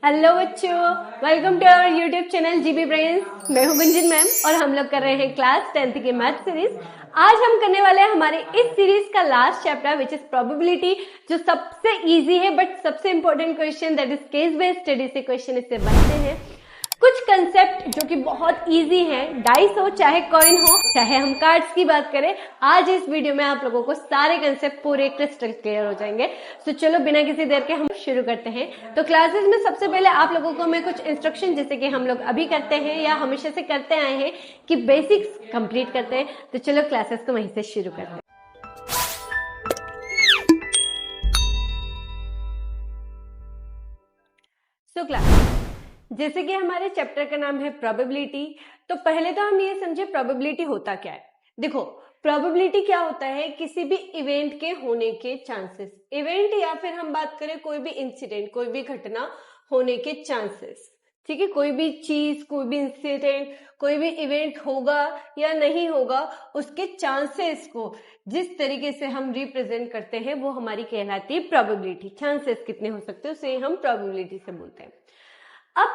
Hello बच्चों, welcome to our YouTube channel GB brains. मैं हूं गुंजन मैम और हम लोग कर रहे हैं क्लास 10th की मैथ सीरीज। आज हम करने वाले हैं हमारे इस सीरीज का last chapter which is probability, जो सबसे इजी है बट सबसे important question that is case based study से क्वेश्चन इससे बनते हैं। कुछ कंसेप्ट जो कि बहुत इजी हैं, डाइस हो चाहे कॉइन हो चाहे हम कार्ड्स की बात करें, आज इस वीडियो में आप लोगों को सारे कंसेप्ट पूरे क्रिस्टल क्लियर हो जाएंगे। तो चलो बिना किसी देर के हम शुरू करते हैं। तो क्लासेस में सबसे पहले आप लोगों को मैं कुछ इंस्ट्रक्शन, जैसे कि हम लोग अभी करते हैं या हमेशा से करते आए हैं, कि बेसिक्स कंप्लीट करते हैं। तो चलो क्लासेस को वहीं से शुरू करते हैं। क्लास, जैसे कि हमारे चैप्टर का नाम है प्रोबेबिलिटी, तो पहले तो हम ये समझे प्रोबेबिलिटी होता क्या है। देखो, प्रोबेबिलिटी क्या होता है? किसी भी इवेंट के होने के चांसेस, इवेंट या फिर हम बात करें कोई भी इंसिडेंट, कोई भी घटना होने के चांसेस। ठीक है, कोई भी चीज, कोई भी इंसिडेंट, कोई भी इवेंट होगा या नहीं होगा, उसके चांसेस को जिस तरीके से हम रिप्रेजेंट करते हैं वो हमारी कहलाती है प्रोबेबिलिटी। चांसेस कितने हो सकते हैं उसे हम प्रोबेबिलिटी से बोलते हैं। अब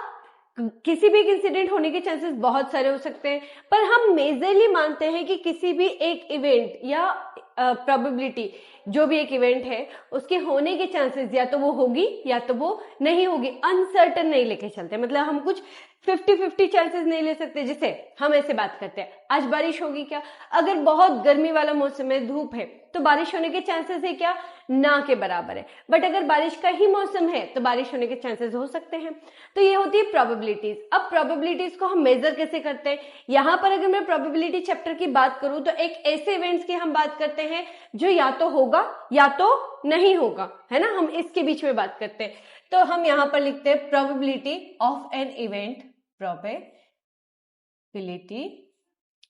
किसी भी इंसिडेंट होने के चांसेस बहुत सारे हो सकते हैं, पर हम मेजरली मानते हैं कि किसी भी एक इवेंट या प्रोबेबिलिटी, जो भी एक इवेंट है उसके होने के चांसेस या तो वो होगी या तो वो नहीं होगी। अनसर्टन नहीं लेके चलते, मतलब हम कुछ 50-50 चांसेस नहीं ले सकते। जैसे हम ऐसे बात करते हैं, आज बारिश होगी क्या? अगर बहुत गर्मी वाला मौसम है, धूप है, तो बारिश होने के चांसेस है क्या? ना के बराबर है। बट अगर बारिश का ही मौसम है तो बारिश होने के चांसेस हो सकते हैं। तो ये होती है प्रोबेबिलिटीज। अब प्रोबेबिलिटीज को हम मेजर कैसे करते हैं? यहाँ पर अगर मैं प्रोबेबिलिटी चैप्टर की बात करूं तो एक ऐसे इवेंट्स की हम बात करते हैं जो या तो होगा या तो नहीं होगा, है ना। हम इसके बीच में बात करते हैं। तो हम यहाँ पर लिखते हैं probability of an event, probability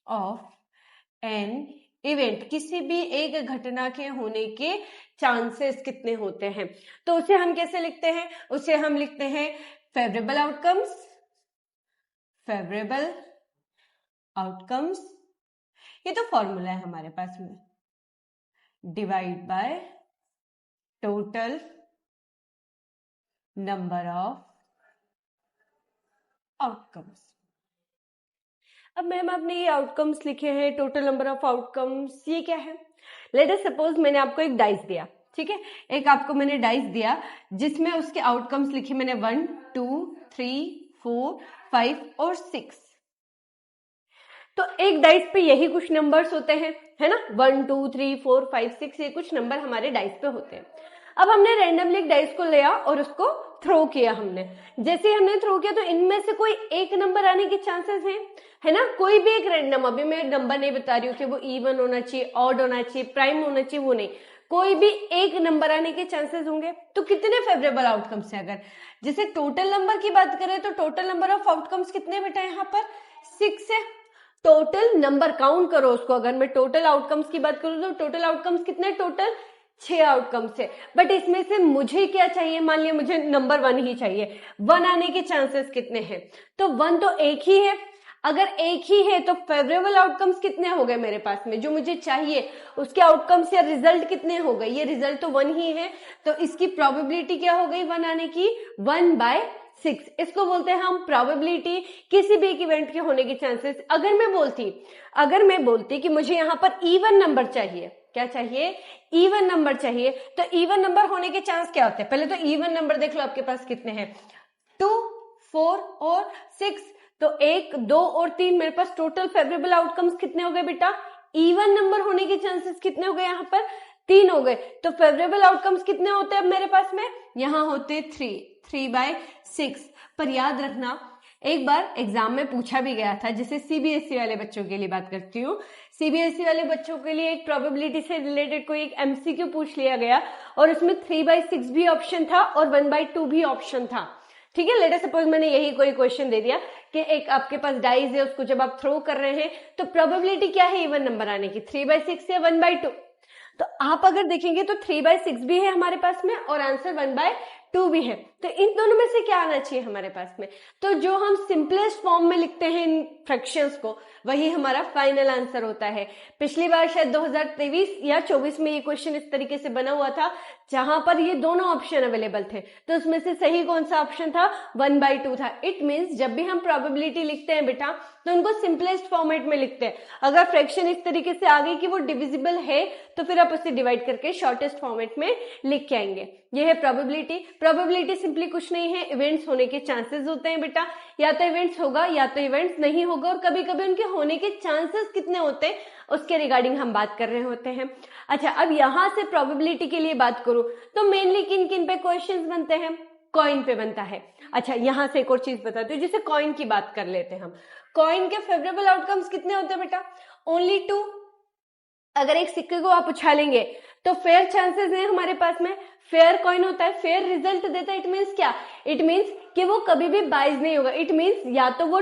of an event, किसी भी एक घटना के होने के चांसेस कितने होते हैं। तो उसे हम कैसे लिखते हैं? उसे हम लिखते हैं फेवरेबल आउटकम्स, फेवरेबल आउटकम्स, ये तो फॉर्मूला है हमारे पास में, divide by total number of outcomes. अब मैम आपने ये आउटकम्स लिखे हैं, टोटल नंबर ऑफ आउटकम्स, ये क्या है? लेट अस सपोज मैंने आपको एक डाइस दिया, ठीक है, एक आपको मैंने डाइस दिया जिसमें उसके आउटकम्स लिखे मैंने 1, 2, 3, 4, 5 और 6। तो एक डाइस पे यही कुछ नंबर्स होते हैं, है ना। 1, 2, 3, 4, 5, 6 ये कुछ नंबर हमारे डाइस पे होते हैं। अब हमने रैंडमली एक डाइस को लिया और उसको थ्रो किया हमने। जैसे ही हमने थ्रो किया तो इनमें से कोई एक नंबर आने के चांसेस हैं, है ना। कोई भी एक रैंडम, अभी मैं नंबर नहीं बता रही हूँ कि वो इवन होना चाहिए, ऑड होना चाहिए, प्राइम होना चाहिए, वो नहीं, कोई भी एक नंबर आने के चांसेस होंगे। तो कितने फेवरेबल आउटकम्स हैं? अगर जैसे टोटल नंबर की बात करें तो टोटल नंबर ऑफ आउटकम्स कितने बेटा? यहाँ पर 6 है। टोटल नंबर काउंट करो उसको। अगर मैं टोटल आउटकम्स की बात करूं तो टोटल आउटकम्स कितने? टोटल 6 आउटकम्स है। बट इसमें से मुझे क्या चाहिए? मान लिया मुझे नंबर 1 ही चाहिए। 1 आने के चांसेस कितने हैं? तो 1 तो एक ही है। अगर एक ही है तो फेवरेबल आउटकम्स कितने हो गए मेरे पास में? जो मुझे चाहिए उसके आउटकम्स या रिजल्ट कितने हो गए? ये रिजल्ट तो 1 ही है, तो इसकी प्रोबेबिलिटी क्या हो गई 1 आने की? 1/6। इसको बोलते हैं हम प्रोबेबिलिटी, किसी भी एक इवेंट के होने के चांसेस। अगर मैं बोलती कि मुझे यहाँ पर इवन नंबर चाहिए, क्या चाहिए? इवन नंबर चाहिए। तो इवन नंबर होने के चांस क्या होते हैं? पहले तो इवन नंबर देख लो आपके पास कितने हैं, 2, 4 और 6। तो 1, 2 और 3 मेरे पास टोटल फेवरेबल आउटकम्स कितने हो गए बेटा? इवन नंबर होने के चांसेस कितने हो गए? यहाँ पर 3 हो गए। तो फेवरेबल आउटकम्स कितने होते हैं अब मेरे पास में? यहाँ होते 3/6। पर याद रखना, एक बार एग्जाम में पूछा भी गया था, जैसे सीबीएसई वाले बच्चों के लिए बात करती हूँ। सीबीएसई वाले बच्चों के लिए एक प्रोबेबिलिटी से रिलेटेड कोई एक एमसीक्यू पूछ लिया गया और उसमें 3/6 भी ऑप्शन था और 1/2 भी ऑप्शन था। ठीक है, लेट अस सपोज मैंने यही कोई क्वेश्चन दे दिया कि एक आपके पास डाइस है, उसको जब आप थ्रो कर रहे हैं तो प्रोबेबिलिटी क्या है इवन नंबर आने की? 3/6 या 1/2? तो आप अगर देखेंगे तो 3/6 भी है हमारे पास में और आंसर 1/2 भी है। तो इन दोनों में से क्या आना चाहिए हमारे पास में? तो जो हम सिंपलेस्ट फॉर्म में लिखते हैं इन फ्रैक्शंस को, वही हमारा फाइनल आंसर होता है। पिछली बार शायद 2023 या 24 में ये क्वेश्चन इस तरीके से बना हुआ था, जहां पर ये दोनों ऑप्शन अवेलेबल थे, तो उसमें से सही कौन सा ऑप्शन था? 1/2 था। इट मीन्स जब भी हम प्रोबेबिलिटी लिखते हैं बेटा तो उनको सिंपलेस्ट फॉर्मेट में लिखते हैं। अगर फ्रैक्शन इस तरीके से आ गई कि वो डिविजिबल है तो फिर आप उसे डिवाइड करके शॉर्टेस्ट फॉर्मेट में लिख के आएंगे। ये है प्रोबेबिलिटी। प्रोबेबिलिटी सिंपली कुछ नहीं है, इवेंट्स होने के चांसेस होते हैं बेटा, या तो इवेंट्स होगा या तो इवेंट्स नहीं होगा, और कभी कभी उनके होने के चांसेस कितने होते हैं उसके रिगार्डिंग हम बात कर रहे होते हैं। अच्छा, अब यहां से प्रोबेबिलिटी के लिए बात करूं तो मेनली किन किन पे क्वेश्चंस बनते हैं? कॉइन पे बनता है। अच्छा, यहां से एक और चीज बताती हूँ, जैसे कॉइन की बात कर लेते हैं हम। कॉइन के फेवरेबल आउटकम्स कितने होते हैं बेटा? ओनली 2। अगर एक सिक्के को आप उछालेंगे तो फेयर चांसेस है हमारे पास में, फेयर कॉइन होता है, फेयर रिजल्ट देता है। इट मीन्स क्या? इट मीन्स कि वो कभी भी बाइज नहीं होगा। इट मीन्स या तो वो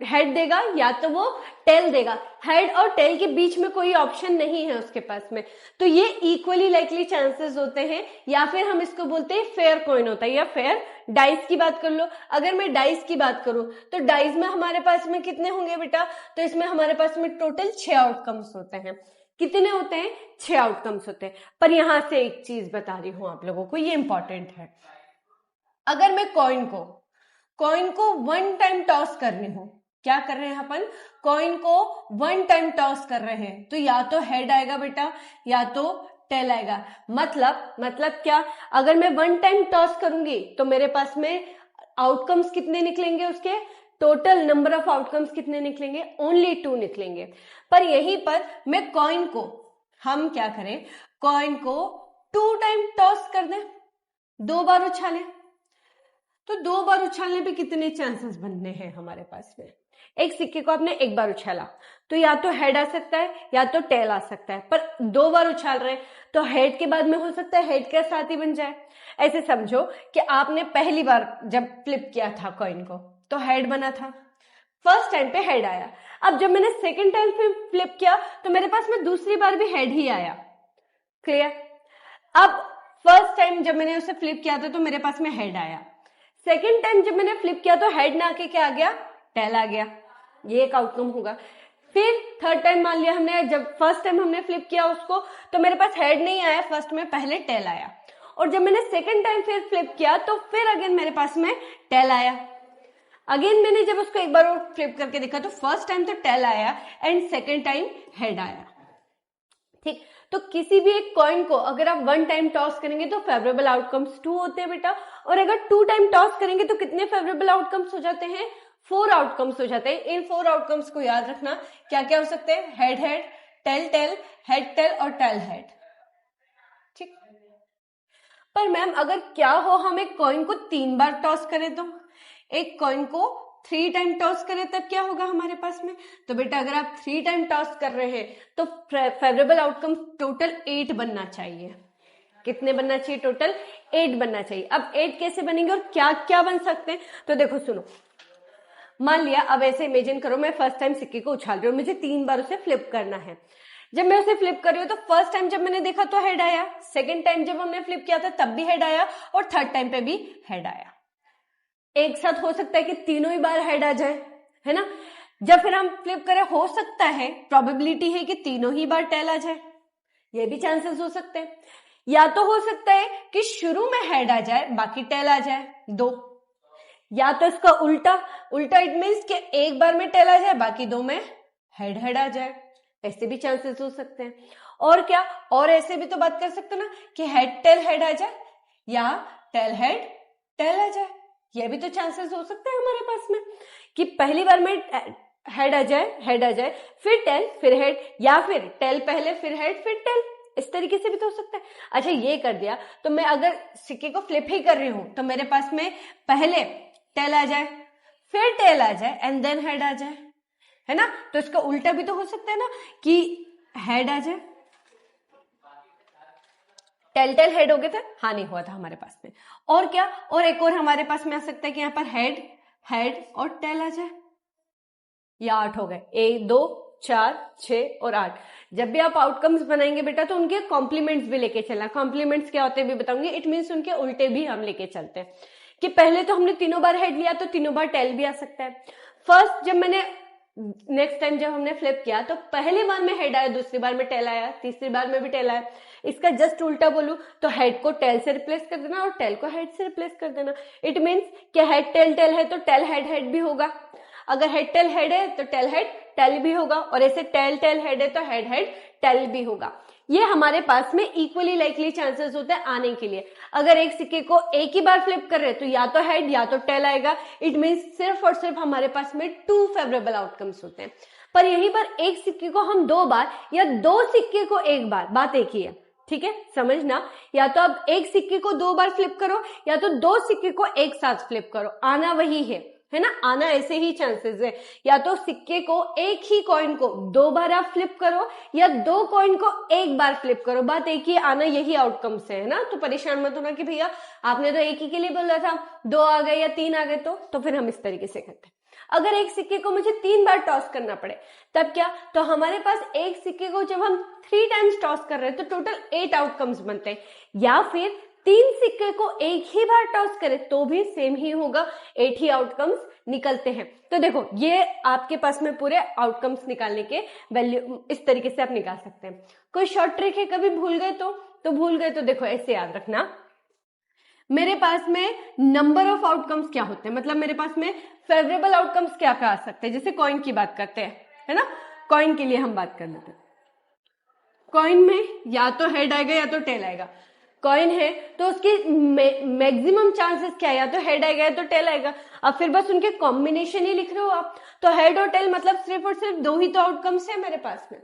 हेड देगा या तो वो टेल देगा, हेड और टेल के बीच में कोई ऑप्शन नहीं है उसके पास में। तो ये इक्वली लाइकली चांसेस होते हैं, या फिर हम इसको बोलते हैं फेयर कॉइन होता है, या फेयर डाइस की बात कर लो। अगर मैं डाइस की बात करूं तो डाइस में हमारे पास में कितने होंगे बेटा? तो इसमें हमारे पास में टोटल 6 आउटकम्स होते हैं। कितने होते हैं? 6 आउटकम्स होते हैं। पर यहां से एक चीज बता रही हूं आप लोगों को, ये इंपॉर्टेंट है। अगर मैं कॉइन को 1 टाइम टॉस कर रही हूं, क्या कर रहे हैं अपन? कॉइन को 1 टाइम टॉस कर रहे हैं, तो या तो हेड आएगा बेटा या तो टेल आएगा। मतलब क्या? अगर मैं 1 टाइम टॉस करूंगी तो मेरे पास में आउटकम्स कितने निकलेंगे? उसके टोटल नंबर ऑफ आउटकम्स कितने निकलेंगे? ओनली 2 निकलेंगे। पर यहीं पर मैं कॉइन को, हम क्या करें, कॉइन को 2 टाइम टॉस कर दें, 2 बार उछालें, तो 2 बार उछालने पे कितने चांसेस बनने हैं हमारे पास में? एक सिक्के को आपने 1 बार उछाला तो या तो हेड आ सकता है या तो टेल आ सकता है, पर 2 बार उछाल रहे हैं तो हेड के बाद में हो सकता है हेड के साथ ही बन जाए। ऐसे समझो कि आपने पहली बार जब फ्लिप किया था कॉइन को तो हेड बना था, फर्स्ट टाइम पे हेड आया। अब जब मैंने सेकंड टाइम पे फ्लिप किया तो मेरे पास में दूसरी बार भी हेड ही आया। क्लियर? अब फर्स्ट टाइम जब मैंने उसे फ्लिप किया था तो मेरे पास में हेड आया, सेकंड टाइम जब मैंने फ्लिप किया तो हेड ना आके क्या आ गया? टेल आ गया। ये एक आउटकम होगा। फिर थर्ड टाइम मान लिया हमने, जब फर्स्ट टाइम हमने फ्लिप किया उसको तो मेरे पास हेड नहीं आया फर्स्ट में, पहले टेल आया, और जब मैंने सेकंड टाइम फिर फ्लिप किया तो फिर अगेन मेरे पास में टेल आया। अगेन मैंने जब उसको एक बार और फ्लिप करके देखा तो फर्स्ट टाइम तो टेल आया एंड सेकंड टाइम हेड आया। ठीक, तो किसी भी एक कॉइन को अगर आप 1 टाइम टॉस करेंगे तो फेवरेबल आउटकम्स 2 होते हैं बेटा, और अगर 2 टाइम टॉस करेंगे तो कितने फेवरेबल आउटकम्स हो जाते हैं? 4 आउटकम्स हो जाते हैं। इन 4 आउटकम्स को याद रखना, क्या क्या हो सकते हैं? Head head, tail tail, head tail और टेल हेड। ठीक, पर मैम अगर क्या हो हम एक कॉइन को 3 बार टॉस करें तो, एक कॉइन को 3 टाइम टॉस करें तब क्या होगा हमारे पास में? तो बेटा अगर आप 3 टाइम टॉस कर रहे हैं तो फेवरेबल आउटकम टोटल 8 बनना चाहिए। कितने बनना चाहिए? टोटल 8 बनना चाहिए। अब 8 कैसे बनेंगे और क्या क्या बन सकते हैं? तो देखो सुनो, मान लिया अब ऐसे इमेजिन करो मैं फर्स्ट टाइम सिक्के को उछाल रही हूँ, मुझे 3 बार उसे फ्लिप करना है। जब मैं उसे फ्लिप कर रही हूँ तो फर्स्ट टाइम जब मैंने देखा तो हेड आया, सेकेंड टाइम जब हमने फ्लिप किया था तब भी हेड आया, और थर्ड टाइम पे भी हेड आया। एक साथ हो सकता है कि तीनों ही बार हेड आ जाए, है ना? जब फिर हम फ्लिप करें हो सकता है, प्रोबेबिलिटी है कि तीनों ही बार टेल आ जाए, ये भी चांसेस हो सकते हैं। या तो हो सकता है कि शुरू में हेड आ जाए बाकी टेल आ जाए, 2। या तो इसका उल्टा इट मीन्स कि एक बार में टेल आ जाए बाकी 2 में हेड हेड आ जाए, ऐसे भी चांसेस हो सकते हैं। और क्या, और ऐसे भी तो बात कर सकते ना कि हेड टेल हेड आ जाए या टेल हेड टेल आ जाए, ये भी तो चांसेस हो सकते हैं हमारे पास में कि पहली बार में हेड आ जाए फिर टेल फिर हेड, या फिर टेल पहले फिर हेड फिर टेल, इस तरीके से भी तो हो सकता है। अच्छा, ये कर दिया तो मैं अगर सिक्के को फ्लिप ही कर रही हूं तो मेरे पास में पहले टेल आ जाए फिर टेल आ जाए एंड देन हेड आ जाए, है ना? तो इसका उल्टा भी तो हो सकता है ना कि हेड आ जाए, टेल टेल हेड हो गए थे, हाँ नहीं हुआ था हमारे पास में। और क्या, और एक और हमारे पास में आ सकता है कि यहाँ पर हेड हेड और टेल आ जाए, या 8 हो गए, 1 2 4 6 और 8। जब भी आप आउटकम्स बनाएंगे बेटा तो उनके कॉम्प्लीमेंट्स भी लेके चलना। कॉम्प्लीमेंट्स क्या होते हैं भी बताऊंगी। इट मीन्स उनके उल्टे भी हम लेके चलते हैं कि पहले तो हमने तीनों बार हेड लिया तो तीनों बार टेल भी आ सकता है। फर्स्ट जब मैंने नेक्स्ट टाइम जब हमने फ्लिप किया तो पहली बार में हेड आया, दूसरी बार में टेल आया, तीसरी बार में भी टेल आया। इसका जस्ट उल्टा बोलूं तो हेड को टेल से रिप्लेस कर देना और टेल को हेड से रिप्लेस कर देना। इट मीन्स कि हेड टेल टेल है तो टेल हेड हेड भी होगा, अगर हेड टेल हेड है तो टेल हेड टेल भी होगा, और ऐसे टेल टेल हेड है तो हेड हेड टेल भी होगा। ये हमारे पास में इक्वली लाइकली चांसेस होते हैं आने के लिए। अगर एक सिक्के को एक ही बार फ्लिप कर रहे हैं तो या तो हेड या तो टेल आएगा। इट मीन्स सिर्फ और सिर्फ हमारे पास में 2 फेवरेबल आउटकम्स होते हैं। पर यहीं पर एक सिक्के को हम 2 बार या 2 सिक्के को 1 बार, बात एक ही है, ठीक है, समझना। या तो आप एक सिक्के को 2 बार फ्लिप करो या तो 2 सिक्के को एक साथ फ्लिप करो, आना वही है ना, आना ऐसे ही चांसेस है। या तो सिक्के को, एक ही कॉइन को 2 बार आप फ्लिप करो या 2 कॉइन को 1 बार फ्लिप करो, बात एक ही, आना यही आउटकम्स है ना। तो परेशान मत होना कि भैया आपने तो एक ही के लिए बोला था, 2 आ गए या 3 आ गए, तो फिर हम इस तरीके से करते हैं। अगर एक सिक्के को मुझे 3 बार टॉस करना पड़े तब क्या, तो हमारे पास एक सिक्के को जब हम 3 टाइम्स टॉस कर रहे हैं तो टोटल 8 आउटकम्स बनते हैं। या फिर 3 सिक्के को एक ही बार टॉस करें तो भी सेम ही होगा, 8 ही आउटकम्स निकलते हैं। तो देखो ये आपके पास में पूरे आउटकम्स निकालने के वैल्यू इस तरीके से आप निकाल सकते हैं। कोई शॉर्ट ट्रिक है, कभी भूल गए तो भूल गए तो देखो ऐसे याद रखना, मेरे पास में नंबर ऑफ आउटकम्स क्या होते हैं, मतलब मेरे पास में फेवरेबल आउटकम्स क्या क्या आ सकते हैं। जैसे कॉइन की बात करते हैं, है ना, कॉइन के लिए हम बात कर लेते हैं। कॉइन में या तो हेड आएगा या तो टेल आएगा। कॉइन है तो उसकी मैक्सिमम चांसेस क्या है, या तो हेड आएगा या तो टेल आएगा। अब फिर बस उनके कॉम्बिनेशन ही लिख रहे हो आप, तो हेड और टेल मतलब सिर्फ और सिर्फ 2 ही तो आउटकम्स है मेरे पास में।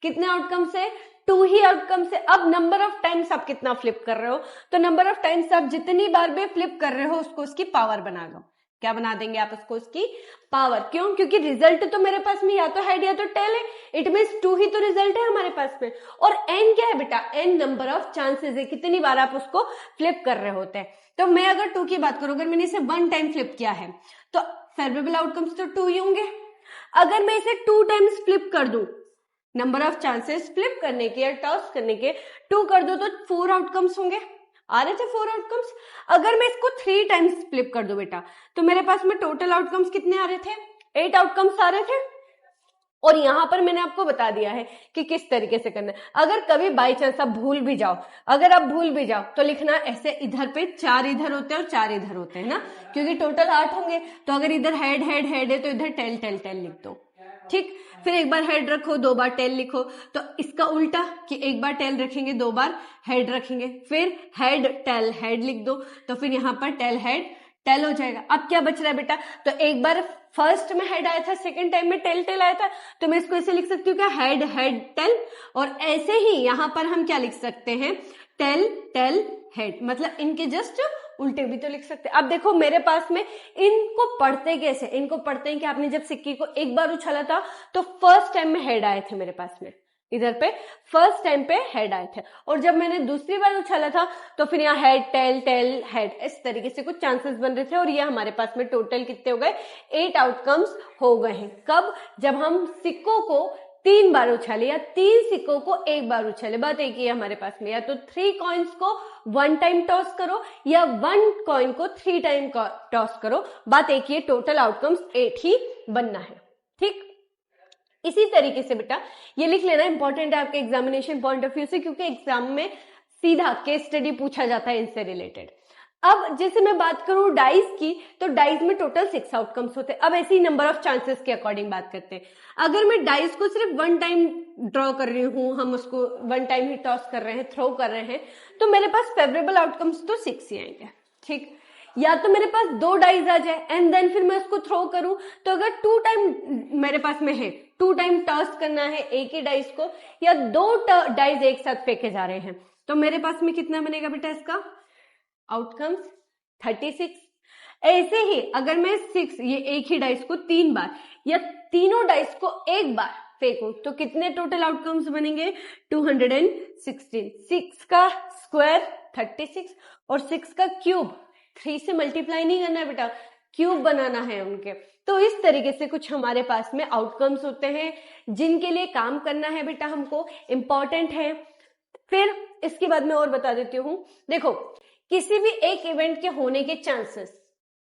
कितने आउटकम्स है, 2 ही आउटकम्स है। अब नंबर ऑफ टाइम्स आप कितना फ्लिप कर रहे हो, तो नंबर ऑफ टाइम्स आप जितनी बार भी फ्लिप कर रहे हो उसको उसकी पावर बना दो। क्या बना देंगे आप उसको, उसकी पावर। क्यों, क्योंकि रिजल्ट तो मेरे पास में या तो हेड या तो टेल है, इट मीन्स 2 ही तो रिजल्ट है हमारे पास में। और एन क्या है बेटा, एन नंबर ऑफ चांसेस है, कितनी बार आप उसको फ्लिप कर रहे होते हैं। तो मैं अगर 2 की बात करूं, अगर मैंने इसे 1 टाइम फ्लिप किया है तो फेवरेबल आउटकम्स तो 2 ही होंगे। अगर मैं इसे 2 टाइम्स फ्लिप कर दूं, नंबर ऑफ चांसेस फ्लिप करने के या टॉस करने के 2 कर दो तो 4 आउटकम्स होंगे, आ रहे थे 4 आउटकम्स। अगर मैं इसको 3 टाइम्स फ्लिप कर दो बेटा तो मेरे पास में टोटल आउटकम्स कितने आ रहे थे, 8 आउटकम्स आ रहे थे। और यहां पर मैंने आपको बता दिया है कि किस तरीके से करना है। अगर कभी बाई चांस आप भूल भी जाओ, अगर आप भूल भी जाओ तो लिखना ऐसे, इधर पे 4 इधर होते हैं और 4 इधर होते हैं ना, क्योंकि टोटल 8 होंगे। तो अगर इधर हेड हेड हेड है तो इधर टेल टेल टेल लिख दो, ठीक। फिर एक बार हेड रखो, 2 बार टेल लिखो। तो इसका उल्टा कि एक बार टेल रखेंगे, 2 बार हेड रखेंगे, फिर हेड टेल हेड लिख दो, तो फिर यहाँ पर टेल हेड टेल हो जाएगा। अब क्या बच रहा है बेटा, तो एक बार फर्स्ट में हेड आया था, सेकंड टाइम में टेल टेल आया था, तो मैं इसको ऐसे लिख सकती हूँ क्या, हेड हेड टेल। और ऐसे ही यहाँ पर हम क्या लिख सकते हैं, टेल टेल हेड, मतलब इनके जस्ट उल्टे भी तो लिख सकते हैं। अब देखो मेरे पास में इनको पढ़ते कैसे, इनको पढ़ते हैं कि आपने जब सिक्के को एक बार उछाला था तो फर्स्ट टाइम में हेड आए थे मेरे पास में, इधर पे फर्स्ट टाइम पे हेड आए थे, और जब मैंने दूसरी बार उछाला था तो फिर यहाँ हेड टेल टेल हेड, इस तरीके से कुछ चांसेस बन रहे थे। और ये हमारे पास में टोटल कितने हो गए, 8 आउटकम्स हो गए हैं। कब, जब हम सिक्कों को 3 बार उछाले या 3 सिक्कों को 1 बार उछाले, बात एक ही है हमारे पास में। या तो 3 कॉइन्स को 1 टाइम टॉस करो या 1 कॉइन को 3 टाइम टॉस करो, बात एक ही है, टोटल आउटकम्स 8 ही बनना है, ठीक। इसी तरीके से बेटा ये लिख लेना, इंपॉर्टेंट है आपके एग्जामिनेशन पॉइंट ऑफ व्यू से, क्योंकि एग्जाम में सीधा केस स्टडी पूछा जाता है इनसे रिलेटेड। अब जैसे मैं बात करूं डाइस की, तो डाइस में टोटल 6 आउटकम्स होते हैं। अब ऐसे ही नंबर ऑफ चांसेस के अकॉर्डिंग बात करते हैं। अगर मैं डाइस को सिर्फ 1 टाइम ड्रॉ कर रही हूं, हम उसको 1 टाइम ही टॉस कर रहे हैं, थ्रो कर रहे हैं, तो मेरे पास फेवरेबल आउटकम्स तो 6 ही आएंगे, ठीक। या तो मेरे पास 2 डाइस आ जाए एंड देन फिर मैं उसको थ्रो करूं, तो अगर 2 टाइम मेरे पास में है, 2 टाइम टॉस करना है एक ही डाइस को, या 2 डाइस एक साथ फेंके जा रहे हैं, तो मेरे पास में कितना बनेगा बेटा इसका आउटकम्स, 36। ऐसे ही अगर मैं 6 ये एक ही डाइस को 3 बार या तीनों डाइस को 1 बार फेंकूं तो कितने टोटल आउटकम्स बनेंगे, 216। 6 का स्क्वायर 36 और 6 का क्यूब, 3 से मल्टीप्लाई नहीं करना है बेटा, क्यूब बनाना है उनके। तो इस तरीके से कुछ हमारे पास में आउटकम्स होते हैं जिनके लिए काम करना है बेटा हमको, इंपॉर्टेंट है। फिर इसके बाद में और बता देती हूँ, देखो किसी भी एक इवेंट के होने के चांसेस,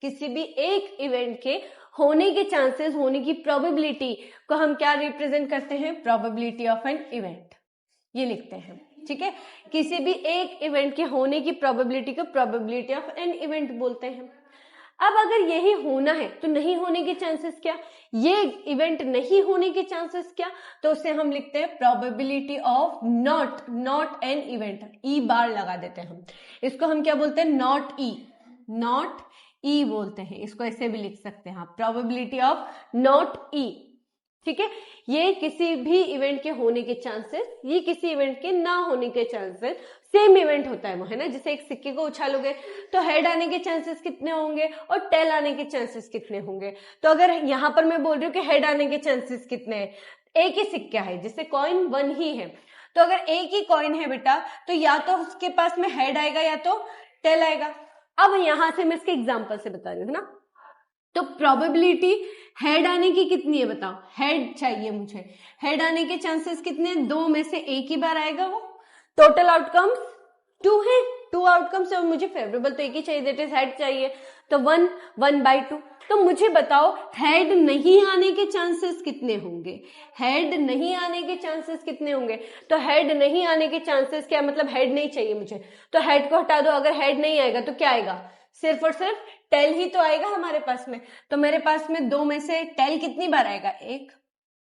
किसी भी एक इवेंट के होने के चांसेस, होने की प्रोबेबिलिटी को हम क्या रिप्रेजेंट करते हैं, प्रोबेबिलिटी ऑफ एन इवेंट, ये लिखते हैं। ठीक है, किसी भी एक इवेंट के होने की प्रोबेबिलिटी को प्रोबेबिलिटी ऑफ एन इवेंट बोलते हैं। अब अगर यही होना है तो नहीं होने के चांसेस क्या, ये इवेंट नहीं होने के चांसेस क्या, तो उसे हम लिखते हैं probability of not an event, E bar लगा देते हैं हम, इसको हम क्या बोलते हैं, नॉट ई बोलते हैं, इसको ऐसे भी लिख सकते हैं, प्रोबेबिलिटी ऑफ नॉट ई। ठीक है, ये किसी भी इवेंट के होने के चांसेस, ये किसी इवेंट के ना होने के चांसेस, सेम इवेंट होता है वो, है ना, जैसे एक सिक्के को उछालोगे तो हेड आने के चांसेस कितने होंगे और टेल आने के चांसेस कितने होंगे। तो अगर यहां पर मैं बोल रही हूँ कि हेड आने के चांसेस कितने हैं, एक ही सिक्का है जिससे कॉइन वन ही है, तो अगर एक ही कॉइन है बेटा तो या तो उसके पास में हेड आएगा या तो टेल आएगा। अब यहां से मैं इसके एग्जाम्पल से बता रही हूँ ना, तो प्रोबेबिलिटी हेड आने की कितनी है बताओ, हेड चाहिए मुझे, हेड आने के चांसेस कितने, दो में से एक ही बार आएगा वो, टोटल आउटकम्स 2 है, 2 आउटकम्स है और मुझे फेवरेबल तो एक ही चाहिए, दैट इज हेड चाहिए, तो 1/2। तो मुझे बताओ हेड नहीं आने के चांसेस कितने होंगे, हेड नहीं आने के चांसेस कितने होंगे, तो हेड नहीं आने के चांसेस क्या मतलब, हेड नहीं चाहिए मुझे, तो हेड को हटा दो, अगर हेड नहीं आएगा तो क्या आएगा, सिर्फ और सिर्फ टेल ही तो आएगा हमारे पास में, तो मेरे पास में 2 में से टेल कितनी बार आएगा, 1।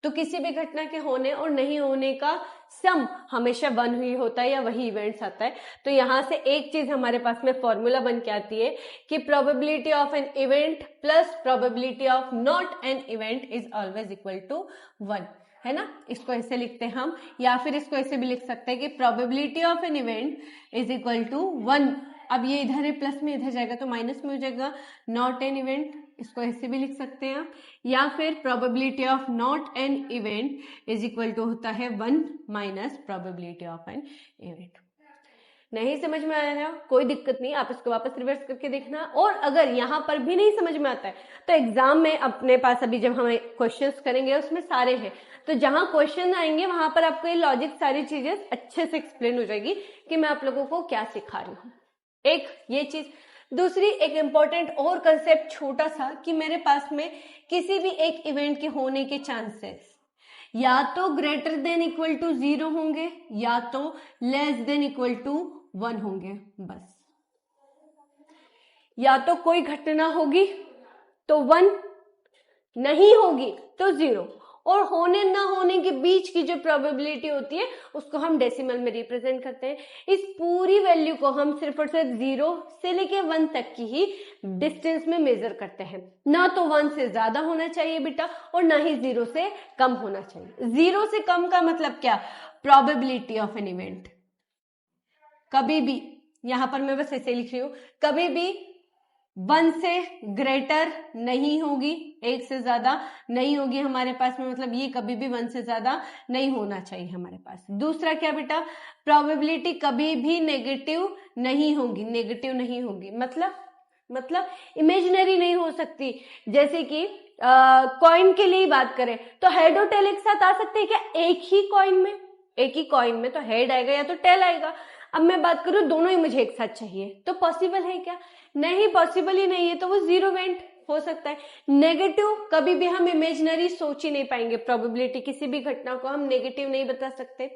तो किसी भी घटना के होने और नहीं होने का सम हमेशा 1 ही होता है या वही इवेंट्स आता है। तो यहां से एक चीज हमारे पास में फॉर्मूला बन के आती है कि probability of an event plus probability of not an event is always equal to 1, है ना, इसको ऐसे लिखते हैं हम, या फिर इसको ऐसे भी लिख सकते हैं कि probability of an event is equal to 1। अब ये इधर है, प्लस में इधर जाएगा तो माइनस में हो जाएगा, नॉट एन इवेंट, इसको ऐसे भी लिख सकते हैं आप, या फिर probability of not an event is equal to होता है 1 minus probability of an event. नहीं समझ में आ रहा है कोई दिक्कत नहीं, आप इसको वापस रिवर्स करके देखना, और अगर यहां पर भी नहीं समझ में आता है तो एग्जाम में अपने पास अभी जब हम क्वेश्चंस करेंगे उसमें सारे हैं, तो जहां क्वेश्चन आएंगे वहां पर आपको ये लॉजिक सारी चीजें अच्छे से एक्सप्लेन हो जाएगी कि मैं आप लोगों को क्या सिखा रही हूँ। एक ये चीज, दूसरी एक इंपॉर्टेंट और कंसेप्ट छोटा सा, कि मेरे पास में किसी भी एक इवेंट के होने के चांसेस या तो ग्रेटर देन इक्वल टू 0 होंगे या तो लेस देन इक्वल टू 1 होंगे, बस। या तो कोई घटना होगी तो 1, नहीं होगी तो 0, और होने ना होने के बीच की जो प्रोबेबिलिटी होती है उसको हम डेसिमल में रिप्रेजेंट करते हैं। इस पूरी वैल्यू को हम सिर्फ और सिर्फ 0 से लेके 1 तक की ही डिस्टेंस में मेजर करते हैं, ना तो 1 से ज्यादा होना चाहिए बेटा और ना ही 0 से कम होना चाहिए। 0 से कम का मतलब क्या, प्रोबेबिलिटी ऑफ एन इवेंट कभी भी, यहां पर मैं बस ऐसे लिख रही हूं, कभी भी 1 से ग्रेटर नहीं होगी, 1 से ज्यादा नहीं होगी हमारे पास में, मतलब ये कभी भी 1 से ज्यादा नहीं होना चाहिए हमारे पास। दूसरा क्या बेटा, प्रोबेबिलिटी कभी भी नेगेटिव नहीं होगी, नेगेटिव नहीं होगी मतलब इमेजिनरी नहीं हो सकती। जैसे कि कॉइन के लिए बात करें तो हेड और टेल एक साथ आ सकते हैं क्या, एक ही कॉइन में तो हेड आएगा या तो टेल आएगा। अब मैं बात करूं दोनों ही मुझे एक साथ चाहिए, तो पॉसिबल है क्या, नहीं, पॉसिबल ही नहीं है, तो वो 0 इवेंट हो सकता है। नेगेटिव कभी भी हम इमेजिनरी सोच ही नहीं पाएंगे, प्रोबेबिलिटी किसी भी घटना को हम नेगेटिव नहीं बता सकते।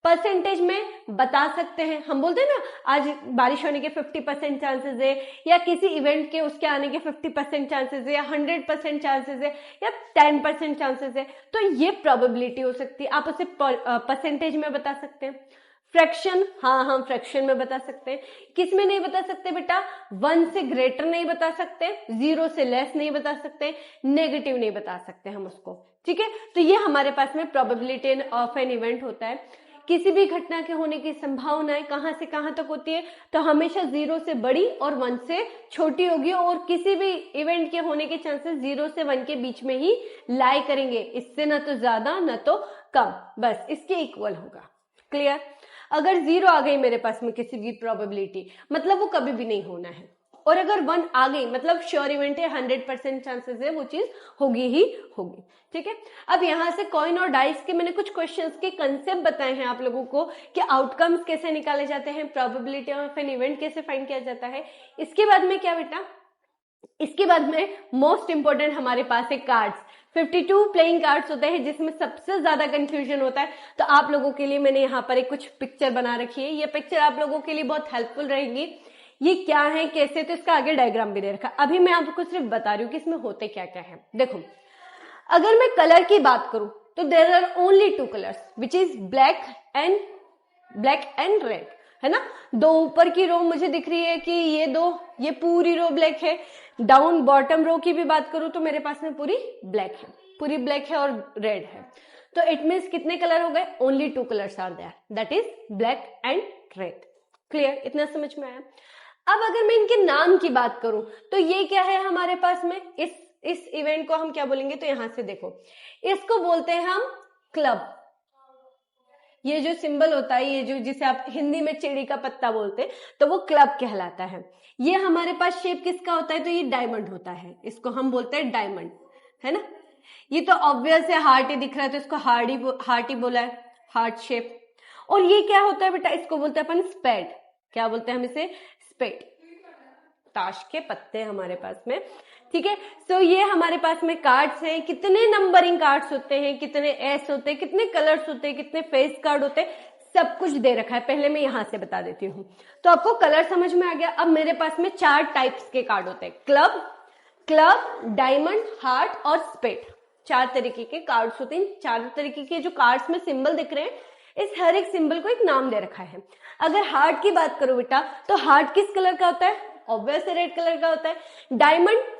परसेंटेज में बता सकते हैं, हम बोलते हैं ना आज बारिश होने के 50% चांसेस है, या किसी इवेंट के उसके आने के 50% चांसेस है, या 100% चांसेस है, या 10% चांसेस है, तो ये प्रोबेबिलिटी हो सकती है, आप उसे परसेंटेज में बता सकते हैं। फ्रैक्शन, हाँ हम फ्रैक्शन में बता सकते हैं। किस में नहीं बता सकते बेटा, 1 से ग्रेटर नहीं बता सकते, 0 से लेस नहीं बता सकते, नेगेटिव नहीं बता सकते हम उसको, ठीक है। तो ये हमारे पास में प्रोबेबिलिटी ऑफ एन इवेंट होता है। किसी भी घटना के होने की संभावनाएं कहां से कहां तक होती है, तो हमेशा 0 से बड़ी और 1 से छोटी होगी, और किसी भी इवेंट के होने के चांसेस 0 से 1 के बीच में ही लाई करेंगे, इससे ना तो ज्यादा ना तो कम, बस इसके इक्वल होगा। क्लियर। अगर 0 आ गई मेरे पास में किसी भी प्रोबेबिलिटी, मतलब वो कभी भी नहीं होना है, और अगर 1 आ गई मतलब श्योर इवेंट है, 100% चांसेस है वो चीज होगी ही होगी, ठीक है। अब यहां से कॉइन और डाइस के मैंने कुछ क्वेश्चंस के कंसेप्ट बताए हैं आप लोगों को कि आउटकम्स कैसे निकाले जाते हैं, प्रोबेबिलिटी ऑफ एन इवेंट कैसे फाइंड किया जाता है। इसके बाद में क्या बेटा, इसके बाद में मोस्ट इंपोर्टेंट हमारे पास है कार्ड्स। 52 प्लेइंग कार्ड्स होते हैं जिसमें सबसे ज्यादा कंफ्यूजन होता है। तो आप लोगों के लिए मैंने यहाँ पर एक कुछ पिक्चर बना रखी है, ये पिक्चर आप लोगों के लिए बहुत हेल्पफुल रहेगी। ये क्या है कैसे, तो इसका आगे डायग्राम भी दे रखा। अभी मैं आपको सिर्फ बता रही हूँ कि इसमें होते क्या क्या है। देखो, अगर मैं कलर की बात करूं तो there are only 2 colours which is black and red, है ना। दो ऊपर की रो मुझे दिख रही है कि ये पूरी रो ब्लैक है। डाउन बॉटम रो की भी बात करूं तो मेरे पास में पूरी ब्लैक है और रेड है। तो इट मीन्स कितने कलर हो गए? Only 2 colours are there, that is black and red. Clear? इतना समझ में आया। अब अगर मैं इनके नाम की बात करूं तो ये क्या है हमारे पास में, इस इवेंट को हम क्या बोलेंगे? तो यहां से देखो, इसको बोलते हैं हम क्लब। ये जो सिंबल होता है, ये जो जिसे आप हिंदी में चिड़ी का पत्ता बोलते हैं, तो वो क्लब कहलाता है। ये हमारे पास शेप किसका होता है? तो ये डायमंड होता है, इसको हम बोलते हैं डायमंड, है ना। ये तो ऑब्वियस है, हार्ट ही दिख रहा है तो इसको हार्ट ही बोला है, हार्ट शेप। और ये क्या होता है बेटा? इसको बोलते हैं अपन स्पेड। क्या बोलते हैं हम इसे? स्पेड। ताश के पत्ते हमारे पास में, ठीक है। सो ये हमारे पास में कार्ड्स हैं। कितने नंबरिंग कार्ड्स होते हैं, कितने एस होते हैं, कितने कलर्स होते हैं, कितने फेस कार्ड होते हैं, सब कुछ दे रखा है। पहले मैं यहां से बता देती हूँ। तो आपको कलर समझ में आ गया। अब मेरे पास में 4 टाइप्स के कार्ड होते हैं, क्लब, डायमंड, हार्ट और स्पेड। 4 तरीके के कार्ड्स होते हैं। 4 तरीके के जो कार्ड्स में सिंबल दिख रहे हैं, इस हर एक सिंबल को एक नाम दे रखा है। अगर हार्ट की बात करो बेटा, तो हार्ट किस कलर का होता है? ऑब्वियस रेड कलर का होता है।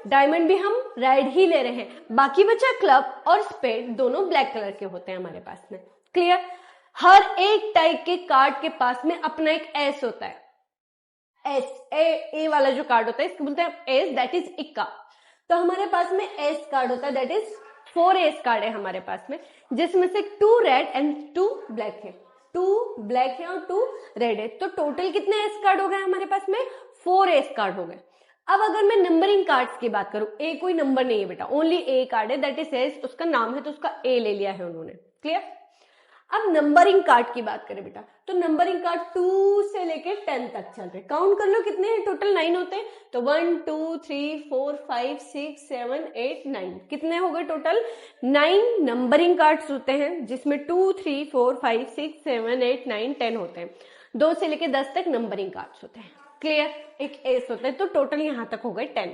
डायमंड भी हम रेड ही ले रहे हैं। बाकी बचा क्लब और स्पेड, दोनों ब्लैक कलर के होते हैं हमारे पास में। क्लियर? हर एक टाइप के कार्ड के पास में अपना एक एस होता है। एस ए वाला जो कार्ड होता है इसको बोलते हैं एस, दैट इज इक्का। तो हमारे पास में एस कार्ड होता है, दैट इज 4 एस कार्ड है हमारे पास में, जिसमें से 2 रेड एंड 2 ब्लैक है। 2 ब्लैक है और 2 रेड है। तो टोटल कितने एस कार्ड हो गए हमारे पास में? 4 एस कार्ड हो गए। अब अगर मैं नंबरिंग कार्ड्स की बात करूं, ए कोई नंबर नहीं है बेटा, ओनली ए कार्ड है, दैट इज एस। उसका नाम है तो उसका ए ले लिया है उन्होंने। क्लियर? अब नंबरिंग कार्ड की बात करें बेटा, तो नंबरिंग कार्ड 2 से लेके 10 तक चल रहे। काउंट कर लो कितने हैं टोटल? 9 होते हैं। तो 1 2 3 4 5 6 7 8 9, कितने हो गए टोटल? 9 नंबरिंग कार्ड्स होते हैं, जिसमें 2 3 4 5 6 7 8 9 10 होते हैं। 2 से लेके 10 तक नंबरिंग कार्ड्स होते हैं। क्लियर? एक एस होता है। तो टोटल यहां तक हो गए 10,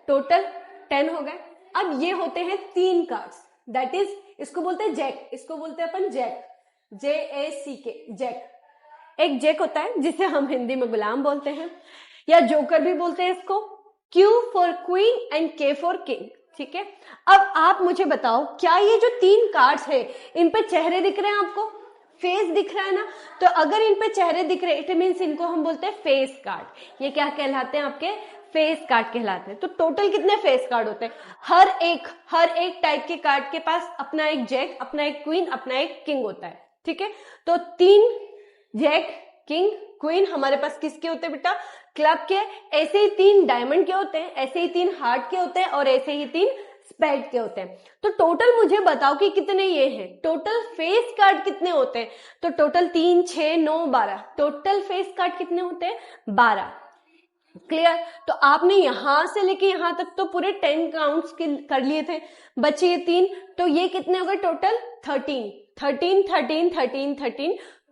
टोटल 10 हो गए। अब ये होते हैं 3 कार्ड्स, दैट इज, इसको बोलते हैं जैक, इसको बोलते हैं अपन जैक, JACK, जैक। एक जैक होता है जिसे हम हिंदी में गुलाम बोलते हैं, या जोकर भी बोलते हैं इसको। Q for queen and K for king, ठीक है। अब आप मुझे बताओ, क्या ये जो 3 कार्ड्स है, इन पे चेहरे दिख रहे हैं आपको? फेस दिख रहा है ना? तो अगर इन पे चेहरे दिख रहे हैं, इट मीन्स इनको हम बोलते हैं फेस कार्ड। ये क्या कहलाते हैं? आपके फेस कार्ड कहलाते हैं। तो टोटल कितने फेस कार्ड होते हैं? हर एक टाइप के कार्ड के पास अपना एक जैक, अपना एक क्वीन, अपना एक किंग होता है, ठीक है। तो 3 जैक, किंग, क्वीन हमारे पास किसके होते हैं बेटा? क्लब के। ऐसे ही 3 डायमंड के होते हैं, ऐसे ही 3 हार्ट के होते हैं, और ऐसे ही 3 स्पेड के होते हैं। तो टोटल मुझे बताओ कि कितने ये हैं। टोटल फेस कार्ड कितने होते हैं? तो टोटल 3 6 9 12, टोटल फेस कार्ड कितने होते हैं? 12। क्लियर? तो आपने यहां से लेके यहां तक तो पूरे 10 काउंट्स कर लिए थे, बचे ये 3। तो ये कितने हो गए टोटल? 13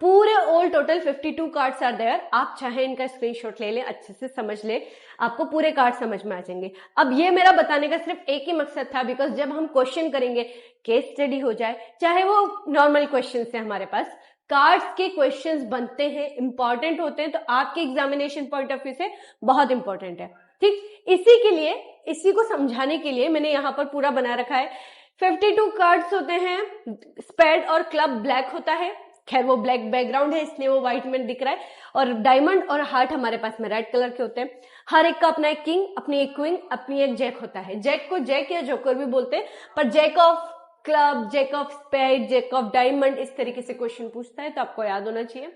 पूरे all total 52 cards are there. आप चाहे इनका स्क्रीनशॉट ले लें, अच्छे से समझ ले, आपको पूरे कार्ड समझ में आ जाएंगे। अब ये मेरा बताने का सिर्फ एक ही मकसद था, बिकॉज जब हम क्वेश्चन करेंगे, केस स्टडी हो जाए, चाहे वो नॉर्मल क्वेश्चन है, हमारे पास कार्ड्स के क्वेश्चंस बनते हैं, इंपॉर्टेंट होते हैं, तो आपके एग्जामिनेशन पॉइंट ऑफ व्यू से बहुत इंपॉर्टेंट है, ठीक। इसी के लिए, इसी को समझाने के लिए मैंने यहाँ पर पूरा बना रखा है। 52 कार्ड्स होते हैं, स्पेड और क्लब ब्लैक होता है, खैर वो ब्लैक बैकग्राउंड है इसलिए वो व्हाइट में दिख रहा है, और डायमंड और हार्ट हमारे पास में रेड कलर के होते हैं। हर एक का अपना एक किंग, अपनी एक क्वीन, अपनी एक जैक होता है। जैक को जैक या जोकर भी बोलते हैं, पर jack of club, jack of spade, jack of diamond, इस तरीके से क्वेश्चन पूछता है, तो आपको याद होना चाहिए।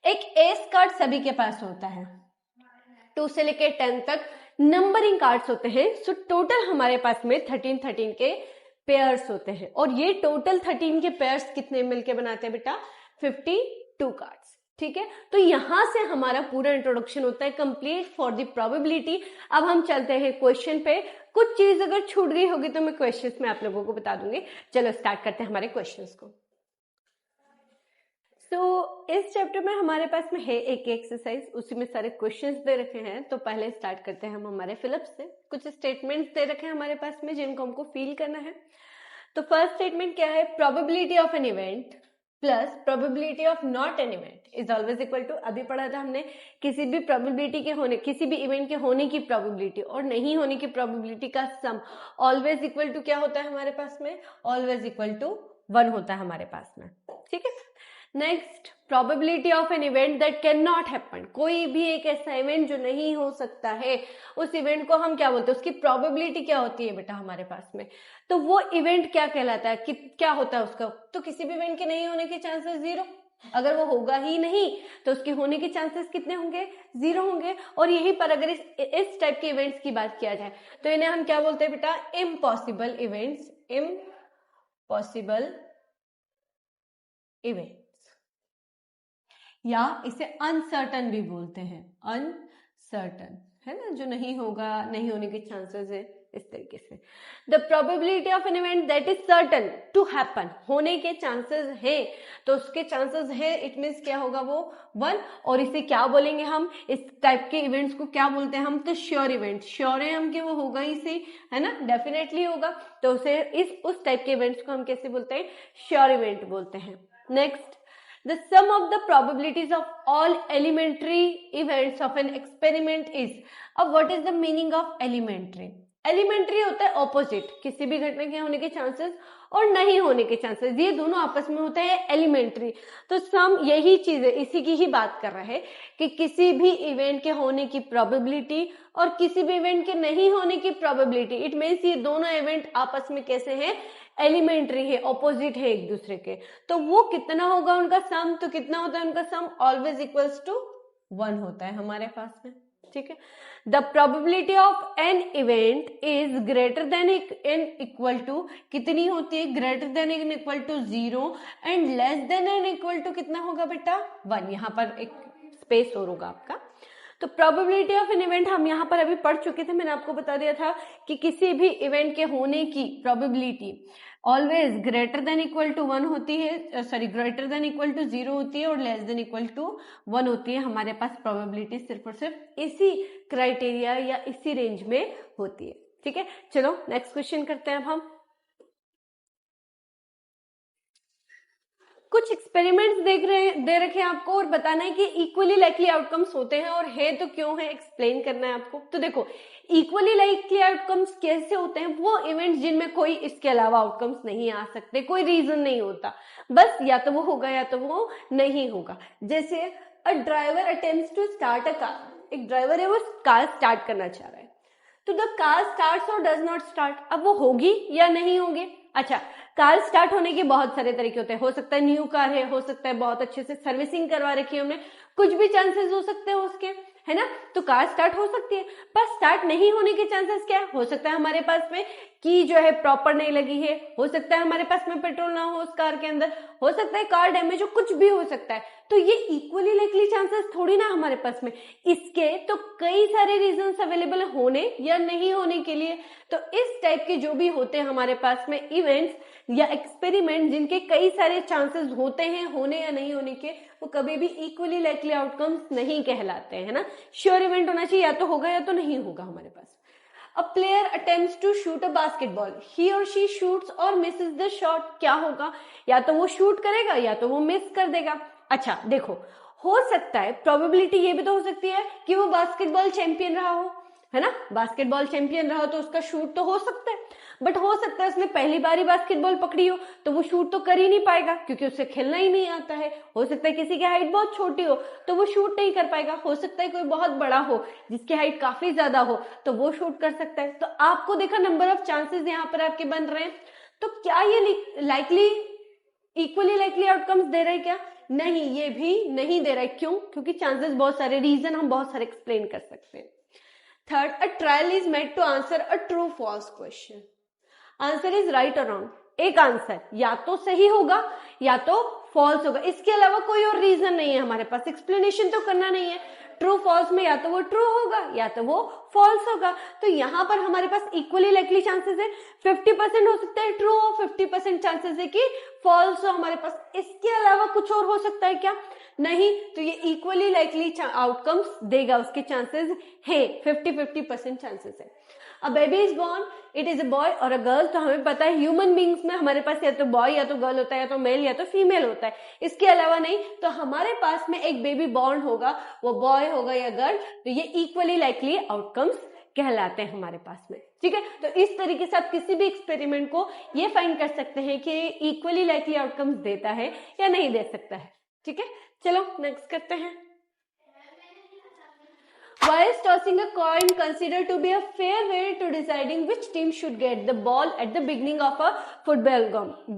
एक एस कार्ड सभी के पास होता है, 2 से लेके 10 तक नंबरिंग कार्ड्स होते हैं। सो टोटल हमारे पास में 13 के पेयर्स होते हैं, और ये टोटल 13 के पेयर्स कितने मिलके बनाते हैं बेटा? 52 कार्ड्स, ठीक है, तो यहां से हमारा पूरा इंट्रोडक्शन होता है कंप्लीट फॉर द प्रोबेबिलिटी। अब हम चलते हैं क्वेश्चन पे। कुछ चीज अगर छूट गई होगी तो मैं क्वेश्चंस में आप लोगों को बता दूंगी। चलो स्टार्ट करते हैं हमारे क्वेश्चंस को। तो इस चैप्टर में हमारे पास में है एक एक्सरसाइज, उसी में सारे क्वेश्चंस दे रखे हैं। तो पहले स्टार्ट करते हैं हम हमारे फिलअप से। कुछ स्टेटमेंट्स दे रखे हैं हमारे पास में जिनको हमको फील करना है। तो फर्स्ट स्टेटमेंट क्या है, probability of an event plus probability of not an event is always equal to, अभी पढ़ा था हमने, किसी भी प्रोबेबिलिटी के होने, किसी भी इवेंट के होने की प्रोबेबिलिटी और नहीं होने की प्रोबेबिलिटी का सम ऑलवेज इक्वल टू क्या होता है हमारे पास में, ऑलवेज इक्वल टू 1 होता है हमारे पास में। ठीक है, next probability of an event that can not happen, कोई भी एक ऐसा इवेंट जो नहीं हो सकता है, उस इवेंट को हम क्या बोलते हैं, उसकी प्रोबेबिलिटी क्या होती है बेटा हमारे पास में, तो वो इवेंट क्या कहलाता है, कि क्या होता है उसका, तो किसी भी इवेंट के नहीं होने के चांसेस 0, अगर वो होगा ही नहीं तो उसके होने के चांसेस कितने होंगे, 0 होंगे। और यहीं पर अगर इस टाइप के इवेंट्स की बात किया जाए तो इन्हें हम क्या बोलते हैं बेटा, इम्पॉसिबल इवेंट्स, इम्पॉसिबल इवेंट्स, या इसे अनसर्टन भी बोलते हैं, अनसर्टन है ना, जो नहीं होगा, नहीं होने के चांसेस है, इस तरीके से। The probability of an event that is certain to happen, होने के चांसेस है, तो उसके चांसेस है, इट मीन्स क्या होगा वो 1। और इसे क्या बोलेंगे हम, इस टाइप के इवेंट्स को क्या बोलते हैं हम, तो श्योर इवेंट, श्योर है हम कि वो होगा ही सही, है ना, डेफिनेटली होगा, तो उसे उस टाइप के इवेंट्स को हम कैसे बोलते हैं, श्योर इवेंट बोलते हैं। Next, the sum of the probabilities of all elementary events of an experiment is, अब what is the meaning of elementary, elementary होता है ऑपोजिट, किसी भी घटना के होने के चांसेस और नहीं होने के चांसेस, ये दोनों आपस में होते हैं एलिमेंट्री। तो सम यही चीज है, इसी की ही बात कर रहा है कि किसी भी इवेंट के होने की प्रोबेबिलिटी और किसी भी इवेंट के नहीं होने की प्रोबेबिलिटी, इट मीन्स ये दोनों इवेंट आपस में कैसे हैं, एलिमेंट्री है, ऑपोजिट है एक दूसरे के। तो वो कितना होगा उनका सम, तो कितना होता है उनका सम, ऑलवेज इक्वल्स टू 1 होता है हमारे पास में। ठीक है, the probability of an event is greater than and equal to, कितनी होती है, greater than and equal to 0 and less than and equal to कितना होगा बेटा, 1। यहाँ पर एक स्पेस और होगा आपका। तो प्रोबेबिलिटी ऑफ एन इवेंट हम यहाँ पर अभी पढ़ चुके थे, मैंने आपको बता दिया था कि किसी भी इवेंट के होने की probability always greater than equal to 1 होती है, sorry greater than equal to 0 होती है और लेस देन इक्वल टू 1 होती है। हमारे पास प्रोबेबिलिटी सिर्फ और सिर्फ इसी क्राइटेरिया या इसी रेंज में होती है। ठीक है, चलो नेक्स्ट क्वेश्चन करते हैं अब हम। कुछ एक्सपेरिमेंट्स दे रखे हैं आपको और बताना है कि इक्वली लाइकली आउटकम्स होते हैं और है तो क्यों है, एक्सप्लेन करना है आपको। तो देखो, इक्वली लाइकली आउटकम्स कैसे होते हैं, वो इवेंट्स जिनमें कोई इसके अलावा आउटकम्स नहीं आ सकते, कोई रीजन नहीं होता, बस या तो वो होगा या तो वो नहीं होगा। जैसे a driver attempts to start a car, एक ड्राइवर है वो कार स्टार्ट करना चाह रहा है, तो द कार स्टार्ट्स और डज नॉट स्टार्ट, अब वो होगी या नहीं होगी। अच्छा, कार स्टार्ट होने के बहुत सारे तरीके होते हैं, हो सकता है न्यू कार है, हो सकता है बहुत अच्छे से सर्विसिंग करवा रखी है हमने, कुछ भी चांसेस हो सकते हैं उसके, है ना, तो कार स्टार्ट हो सकती है। पर स्टार्ट नहीं होने के चांसेस क्या है, हो सकता है हमारे पास में की जो है प्रॉपर नहीं लगी है, हो सकता है हमारे पास में पेट्रोल ना हो उस कार के अंदर, हो सकता है कार डैमेज हो, कुछ भी हो सकता है। तो ये इक्वली लाइकली चांसेस थोड़ी ना हमारे पास में, इसके तो कई सारे रीजंस अवेलेबल होने या नहीं होने के लिए। तो इस टाइप के जो भी होते हैं हमारे पास में इवेंट्स या एक्सपेरिमेंट जिनके कई सारे चांसेस होते हैं होने या नहीं होने के, वो कभी भी इक्वली लाइकली आउटकम्स नहीं कहलाते हैं, है ना। श्योर इवेंट होना चाहिए, या तो होगा या तो नहीं होगा हमारे पास। A player attempts to shoot a basketball. He or she shoots or misses the shot. क्या होगा, या तो वो शूट करेगा या तो वो मिस कर देगा। अच्छा देखो, हो सकता है प्रोबेबिलिटी ये भी तो हो सकती है कि वो बास्केटबॉल चैंपियन रहा हो, है ना, बास्केटबॉल चैंपियन रहा तो उसका शूट तो हो सकता है, बट हो सकता है उसने पहली बार ही बास्केटबॉल पकड़ी हो तो वो शूट तो कर ही नहीं पाएगा क्योंकि उसे खेलना ही नहीं आता है। हो सकता है किसी की हाइट बहुत छोटी हो तो वो शूट नहीं कर पाएगा, हो सकता है कोई बहुत बड़ा हो जिसकी हाइट काफी ज्यादा हो तो वो शूट कर सकता है। तो आपको देखा नंबर ऑफ चांसेस यहाँ पर आपके बन रहे हैं, तो क्या ये लाइकली इक्वली लाइकली आउटकम्स दे रहे हैं क्या, नहीं, ये भी नहीं दे रहा है। क्यों, क्योंकि चांसेस बहुत सारे, रीजन हम बहुत सारे एक्सप्लेन कर सकते हैं। Third, a trial is made to answer a true false question, answer is right और रॉन्ग। एक आंसर या तो सही होगा या तो फॉल्स होगा, इसके अलावा कोई और रीजन नहीं है हमारे पास, एक्सप्लेनेशन तो करना नहीं है। ट्रू फॉल्स में या तो वो ट्रू होगा या तो वो फॉल्स होगा। तो यहां पर हमारे पास इक्वली लाइकली चांसेस है, 50% हो सकता है ट्रू हो, 50% चांसेस है कि फॉल्स हो हमारे पास। इसके अलावा कुछ और हो सकता है क्या? नहीं। तो ये इक्वली लाइकली आउटकम्स देगा, उसके चांसेस है 50-50% चांसेस है। A baby is born, it is a boy और अ गर्ल। तो हमें पता है ह्यूमन बींग्स में हमारे पास या तो बॉय या तो गर्ल होता है, या तो मेल या तो फीमेल होता है, इसके अलावा नहीं। तो हमारे पास में एक बेबी बॉर्न होगा, वो बॉय होगा या गर्ल, तो ये इक्वली लाइकली आउटकम्स कहलाते हैं हमारे पास में। ठीक है, तो इस तरीके से आप किसी भी एक्सपेरिमेंट को ये फाइंड कर सकते हैं कि इक्वली लाइकली आउटकम्स देता है या नहीं दे सकता है। ठीक है, चलो नेक्स्ट करते हैं। Why is tossing a coin considered to be a fair way to deciding which team should get the ball at the beginning of a football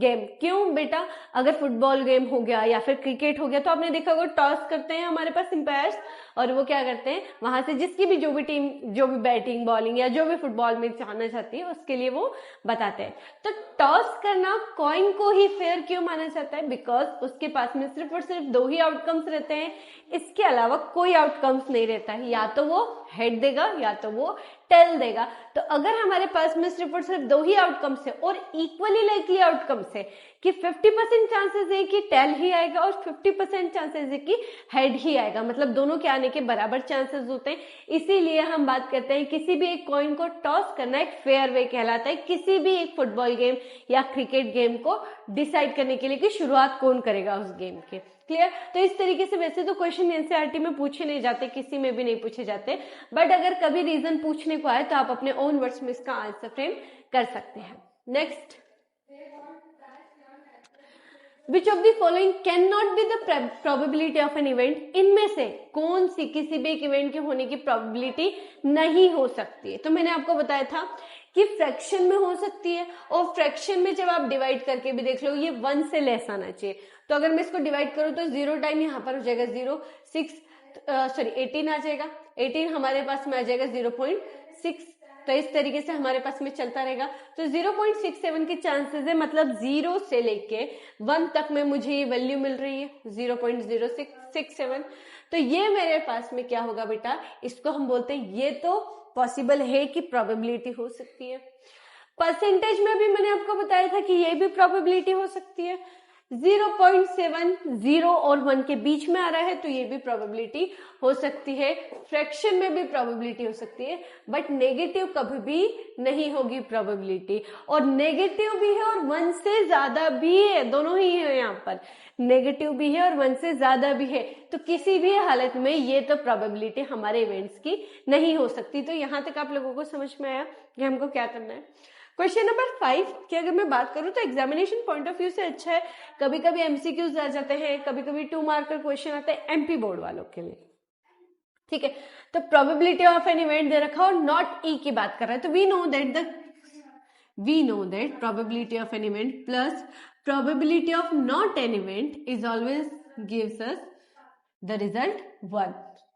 game? क्यों बेटा? अगर फुटबॉल गेम हो गया या फिर क्रिकेट हो गया तो आपने देखा होगा टॉस करते हैं हमारे पास एम्पायर्स, और वो क्या करते हैं, वहां से जिसकी भी जो भी टीम जो भी बैटिंग बॉलिंग या जो भी फुटबॉल में जाना चाहती है उसके लिए वो बताते हैं। तो टॉस करना कॉइन को ही फेयर क्यों माना जाता है? बिकॉज उसके पास में सिर्फ और सिर्फ दो ही आउटकम्स रहते हैं, इसके अलावा कोई आउटकम्स नहीं रहता है, या तो वो हेड देगा या तो वो टेल देगा। तो अगर हमारे पास में सिर्फ और सिर्फ दो ही आउटकम्स है और इक्वली लाइकली आउटकम्स है कि 50% चांसेस है कि टेल ही आएगा और 50% चांसेस है कि हेड ही आएगा, मतलब दोनों के आने के बराबर चांसेस होते हैं, इसीलिए हम बात करते हैं किसी भी एक कॉइन को टॉस करना एक फेयर वे कहलाता है किसी भी एक फुटबॉल गेम या क्रिकेट गेम को डिसाइड करने के लिए कि शुरुआत कौन करेगा उस गेम के। क्लियर? तो इस तरीके से वैसे तो क्वेश्चन एनसीईआरटी में पूछे नहीं जाते, किसी में भी नहीं पूछे जाते, बट अगर कभी रीजन पूछने को आए तो आप अपने ओन वर्ड्स में इसका आंसर फ्रेम कर सकते हैं। Next, Which of the following cannot be the probability of an event? इनमें से कौन सी किसी भी एक इवेंट के होने की प्रोबेबिलिटी नहीं हो सकती है? तो मैंने आपको बताया था कि फ्रैक्शन में हो सकती है, और फ्रैक्शन में जब आप डिवाइड करके भी देख लो ये 1 से लेस आना चाहिए। तो अगर मैं इसको डिवाइड करूं तो 0 टाइम यहाँ पर हो जाएगा 18 आ जाएगा, 18 हमारे पास में आ जाएगा 0.6, तो इस तरीके से हमारे पास में चलता रहेगा। तो 0.67 के चांसेस है, मतलब 0 से लेके 1 तक में मुझे ये वैल्यू मिल रही है 0.0667। तो ये मेरे पास में क्या होगा बेटा, इसको हम बोलते हैं ये तो पॉसिबल है कि प्रोबेबिलिटी हो सकती है। परसेंटेज में भी मैंने आपको बताया था कि ये भी प्रोबेबिलिटी हो सकती है। 0.7 0 और 1 के बीच में आ रहा है तो ये भी प्रोबेबिलिटी हो सकती है। फ्रैक्शन में भी प्रोबेबिलिटी हो सकती है, बट नेगेटिव कभी भी नहीं होगी प्रोबेबिलिटी, और नेगेटिव भी है और 1 से ज्यादा भी है, दोनों ही है यहाँ पर, नेगेटिव भी है और 1 से ज्यादा भी है। तो किसी भी हालत में ये तो प्रोबेबिलिटी हमारे इवेंट्स की नहीं हो सकती। तो यहाँ तक आप लोगों को समझ में आया कि हमको क्या करना है। क्वेश्चन नंबर 5 की अगर मैं बात करूं तो एग्जामिनेशन पॉइंट ऑफ व्यू से अच्छा है, कभी कभी एमसीक्यूज आ जाते हैं, कभी कभी 2 मार्कर क्वेश्चन आते हैं एमपी बोर्ड वालों के लिए। ठीक है, तो प्रोबेबिलिटी ऑफ एन इवेंट दे रखा और नॉट ई की बात कर रहा है, तो we know that probability of an event plus probability of not an event is always gives us the result 1।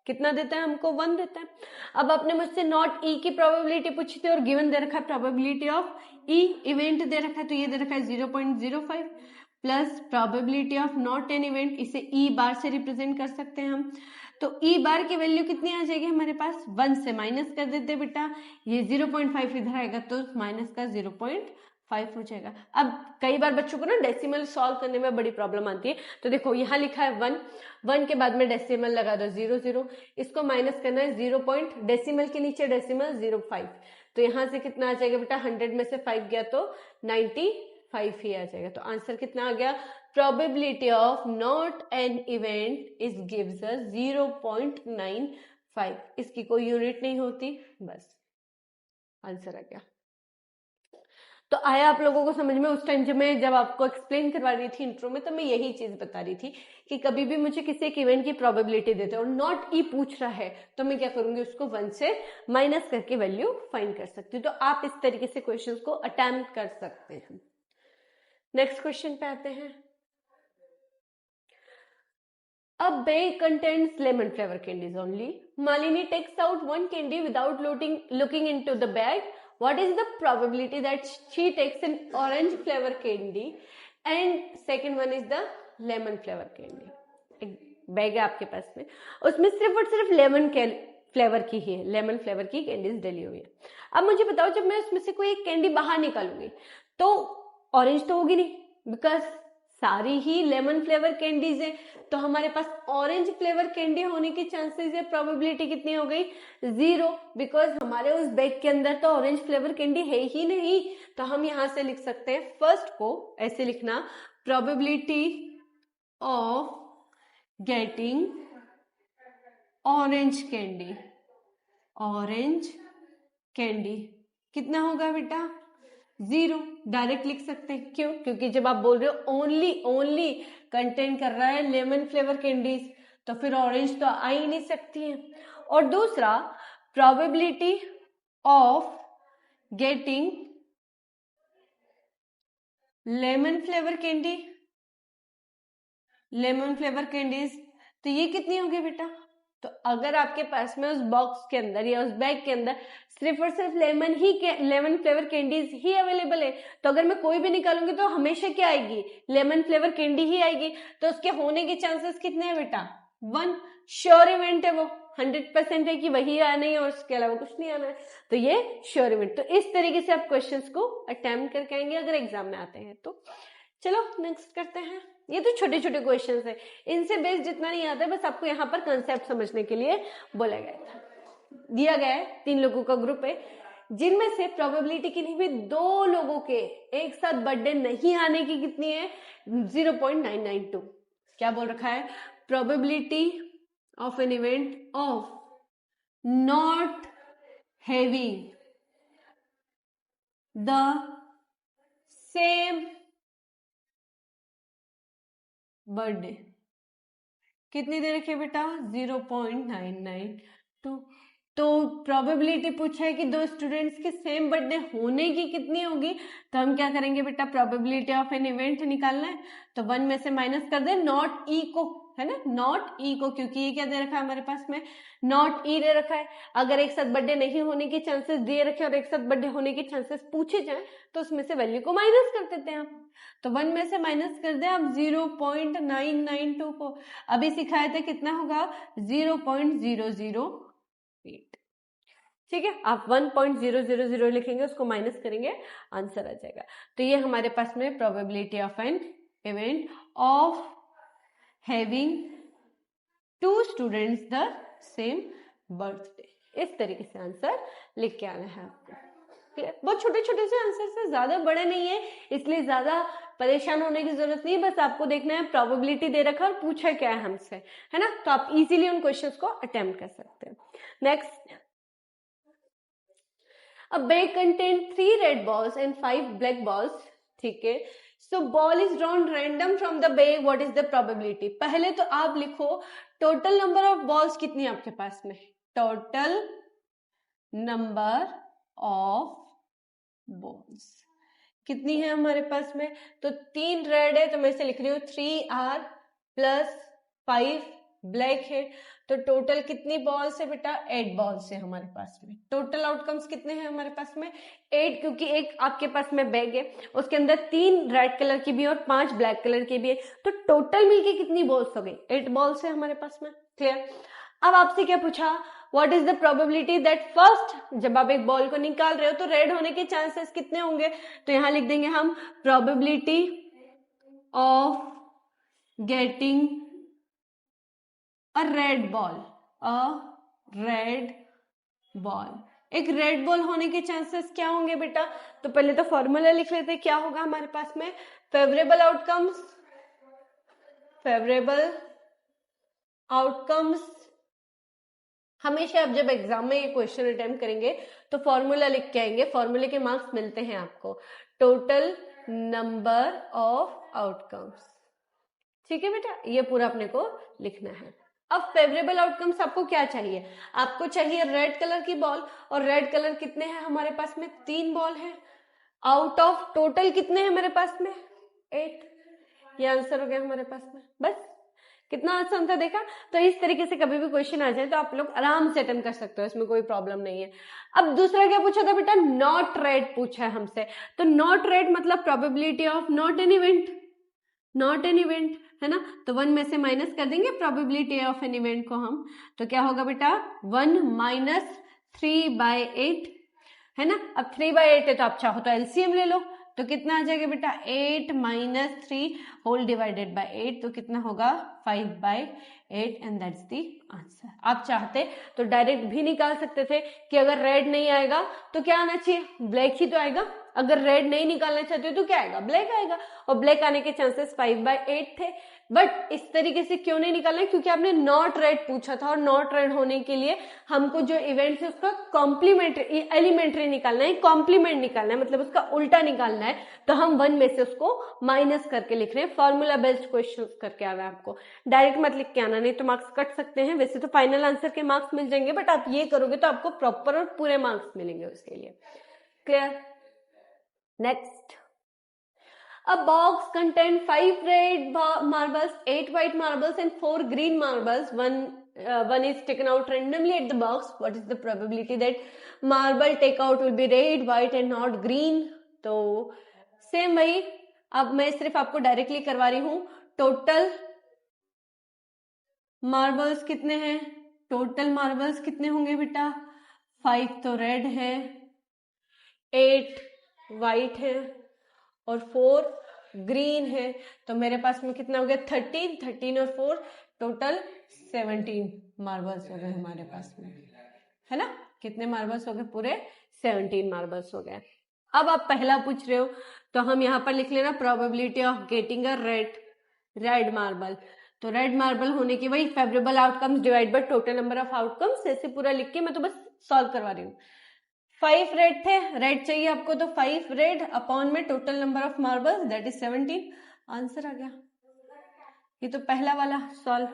कितना देता है हमको? 1 देता है। अब आपने मुझसे नॉट ई की प्रोबेबिलिटी पूछी थी और गिवन दे रखा है प्रोबेबिलिटी ऑफ ई इवेंट दे रखा है, तो ये दे रखा है 0.05 plus probability of not an event, इसे ई बार से रिप्रेजेंट कर सकते हैं हम। तो ई बार की वैल्यू कितनी आ जाएगी हमारे पास? 1 से माइनस कर देते बेटा, ये 0.5 इधर आएगा तो माइनस का 0.5 हो जाएगा। अब कई बार बच्चों को ना डेसिमल सॉल्व करने में बड़ी प्रॉब्लम आती है, तो देखो यहाँ लिखा है 1 के बाद में डेसिमल लगा दो 0, इसको माइनस करना है 0. डेसिमल के नीचे डेसिमल 0.5, तो यहाँ से कितना आ जाएगा बेटा? 100 में से 5 गया तो 95 ही आ जाएगा। तो आंसर कितना आ गया? Probability of not an event is gives us 0.95। इसकी कोई यूनिट नहीं होती, बस आंसर आ गया। तो आया आप लोगों को समझ में? उस टाइम जब आपको एक्सप्लेन करवा रही थी इंट्रो में, तो मैं यही चीज बता रही थी कि कभी भी मुझे किसी एक इवेंट की प्रोबेबिलिटी देते और नॉट ई पूछ रहा है तो मैं क्या करूंगी, उसको 1 से माइनस करके वैल्यू फाइंड कर सकती हूँ। तो आप इस तरीके से क्वेश्चंस को अटेम्प्ट कर सकते हैं। नेक्स्ट क्वेश्चन पे आते हैं। A bag contains lemon flavor candies only. Malini takes out one candy without looking into the bag. what is the probability that she takes an orange flavor candy and second one is the lemon flavor candy. एक bag है आपके पास में, उसमें सिर्फ और सिर्फ lemon flavour की ही है, लेमन फ्लेवर की कैंडीज डली हुई है। अब मुझे बताओ, जब मैं उसमें से कोई एक कैंडी बाहर निकालूंगी तो ऑरेंज तो होगी नहीं, बिकॉज सारी ही लेमन फ्लेवर कैंडीज है, तो हमारे पास ऑरेंज फ्लेवर कैंडी होने की चांसेस है, प्रोबेबिलिटी कितनी हो गई 0, बिकॉज हमारे उस बैग के अंदर तो ऑरेंज फ्लेवर कैंडी है ही नहीं। तो हम यहां से लिख सकते हैं फर्स्ट को ऐसे लिखना, probability of getting orange candy, orange candy कितना होगा बेटा 0, डायरेक्ट लिख सकते हैं। क्यों? क्योंकि जब आप बोल रहे हो ओनली कंटेन कर रहा है लेमन फ्लेवर कैंडीज, तो फिर ऑरेंज तो आ ही नहीं सकती है। और दूसरा, probability of getting lemon flavour candy, lemon flavour candies, तो ये कितनी होगी बेटा? तो अगर आपके पास में उस बॉक्स के अंदर या उस बैग के अंदर सिर्फ और सिर्फ लेमन फ्लेवर कैंडीज ही अवेलेबल है, तो अगर मैं कोई भी निकालूंगी तो हमेशा क्या आएगी? लेमन फ्लेवर कैंडी ही आएगी। तो उसके होने के चांसेस कितने हैं बेटा? 1। श्योर इवेंट है वो, 100% है कि वही आना है और उसके अलावा कुछ नहीं आना है, तो ये श्योर इवेंट। तो इस तरीके से आप क्वेश्चंस को अटेम्प्ट करके आएंगे अगर एग्जाम में आते हैं तो। चलो नेक्स्ट करते हैं। ये तो छोटे छोटे क्वेश्चंस है, इनसे बेस जितना नहीं आता है, बस आपको यहाँ पर कंसेप्ट समझने के लिए बोला गया था। दिया गया है 3 लोगों का ग्रुप है, जिनमें से प्रोबेबिलिटी किन्हीं भी 2 लोगों के एक साथ बर्थडे नहीं आने की कितनी है? 0.992। क्या बोल रखा है? Probability of an event of not having the same birthday कितनी दे रखी है बेटा? 0.992। तो प्रोबेबिलिटी पूछा है कि 2 स्टूडेंट्स के सेम बर्थडे होने की कितनी होगी, तो हम क्या करेंगे बेटा? प्रोबेबिलिटी ऑफ एन इवेंट निकालना है, तो 1 में से माइनस कर दे नॉट ई को, है ना, नॉट ई को, क्योंकि ये क्या दे रखा है हमारे पास में? नॉट ई दे रखा है। अगर एक साथ बर्थडे नहीं होने के चांसेस दे रखे और एक साथ बर्थडे होने के चांसेस पूछे जाए तो उसमें से वैल्यू को माइनस कर देते हैं आप। तो 1 में से माइनस कर दे आप 0.992 को। अभी सिखाए थे कितना होगा? 0.008। ठीक है, आप 1.000 लिखेंगे, उसको माइनस करेंगे, आंसर आ जाएगा। तो ये हमारे पास में probability of an event of having 2 students the same birthday. इस तरीके से आंसर लिख के आना है आपको। बहुत छोटे छोटे से आंसर से, ज्यादा बड़े नहीं है, इसलिए ज्यादा परेशान होने की जरूरत नहीं है। बस आपको देखना है प्रोबेबिलिटी दे रखा और पूछा क्या है हमसे, है ना, तो आप इजीली उन क्वेश्चंस को अटेम्प्ट कर सकते हैं। Next, a bag contain 3 red balls and 5 black balls. ठीक है, सो ball is drawn random from the bag, what is the probability? पहले तो आप लिखो टोटल नंबर ऑफ बॉल्स कितनी है आपके पास में? टोटल नंबर ऑफ बॉल्स कितनी है हमारे पास में? तो 3 रेड है, तो मैं इसे लिख रही हूँ 3R प्लस 5 ब्लैक है, तो टोटल कितनी बॉल्स है बेटा? 8 बॉल्स है हमारे पास में। टोटल आउटकम्स कितने हैं हमारे पास में? 8, क्योंकि एक आपके पास में बैग है, उसके अंदर 3 रेड कलर की भी और 5 ब्लैक कलर की भी है, तो टोटल मिलके कितनी बॉल्स हो गई? 8 बॉल्स है हमारे पास में। क्लियर? अब आपसे क्या पूछा? What is the probability that first, जब आप एक बॉल को निकाल रहे हो तो रेड होने के चांसेस कितने होंगे? तो यहां लिख देंगे हम probability of getting a red ball, a red ball. एक रेड बॉल होने के चांसेस क्या होंगे बेटा? तो पहले तो फॉर्मूला लिख लेते हैं, क्या होगा हमारे पास में? Favourable outcomes, favourable outcomes. हमेशा आप जब एग्जाम में ये क्वेश्चन अटेम्प्ट करेंगे तो फॉर्मूला लिख के आएंगे, फॉर्मूले के मार्क्स मिलते हैं आपको। Total number of outcomes. ठीक है बेटा, ये पूरा अपने को लिखना है। अब फेवरेबल आउटकम्स आपको क्या चाहिए? आपको चाहिए रेड कलर की बॉल, और रेड कलर कितने हैं हमारे पास में? 3 बॉल है। आउट ऑफ टोटल कितने हैं मेरे पास में? 8। ये आंसर हो गया हमारे पास में। बस कितना आसान था, देखा। तो इस तरीके से कभी भी क्वेश्चन आ जाए तो आप लोग आराम से अटेम्प्ट कर सकते हो, इसमें कोई प्रॉब्लम नहीं है। अब दूसरा क्या पूछा था बेटा, नॉट रेड पूछा है हमसे। तो नॉट रेड मतलब probability of not an event, not an event, है ना। तो 1 में से माइनस कर देंगे प्रोबेबिलिटी ऑफ एन इवेंट को हम, तो क्या होगा बेटा 1 माइनस 3/8, है ना। अब 3/8 है तो आप चाहो तो एलसीएम ले लो, तो कितना आ जाएगा बेटा 8 माइनस 3 होल डिवाइडेड बाय 8, तो कितना होगा 5/8 एंड दैट्स दी आंसर। आप चाहते तो डायरेक्ट भी निकाल सकते थे कि अगर रेड नहीं आएगा तो क्या आना चाहिए, ब्लैक ही तो आएगा। अगर रेड नहीं निकालना चाहते हो तो क्या आएगा, ब्लैक आएगा, और ब्लैक आने के चांसेस 5/8 थे। बट इस तरीके से क्यों नहीं निकालना, क्योंकि आपने नॉट रेड पूछा था, और नॉट रेड होने के लिए हमको जो इवेंट है उसका कॉम्प्लीमेंट्री एलिमेंट्री निकालना है, कॉम्प्लीमेंट निकालना है, मतलब उसका उल्टा निकालना है। तो हम 1 में से उसको माइनस करके लिख रहे हैं, फॉर्मूला बेस्ड क्वेश्चन करके आ रहा है आपको, डायरेक्ट मत लिख के आना, नहीं तो मार्क्स कट सकते हैं। वैसे तो फाइनल आंसर के मार्क्स मिल जाएंगे, बट आप ये करोगे तो आपको प्रॉपर और पूरे मार्क्स मिलेंगे उसके लिए। Clear. Next, a box contains 5 red marbles, 8 white marbles and 4 green marbles. One is taken out randomly at the box. What is the probability that marble take out will be red, white and not green? तो same वही, अब मैं सिर्फ आपको directly करवा रही हूँ। Total marbles कितने हैं, टोटल मार्बल्स कितने होंगे बेटा, 5 तो रेड है, 8 वाइट है और 4 ग्रीन है। तो मेरे पास में कितना हो गया 13 और 4 टोटल 17 मार्बल्स हो गए हमारे पास में, है ना। कितने मार्बल्स हो गए, पूरे 17 मार्बल्स हो गए। अब आप पहला पूछ रहे हो तो हम यहाँ पर लिख लेना probability of getting a red marble. तो रेड मार्बल होने की वही favourable outcomes divide by total number of outcomes, ऐसे पूरा लिख के मैं तो बस सॉल्व करवा रही हूँ। 5 रेड थे, रेड चाहिए आपको, तो 5 रेड अपॉन में total number of marbles that is 17, answer आ गया। ये तो पहला वाला सॉल्व।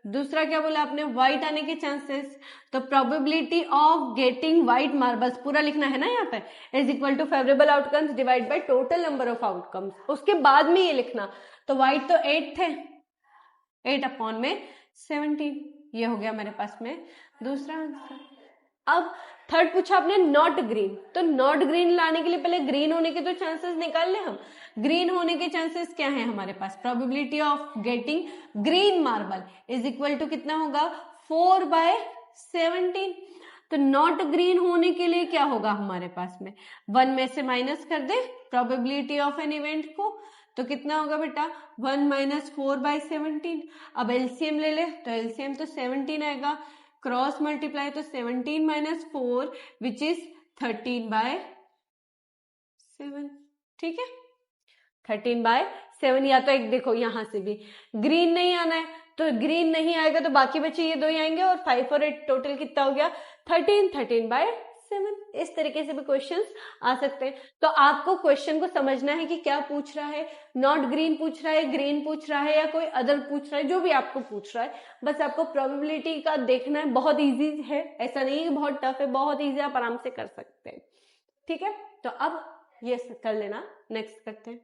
दूसरा क्या बोला आपने, व्हाइट आने के चांसेस, तो probability of getting white marbles पूरा लिखना है ना यहाँ पे, is equal to favourable outcomes divide by total number of outcomes, उसके बाद में ये लिखना। तो व्हाइट तो 8 थे, 8 अपॉन में 17, ये हो गया मेरे पास में दूसरा आंसर। अब थर्ड पूछा आपने नॉट ग्रीन, तो नॉट ग्रीन लाने के लिए पहले ग्रीन होने के तो चांसेस निकाल ले हम। ग्रीन होने के चांसेस क्या है हमारे पास, probability of getting green marble is equal to कितना होगा 4/17। तो नॉट ग्रीन होने के लिए क्या होगा हमारे पास में, 1 में से माइनस कर दे प्रोबेबिलिटी ऑफ एन इवेंट को, तो कितना होगा बेटा 1 माइनस 4/17। अब एलसीएम ले ले, तो एलसीएम तो 17 आएगा, क्रॉस मल्टीप्लाई तो 17 माइनस 4 विच इज 13/7, ठीक है 13/7। या तो एक देखो यहां से भी ग्रीन नहीं आना है, तो ग्रीन नहीं आएगा तो बाकी बचे ये दो ही आएंगे, और 5 और 8 टोटल कितना हो गया 13/7। इस तरीके से भी क्वेश्चंस आ सकते हैं। तो आपको क्वेश्चन को समझना है कि क्या पूछ रहा है, नॉट ग्रीन पूछ रहा है, ग्रीन पूछ रहा है, या कोई अदर पूछ रहा है, जो भी आपको पूछ रहा है, बस आपको प्रोबेबिलिटी का देखना है। बहुत इजी है, ऐसा नहीं है कि बहुत टफ है, बहुत इजी, आप आराम से कर सकते हैं, ठीक है। तो अब ये कर लेना, नेक्स्ट करते हैं।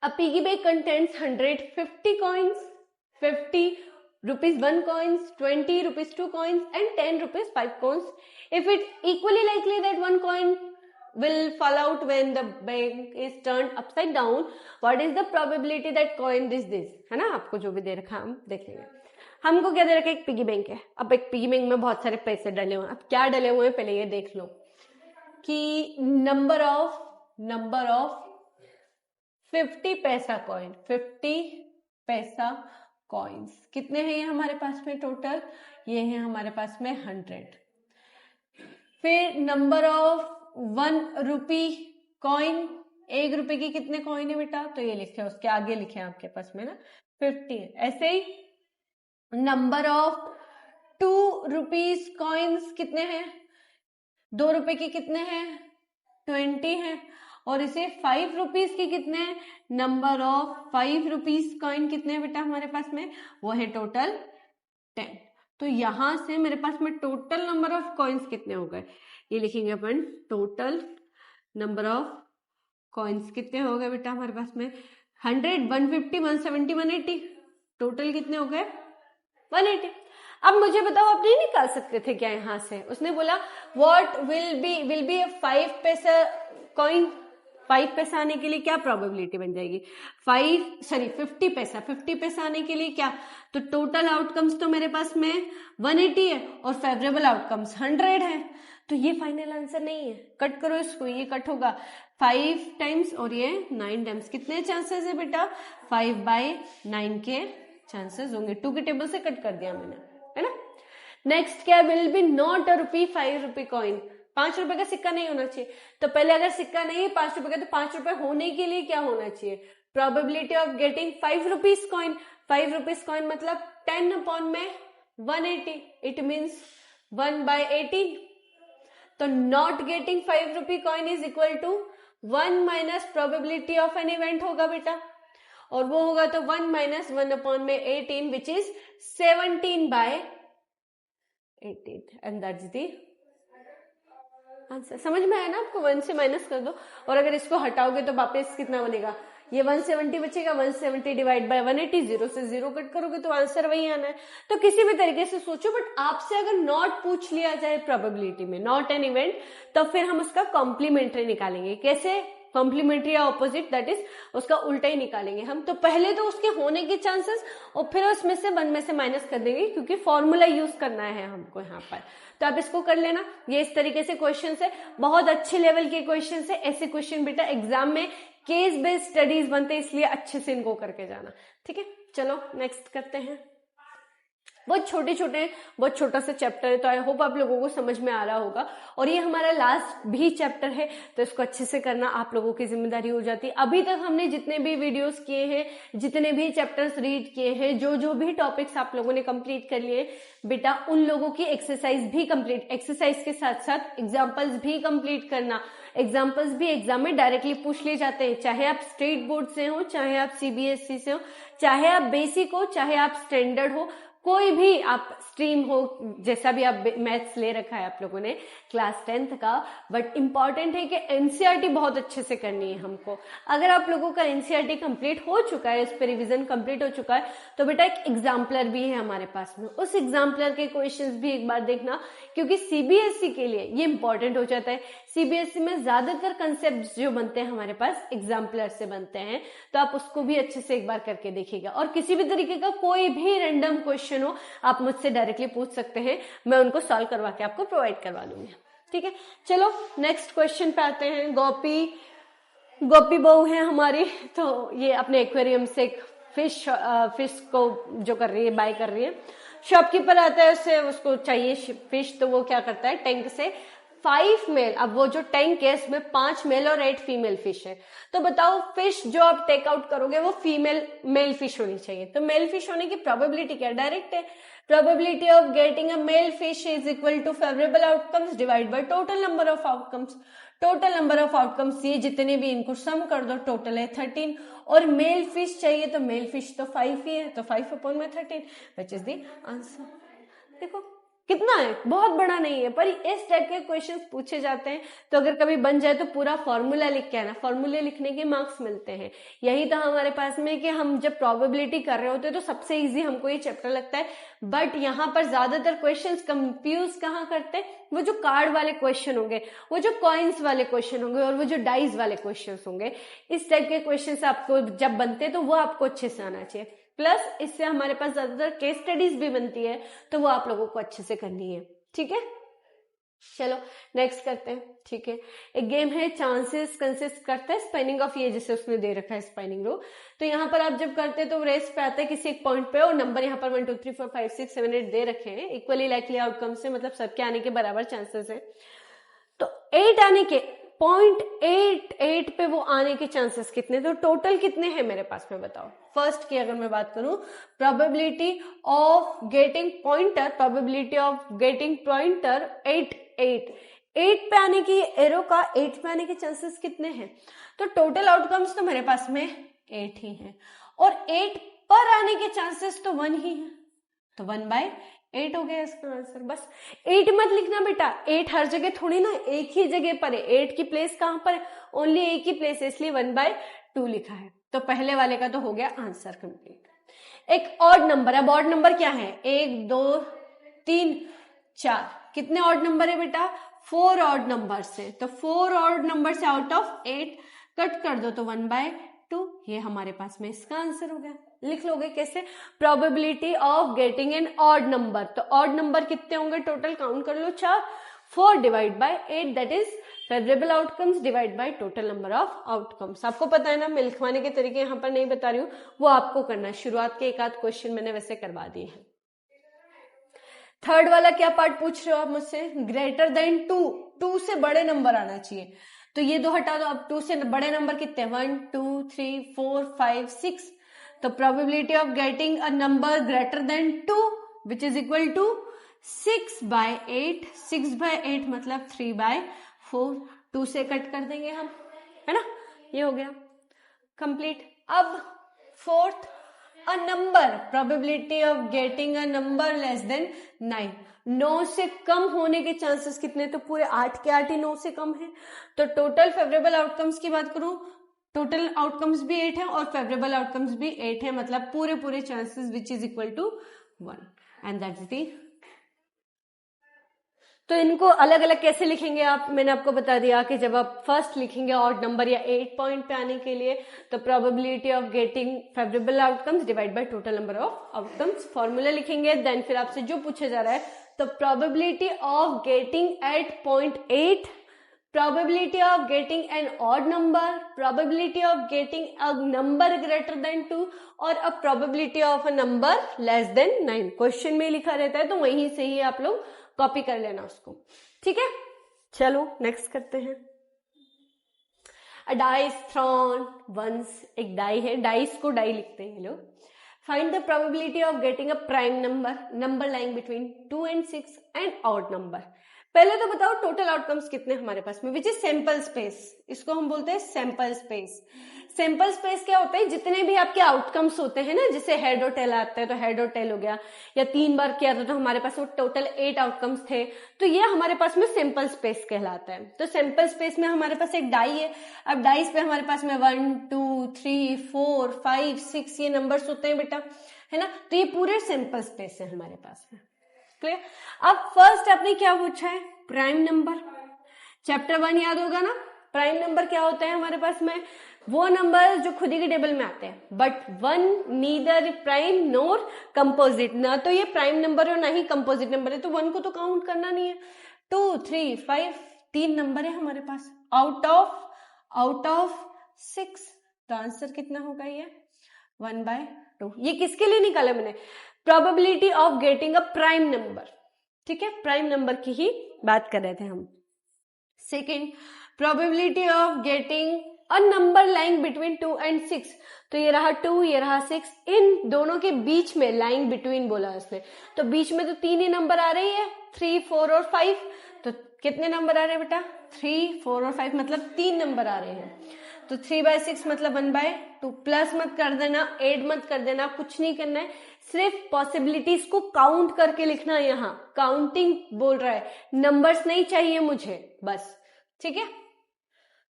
A piggy bank contains 150 coins, 50 rupees 1 coins, 20 rupees 2 coins and 10 rupees 5 coins. If it's equally likely that 1 coin will fall out when the bank is turned upside down, what is the probability that coin is this? है ना, आपको जो भी दे रखा हम देखेंगे। हमको क्या दे रखा है, एक पिगी बैंक है। अब एक पिगी बैंक में बहुत सारे पैसे डले हुए हैं। अब क्या डले हुए हैं पहले ये देख लो कि नंबर ऑफ 50 पैसा कॉइन, 50 पैसा कॉइन्स कितने हैं ये हमारे पास में टोटल, ये है हमारे पास में 100। फिर नंबर ऑफ 1 रुपी कॉइन, 1 रुपए की कितने कॉइन है बेटा, तो ये लिखे, उसके आगे लिखे आपके पास में ना 50। ऐसे ही नंबर ऑफ 2 रुपीज कॉइन्स कितने हैं, 2 रुपए की कितने हैं 20 हैं। और इसे 5 रुपीज के कितने हैं, नंबर ऑफ 5 रुपीज कॉइन कितने हैं बेटा हमारे पास में, वो है टोटल 10। तो यहां से मेरे पास में टोटल नंबर ऑफ कॉइन्स कितने हो गए, ये लिखेंगे अपन, टोटल नंबर ऑफ कॉइन्स कितने हो गए बेटा हमारे पास में 100, 150, 170, 180, टोटल कितने हो गए? 180। अब मुझे बताओ, आप नहीं निकाल सकते थे क्या यहां से? उसने बोला व्हाट विल बी 5 पैसा कॉइन, 5 पैसा आने के लिए क्या प्रोबेबिलिटी बन जाएगी? 50 पैसा, 50 पैसा आने के लिए क्या? तो टोटल आउटकम्स तो मेरे पास में 180 है और फेवरेबल आउटकम्स 100 है, तो ये फाइनल आंसर नहीं है। कट करो इसको, ये कट होगा 5 टाइम्स और ये 9 टाइम्स। कितने चांसेस है बेटा? 5/9 के चांसेस होंगे। 2 के टेबल से कट कर दिया मैंने, है ना। नेक्स्ट क्या? Will be not a rupee 5 rupee coin, 5 रुपए का सिक्का नहीं होना चाहिए। तो पहले अगर सिक्का नहीं है 5 रुपए का, तो 5 रुपए होने के लिए क्या होना चाहिए? Probability of getting 5 rupees coin. 5 rupees coin मतलब 10 अपॉन में 180, इट मीन्स 1/18। तो not getting 5 rupee coin is equal to 1 minus probability of an event होगा बेटा, और वो होगा तो 1 माइनस 1 अपॉन में 18 which is 17/18, and that's the answer. समझ में आया ना आपको? 1 से माइनस कर दो, और अगर इसको हटाओगे तो वापस कितना बनेगा? ये 170 बचेगा, 170 डिवाइड बाय 180, 0 से 0 कट करोगे तो आंसर वही आना है। तो किसी भी तरीके से सोचो, बट आपसे अगर नॉट पूछ लिया जाए प्रोबेबिलिटी में, नॉट एन इवेंट, तो फिर हम उसका कॉम्प्लीमेंट्री निकालेंगे। कैसे? कॉम्प्लीमेंट्री या ऑपोजिट, दैट इज उसका उल्टा ही निकालेंगे हम। तो पहले तो उसके होने के चांसेस और फिर उसमें से 1 में से माइनस कर देंगे, क्योंकि फॉर्मूला यूज करना है हमको यहाँ पर। तो आप इसको कर लेना। ये इस तरीके से क्वेश्चन है, बहुत अच्छे लेवल के क्वेश्चन है। ऐसे क्वेश्चन बेटा एग्जाम में केस बेस्ड स्टडीज बनते हैं, इसलिए अच्छे से इनको करके जाना। ठीक है, चलो नेक्स्ट करते हैं। बहुत छोटे छोटे, बहुत छोटा सा चैप्टर है, तो आई होप आप लोगों को समझ में आ रहा होगा। और ये हमारा लास्ट भी चैप्टर है, तो इसको अच्छे से करना आप लोगों की जिम्मेदारी हो जाती है। अभी तक हमने जितने भी वीडियोस किए हैं, जितने भी चैप्टर्स रीड किए हैं, जो भी टॉपिक्स आप लोगों ने कंप्लीट कर लिए बेटा, उन लोगों की एक्सरसाइज भी कंप्लीट, एक्सरसाइज के साथ साथ एग्जाम्पल्स भी कंप्लीट करना। एग्जाम्पल्स भी एग्जाम में डायरेक्टली पूछ लिए जाते हैं, चाहे आप स्टेट बोर्ड से हो, चाहे आप सीबीएसई से हो, चाहे आप बेसिक हो, चाहे आप स्टैंडर्ड हो, कोई भी आप स्ट्रीम हो, जैसा भी आप मैथ्स ले रखा है आप लोगों ने क्लास 10th का। बट इंपॉर्टेंट है कि एनसीईआरटी बहुत अच्छे से करनी है हमको। अगर आप लोगों का एनसीईआरटी कंप्लीट हो चुका है, उस पर रिवीजन कंप्लीट हो चुका है, तो बेटा एक एग्जाम्पलर भी है हमारे पास में, उस एग्जाम्पलर के क्वेश्चंस भी एक बार देखना, क्योंकि सीबीएसई के लिए ये इंपॉर्टेंट हो जाता है। सीबीएसई में ज्यादातर कंसेप्ट जो बनते हैं हमारे पास एग्जाम्पलर से बनते हैं, तो आप उसको भी अच्छे से एक बार करके देखिएगा। और किसी भी तरीके का कोई भी रैंडम क्वेश्चन हो, आप मुझसे डायरेक्टली पूछ सकते हैं, मैं उनको सॉल्व करवा के आपको प्रोवाइड करवा दूंगी। ठीक है, चलो नेक्स्ट क्वेश्चन पे आते हैं। गोपी बहू है हमारी, तो ये अपने एक्वेरियम से एक फिश को जो कर रही है, बाय कर रही है। शॉपकीपर आता है, उसको चाहिए फिश, तो वो क्या करता है, टैंक से 5 मेल, अब वो जो टैंक है इसमें 5 मेल और 8 फीमेल फिश है। तो बताओ फिश जो आप टेक आउट करोगे वो मेल फिश होनी चाहिए। तो मेल फिश होने की प्रोबेबिलिटी क्या? डायरेक्ट है, probability of getting a male fish is equal to favourable outcomes divide by total number of outcomes. Total number of outcomes ये जितने भी, इनको सम कर दो, टोटल है 13, और मेल फिश चाहिए, तो मेल फिश तो 5 ही है, तो 5 अपॉन में 13 विच इज द आंसर। देखो कितना है, बहुत बड़ा नहीं है, पर इस टाइप के क्वेश्चंस पूछे जाते हैं। तो अगर कभी बन जाए तो पूरा फॉर्मूला लिख के आना, फॉर्मूले लिखने के मार्क्स मिलते हैं। यही तो हमारे पास में कि हम जब प्रोबेबिलिटी कर रहे होते हैं तो सबसे इजी हमको ये चैप्टर लगता है, बट यहाँ पर ज्यादातर क्वेश्चंस कंफ्यूज कहाँ करते हैं, वो जो कार्ड वाले क्वेश्चन होंगे, वो जो कॉइन्स वाले क्वेश्चन होंगे, और वो जो डाइस वाले क्वेश्चन होंगे, इस टाइप के क्वेश्चन आपको जब बनते हैं तो वो आपको अच्छे से आना चाहिए। प्लस इससे हमारे पास ज्यादातर केस स्टडीज भी बनती है, तो वो आप लोगों को अच्छे से करनी है। ठीक है, चलो नेक्स्ट करते हैं। ठीक है, एक गेम है चांसेस, कंसिस्ट करता है स्पाइनिंग ऑफ, ये जैसे उसमें दे रखा है स्पाइनिंग रो। तो यहाँ पर आप जब करते हैं तो रेस पे आता है किसी एक पॉइंट पे, और नंबर यहाँ पर 1 2 3 4 5 6 7 8 दे रखे हैं, इक्वली लाइकली आउटकम से, मतलब सबके आने के बराबर चांसेस है। तो 8 आने के, 0.88 पे वो आने के चांसेस कितने, तो टोटल कितने हैं मेरे पास में बताओ। फर्स्ट की अगर मैं बात करूं, probability of getting pointer, probability of getting pointer 8 पे आने की, एरो का 8 पे आने के चांसेस कितने हैं, तो टोटल आउटकम्स तो मेरे पास में 8 ही हैं, और 8 पर आने के चांसेस तो 1 ही है, तो 1/8 हो गया इसका आंसर। बस 8 मत लिखना बेटा, 8 हर जगह थोड़ी ना, एक ही जगह पर है, 8 की प्लेस कहां पर है, ओनली एक ही प्लेस है, इसलिए 1/2 लिखा है। तो पहले वाले का तो हो गया आंसर कंप्लीट। एक ऑड नंबर, अब ऑड नंबर क्या है, 1 2 3 4, कितने ऑड नंबर है बेटा, 4 ऑड नंबर से, तो 4 ऑड नंबर से आउट ऑफ 8 कट कर दो तो 1/2, ये हमारे पास में इसका आंसर हो गया। लिख लोगे कैसे, probability of getting an odd number, तो ऑड नंबर कितने होंगे टोटल, काउंट कर लो 4, 4 divide by 8 that is favourable outcomes divide by total number of outcomes. आपको पता है ना, मैं लिखवाने के तरीके यहाँ पर नहीं बता रही हूँ, वो आपको करना है, शुरुआत के एक आध क्वेश्चन मैंने वैसे करवा दिए हैं। थर्ड वाला क्या पार्ट पूछ रहे हो आप मुझसे, ग्रेटर देन 2, 2 से बड़े नंबर आना चाहिए, तो ये दो हटा दो, अब 2 से बड़े नंबर कितने, 1 2 3 4 5 6, तो probability of getting a number greater than 2 which is equal to 6/8, 6/8 मतलब 3/4, 2 से कट कर देंगे हम, है ना, ये हो गया कंप्लीट। अब fourth, a number, probability of getting a number less than 9, 9 से कम होने के चांसेस कितने, तो पूरे 8 के 8 ही 9 से कम है, तो टोटल फेवरेबल आउटकम्स की बात करूं, टोटल आउटकम्स भी 8 है और फेवरेबल आउटकम्स भी 8 है, मतलब पूरे chances which is equal to 1 and that's the. तो इनको अलग अलग कैसे लिखेंगे आप, मैंने आपको बता दिया कि जब आप फर्स्ट लिखेंगे ऑड नंबर या 8 पॉइंट पे आने के लिए, तो probability of getting favourable outcomes divide by total number of outcomes, formula लिखेंगे, देन फिर आपसे जो पूछा जा रहा है, तो probability of getting eight point 8, probability of getting an odd number, probability of getting a number greater than 2 और a probability of a number less than 9, question में लिखा रहता है, तो वहीं से ही आप लोग कॉपी कर लेना उसको, ठीक है। चलो नेक्स्ट करते हैं। अ डाइस थ्रोन वंस, एक डाई है, डाइस को डाई लिखते हैं लोग। Find the probability of getting a prime number, number lying between 2 and 6 and odd number. पहले तो बताओ टोटल आउटकम्स कितने हमारे पास में, विच इज सैंपल स्पेस, इसको हम बोलते हैं सैंपल स्पेस। सैंपल स्पेस क्या होता है, जितने भी आपके आउटकम्स होते हैं ना, जैसे हेड और टेल आता है तो हेड और टेल हो गया, या 3 बार किया था तो हमारे पास वो टोटल 8 आउटकम्स थे, तो ये हमारे पास में सैंपल स्पेस कहलाता है। तो सैंपल स्पेस में हमारे पास एक डाई है, अब डाइस पे हमारे पास में 1 2 3 4 5 6 ये नंबर्स होते हैं बेटा, है ना, तो ये पूरे सैंपल स्पेस है हमारे पास में, क्लियर। अब फर्स्ट आपने क्या पूछा है, प्राइम नंबर, चैप्टर 1 याद होगा ना, प्राइम नंबर क्या होता है हमारे पास में, वो नंबर जो खुद ही के टेबल में आते हैं, but 1 neither prime NOR composite, ना तो ये प्राइम नंबर है और ना ही कंपोजिट नंबर है, तो 1 को तो काउंट करना नहीं है। 2 3 5 3 नंबर है हमारे पास आउट ऑफ 6, तो आंसर कितना होगा ये 1/2। ये किसके लिए निकाला मैंने, probability of getting a prime number, ठीक है, प्राइम नंबर की ही बात कर रहे थे हम। Second, probability of getting a number lying between 2 and 6, तो ये रहा 2 ये रहा 6, इन दोनों के बीच में लाइंग बिटवीन बोला उसने, तो बीच में तो 3 ही नंबर आ रही है, 3 4 और 5, तो कितने नंबर आ रहे हैं बेटा, 3 4 और 5 मतलब 3 नंबर आ रहे हैं, तो 3/6 मतलब 1/2, प्लस मत कर देना, ऐड मत कर देना, कुछ नहीं करना है, सिर्फ पॉसिबिलिटीज को काउंट करके लिखना है, यहाँ काउंटिंग बोल रहा है, नंबर्स नहीं चाहिए मुझे बस, ठीक है।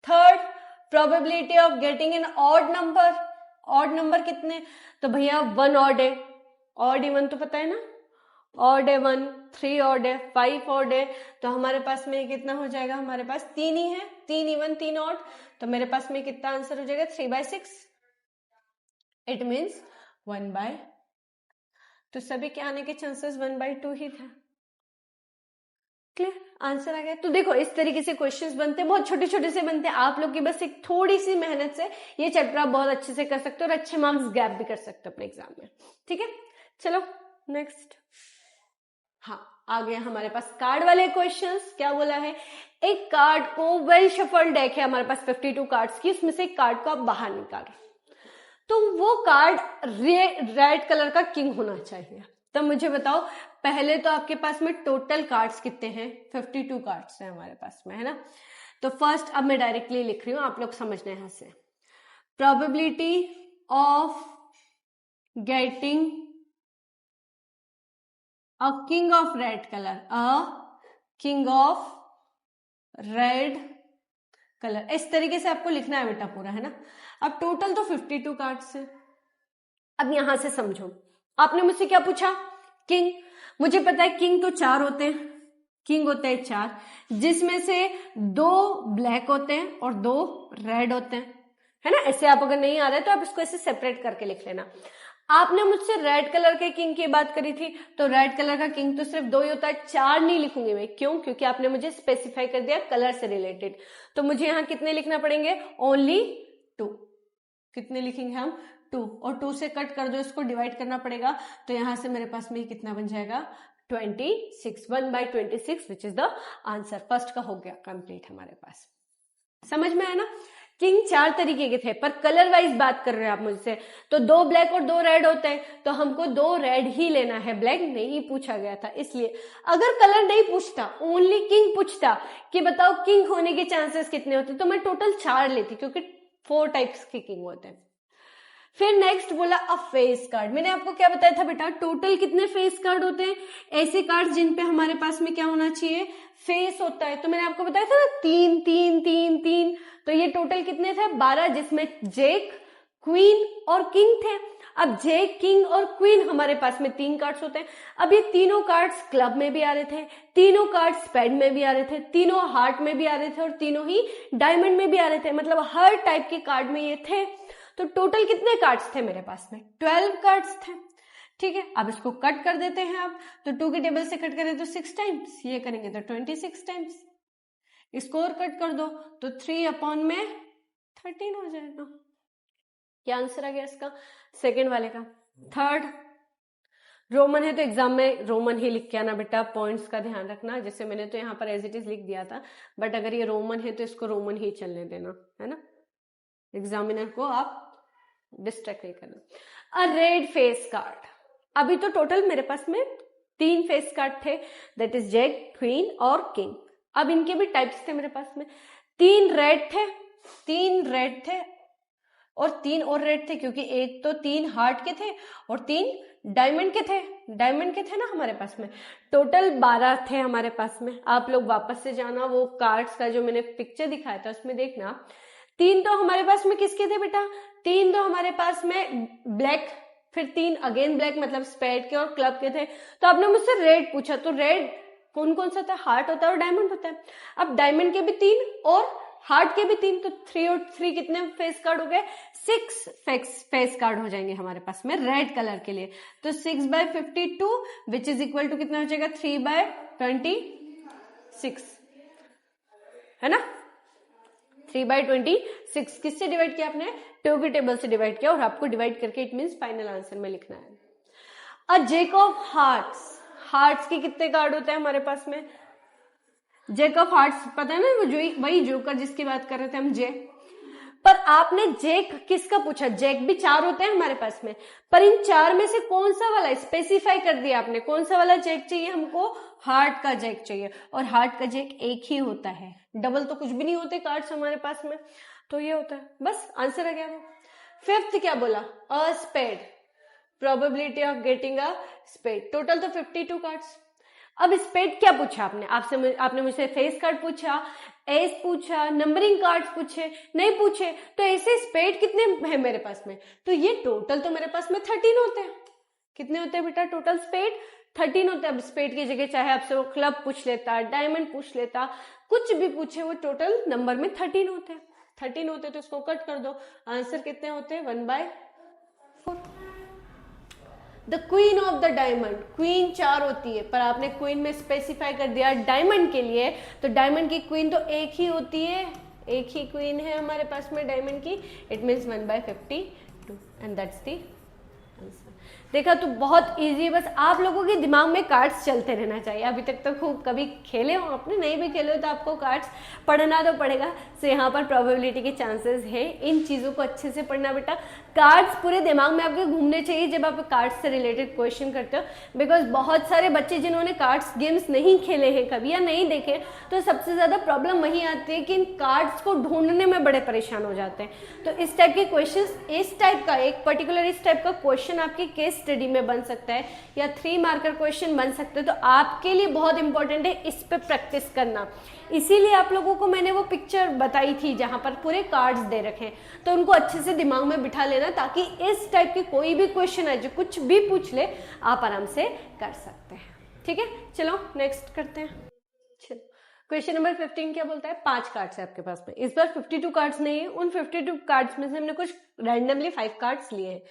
Third, probability of getting an odd number, odd number कितने, तो भैया 1 ऑड है, ऑड इवन तो पता है ना, ऑड है 1, 3 ऑड है, 5 ऑड है, तो हमारे पास में कितना हो जाएगा, हमारे पास 3 ही है, 3 इवन 3 ऑड, तो मेरे पास में कितना आंसर हो जाएगा 3/6, इट मीन्स 1/, तो सभी के आने के चांसेस 1/2 ही था, क्लियर, आंसर आ गया। तो देखो इस तरीके से क्वेश्चंस बनते हैं, बहुत छोटे छोटे से बनते हैं, आप लोग की बस एक थोड़ी सी मेहनत से ये चैप्टर आप बहुत अच्छे से कर सकते हो और अच्छे मार्क्स गैप भी कर सकते हो अपने एग्जाम में, ठीक है। चलो नेक्स्ट, हाँ आ गया हमारे पास कार्ड वाले क्वेश्चंस। क्या बोला है, एक कार्ड को वेल शफल्ड डेक है हमारे पास 52 कार्ड्स की, उसमें से एक कार्ड को आप बाहर निकालो, तो वो कार्ड रेड कलर का किंग होना चाहिए। तो मुझे बताओ, पहले तो आपके पास में टोटल कार्ड्स कितने हैं, 52 कार्ड्स हैं हमारे पास में, है ना। तो फर्स्ट अब मैं डायरेक्टली लिख रही हूं, आप लोग समझना यहां से, probability of getting a king of red colour, a king of red colour. इस तरीके से आपको लिखना है बेटा पूरा, है ना। अब टोटल तो 52 कार्ड्स है। अब यहां से समझो, आपने मुझसे क्या पूछा, किंग। मुझे पता है किंग तो 4 होते हैं, किंग होते हैं 4, जिसमें से 2 ब्लैक होते हैं और 2 रेड होते हैं, है ना। ऐसे आप अगर नहीं आ रहा है तो आप इसको ऐसे सेपरेट करके लिख लेना। आपने मुझसे रेड कलर के किंग की बात करी थी, तो रेड कलर का किंग तो सिर्फ 2 ही होता है, 4 नहीं लिखूंगी मैं। क्यों? क्योंकि आपने मुझे स्पेसिफाई कर दिया कलर से रिलेटेड। तो मुझे यहाँ कितने लिखना पड़ेंगे, ओनली 2। कितने लिखेंगे हम, 2। और 2 से कट कर दो, इसको डिवाइड करना पड़ेगा। तो यहां से मेरे पास में कितना बन जाएगा, 26, 1/26, which is the answer. First का हो गया कंप्लीट हमारे पास। समझ में आया ना। किंग 4 तरीके के थे, पर कलर वाइज बात कर रहे हैं आप मुझसे, तो 2 ब्लैक और 2 रेड होते हैं, तो हमको 2 रेड ही लेना है, ब्लैक नहीं पूछा गया था। इसलिए अगर कलर नहीं पूछता, ओनली किंग पूछता कि बताओ किंग होने के चांसेस कितने होते, तो मैं टोटल 4 लेती, क्योंकि 4 टाइप्स के किंग होते हैं। फिर नेक्स्ट बोला अ फेस कार्ड। मैंने आपको क्या बताया था बेटा, टोटल कितने फेस कार्ड होते हैं, ऐसे कार्ड जिन पे हमारे पास में क्या होना चाहिए, फेस होता है। तो मैंने आपको बताया था ना 3 3 3 3, तो ये टोटल कितने थे, 12, जिसमें जेक, क्वीन और किंग थे। अब जेक, किंग और क्वीन हमारे पास में 3 कार्ड्स होते हैं। अब ये तीनों कार्ड्स क्लब में भी आ रहे थे, तीनों कार्ड्स स्पेड में भी आ रहे थे, तीनों हार्ट में भी आ रहे थे, और तीनों ही डायमंड में भी आ रहे थे, मतलब हर टाइप के कार्ड में ये थे। तो टोटल कितने कार्ड्स थे मेरे पास में, 12 कार्ड्स थे। ठीक है, अब इसको कट कर देते हैं आप, तो 2 के टेबल से कट करें तो 6 टाइम्स, ये करेंगे तो 26 टाइम्स। इसको और कट कर दो तो 3/13 हो जाएगा। क्या आंसर आ गया इसका, सेकेंड वाले का। थर्ड, रोमन है तो एग्जाम में रोमन ही लिख के आना बेटा, पॉइंट्स का ध्यान रखना। जैसे मैंने तो यहाँ पर एज इट इज लिख दिया था, बट अगर ये रोमन है तो इसको रोमन ही चलने देना, है ना। एग्जामिनर को आप डिस्ट्रैक्ट नहीं करना। अ रेड फेस कार्ड। अभी तो टोटल मेरे पास में 3 फेस कार्ड थे, दैट इज जेक, क्वीन और किंग। अब इनके भी टाइप्स थे मेरे पास में, 3 रेड थे, 3 रेड थे और 3 और रेड थे, क्योंकि एक तो 3 हार्ट के थे और 3 डायमंड के थे, डायमंड के थे ना हमारे पास में। टोटल 12 थे हमारे पास में। आप लोग वापस से जाना, वो कार्ड्स का जो मैंने पिक्चर दिखाया था उसमें देखना। 3 तो हमारे पास में किसके थे बेटा, 3 तो हमारे पास में ब्लैक, फिर 3 अगेन ब्लैक, मतलब स्पेड के और क्लब के थे। तो आपने मुझसे रेड पूछा, तो रेड कौन कौन सा था, हार्ट होता है और डायमंड होता है। अब डायमंड के भी 3 और हार्ट के भी 3, तो 3 और 3 कितने फेस कार्ड हो गए, 6 फेस कार्ड हो जाएंगे हमारे पास में रेड कलर के लिए। तो 6/52 विच इज इक्वल टू कितना हो जाएगा, 3/26, है ना। 3/26 किससे डिवाइड किया आपने, 2 के टेबल से डिवाइड किया, और आपको डिवाइड करके इट मींस फाइनल आंसर में लिखना है। अ जेक ऑफ हार्ट्स। हार्ट्स के कितने कार्ड होते हैं हमारे पास में, जेक ऑफ हार्ट्स पता है ना, वो जो वही जोकर जिसकी बात कर रहे थे हम, जे। पर आपने जेक किसका पूछा, जेक भी 4 होते हैं हमारे पास में, पर इन 4 में से कौन सा वाला स्पेसिफाई कर दिया आपने, कौन सा वाला जेक चाहिए हमको, हार्ट का जेक चाहिए। और हार्ट का जेक एक ही होता है, डबल तो कुछ भी नहीं होते कार्ड्स हमारे पास में, तो ये होता है, बस आंसर आ गया वो। फिफ्थ क्या बोला, a spade, probability of getting a spade. Total तो 52 कार्ड्स। अब स्पेड क्या पूछा आपने, आपने मुझसे फेस कार्ड पूछा, एस पूछा, नंबरिंग कार्ड्स पूछे, नहीं पूछे, तो ऐसे स्पेड कितने हैं मेरे पास में, तो ये टोटल तो मेरे पास में 13 होते हैं। कितने होते हैं बेटा टोटल स्पेड, 13 होते हैं। अब स्पेड की जगह चाहे आपसे वो क्लब पूछ लेता, डायमंड पूछ लेता, कुछ भी पूछे, वो टोटल नंबर में 13 होते हैं। 13 होते तो इसको कट कर दो, आंसर कितने होते हैं, 1/4। The queen of the diamond, queen 4 होती है, पर आपने क्वीन में स्पेसिफाई कर दिया डायमंड के लिए, तो डायमंड की क्वीन तो एक ही होती है, एक ही क्वीन है हमारे पास में डायमंड की, it means 1/52 and that's the answer. देखा तो बहुत इजी है, बस आप लोगों के दिमाग में कार्ड्स चलते रहना चाहिए। अभी तक तो खूब कभी खेले हो आपने, नहीं भी खेले हो तो आपको कार्ड्स पढ़ना तो पड़ेगा। सो यहाँ पर प्रोबेबिलिटी के चांसेस है, इन चीज़ों को अच्छे से पढ़ना बेटा। कार्ड्स पूरे दिमाग में आपके घूमने चाहिए जब आप कार्ड्स से रिलेटेड क्वेश्चन करते हो, बिकॉज बहुत सारे बच्चे जिन्होंने कार्ड्स गेम्स नहीं खेले हैं कभी या नहीं देखे, तो सबसे ज़्यादा प्रॉब्लम वही आती है कि इन कार्ड्स को ढूंढने में बड़े परेशान हो जाते हैं। तो इस टाइप के क्वेश्चन, इस टाइप का एक पर्टिकुलर इस टाइप का क्वेश्चन आपके किस स्टडी में बन सकता है या 3 मार्कर क्वेश्चन बन सकते हैं। तो आपके लिए बहुत इंपॉर्टेंट है इस पे प्रैक्टिस करना। इसीलिए आप लोगों को मैंने वो पिक्चर बताई थी जहां पर पूरे कार्ड्स दे रखे हैं, तो उनको अच्छे से दिमाग में बिठा लेना, ताकि इस टाइप की कोई भी क्वेश्चन है जो कुछ भी पूछ ले आप आराम से कर सकते हैं। ठीक है, चलो नेक्स्ट करते हैं। चलो क्वेश्चन नंबर 15 क्या बोलता है, 5 कार्ड्स है आपके पास में। इस बार 52 कार्ड्स नहीं है, उन 52 कार्ड्स में से हमने कुछ रैंडमली 5 कार्ड्स लिए हैं।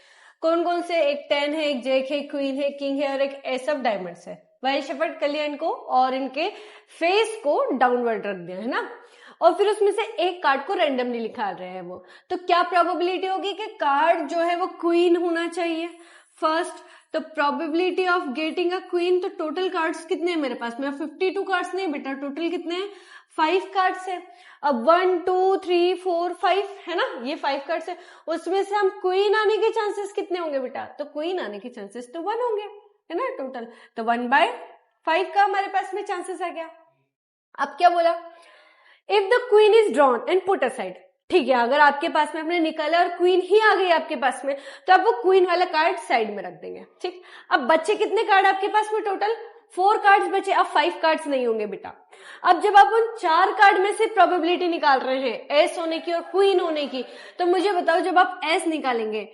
कौन कौन से, एक 10 है, एक जैक है, क्वीन है, किंग है और एक एस ऑफ डायमंड्स है। वाइट शफल कर लिया इनको और इनके फेस को डाउनवर्ड रख दिया है ना, और फिर उसमें से एक कार्ड को रैंडमली निकाल रहे हैं वो। तो क्या प्रोबेबिलिटी होगी कि कार्ड जो है वो क्वीन होना चाहिए फर्स्ट। तो probability of getting a queen, तो टोटल कार्ड्स कितने हैं मेरे पास में, 52 कार्ड्स नहीं बेटा, टोटल कितने हैं, 5 कार्ड्स है। अब 1 2 3 4 5 है ना, ये 5 कार्ड्स है, उसमें से हम क्वीन आने के चांसेस कितने होंगे बेटा, तो क्वीन आने के चांसेस तो 1 होंगे है ना टोटल, तो 1/5 का हमारे पास में चांसेस आ गया। अब क्या बोला, if the queen is drawn and put aside, ठीक है, अगर आपके पास में आपने निकाला और क्वीन ही आ गई आपके पास में, तो आप वो क्वीन वाला कार्ड साइड में रख देंगे। ठीक, अब बच्चे कितने कार्ड आपके पास में, टोटल 4 कार्ड्स बचे, अब 5 कार्ड्स नहीं होंगे बेटा। अब जब आप उन 4 कार्ड में से प्रोबेबिलिटी निकाल रहे हैं एस होने की और क्वीन होने की, तो मुझे बताओ जब आप एस निकालेंगे,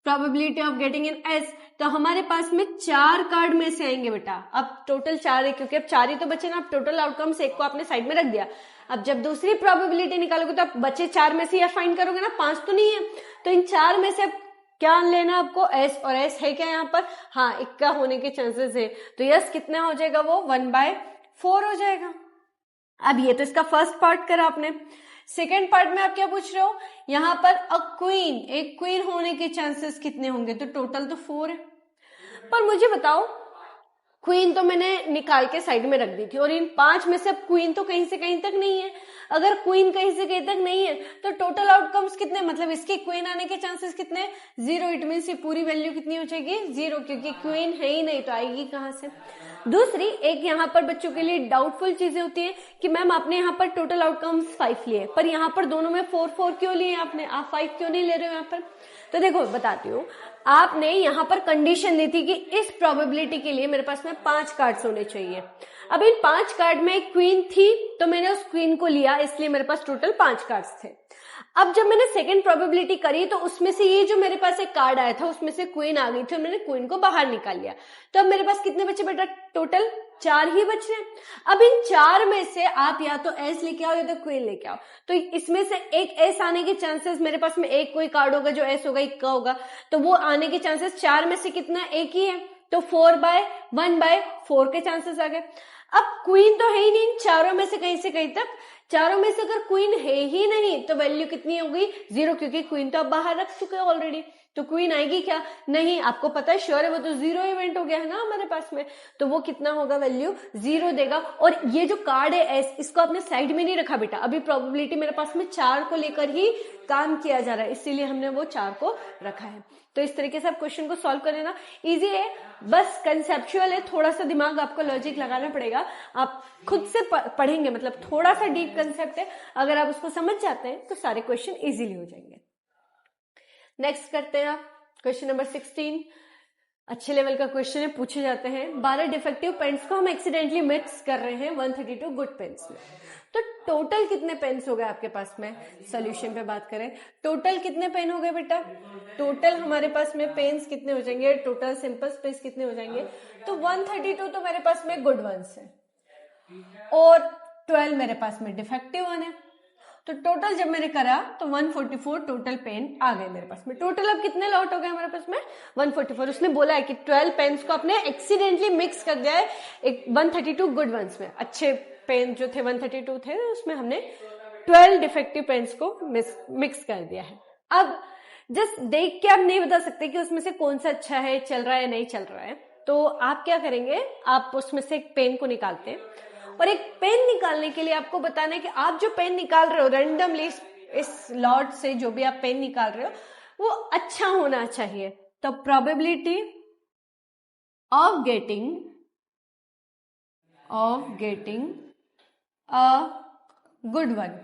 probability of getting in S, तो हमारे पास में 4 कार्ड में से आएंगे बेटा। अब टोटल 4 है, क्योंकि अब 4 ही तो बचे ना, अब टोटल आउटकम्स एक को आपने साइड में रख दिया। अब जब दूसरी प्रोबेबिलिटी निकालोगे तो आप बचे 4 में से या फाइंड करोगे ना, 5 तो नहीं है, तो इन 4 में से क्या लेना आपको, एस, और एस है क्या यहाँ पर, हाँ, इक्का होने के चांसेस है, तो यस कितना हो जाएगा, वो 1/4 हो जाएगा। अब ये तो इसका फर्स्ट पार्ट करा आपने। सेकेंड पार्ट में आप क्या पूछ रहे हो, यहां पर अ क्वीन, एक क्वीन होने के चांसेस कितने होंगे, तो टोटल तो 4 है। पर मुझे बताओ, क्वीन तो मैंने निकाल के साइड में रख दी थी, और इन 5 में से अब क्वीन तो कहीं से कहीं तक नहीं है। अगर क्वीन कहीं से कहीं तक नहीं है तो टोटल आउटकम्स कितने, मतलब इसके क्वीन आने के चांसेस कितने, 0। इट मीन्स ये पूरी वैल्यू कितनी हो जाएगी, 0, क्योंकि क्वीन है ही नहीं, तो आएगी कहां से। दूसरी एक यहाँ पर बच्चों के लिए डाउटफुल चीजें होती है कि मैम आपने यहाँ पर टोटल आउटकम्स 5 लिए, पर यहाँ पर दोनों में 4 क्यों लिए आपने, आप 5 क्यों नहीं ले रहे हो यहाँ पर। तो देखो बताती हूँ, आपने यहाँ पर कंडीशन दी थी कि इस प्रोबेबिलिटी के लिए मेरे पास में 5 कार्ड्स होने चाहिए। अब इन 5 कार्ड में एक क्वीन थी, तो मैंने उस क्वीन को लिया, इसलिए मेरे पास टोटल 5 कार्ड्स थे। अब जब मैंने सेकंड प्रोबेबिलिटी करी, तो उसमें से ये जो मेरे पास एक कार्ड आया था उसमें से क्वीन आ गई थी, और मैंने क्वीन को बाहर निकाल लिया। तो अब मेरे पास कितने बचे बेटा, टोटल 4 ही बच रहे हैं। अब इन 4 में से आप या तो एस लेके आओ या तो क्वीन लेके आओ, तो इसमें से एक एस आने के चांसेस, मेरे पास में एक कोई कार्ड होगा जो एस होगा, इक्का होगा, तो वो आने के चांसेस 4 में से कितना, एक ही है, तो 4/1/4 के चांसेस आ गए। अब क्वीन तो है ही नहीं चारों में से कहीं तक, चारों में से अगर क्वीन है ही नहीं तो वैल्यू कितनी होगी, 0, क्योंकि क्वीन तो आप बाहर रख चुके हैं ऑलरेडी, तो क्वीन आएगी क्या, नहीं, आपको पता है, श्योर है, वो तो 0 इवेंट हो गया है ना हमारे पास में, तो वो कितना होगा, वैल्यू 0 देगा। और ये जो कार्ड है एस, इसको आपने साइड में नहीं रखा बेटा, अभी प्रोबेबिलिटी मेरे पास में 4 को लेकर ही काम किया जा रहा है, इसीलिए हमने वो 4 को रखा है। तो इस तरीके से आप क्वेश्चन को सॉल्व कर लेना, इजी है, बस कंसेप्चुअल है, थोड़ा सा दिमाग आपको लॉजिक लगाना पड़ेगा, आप खुद से पढ़ेंगे, मतलब थोड़ा सा डीप कंसेप्ट है, अगर आप उसको समझ जाते हैं तो सारे क्वेश्चन इजीली हो जाएंगे। नेक्स्ट करते हैं आप क्वेश्चन नंबर 16, अच्छे लेवल का क्वेश्चन है, पूछे जाते हैं 12 डिफेक्टिव पेन्स को हम एक्सीडेंटली मिक्स कर रहे हैं 132 गुड पेन्स में, तो टोटल कितने पेन्स हो गए आपके पास में, सोल्यूशन पे बात करें, टोटल कितने पेन हो गए बेटा, टोटल हमारे पास में पेन्स कितने हो जाएंगे, टोटल सिंपल स्पेस कितने हो जाएंगे, तो 132 तो मेरे पास में गुड वंस है और 12 मेरे पास में डिफेक्टिव वन है, तो टोटल जब मैंने करा तो 144 टोटल पेन आ गए मेरे पास में। टोटल अब कितने लॉट हो गए हमारे पास में, 144। उसने बोला है कि 12 पेन्स को आपने एक्सीडेंटली मिक्स कर दिया है एक 132 गुड वंस में, अच्छे पेन जो थे 132 थे, उसमें हमने 12 डिफेक्टिव पेन्स को मिक्स कर दिया है। अब जस्ट देख के आप नहीं बता सकते कि उसमें से कौन सा अच्छा है, चल रहा है नहीं चल रहा है, तो आप क्या करेंगे, आप उसमें से एक पेन को निकालते हैं, और एक पेन निकालने के लिए आपको बताना है कि आप जो पेन निकाल रहे हो रैंडमली इस लॉट से, जो भी आप पेन निकाल रहे हो वो अच्छा होना चाहिए, तो probability of getting a good one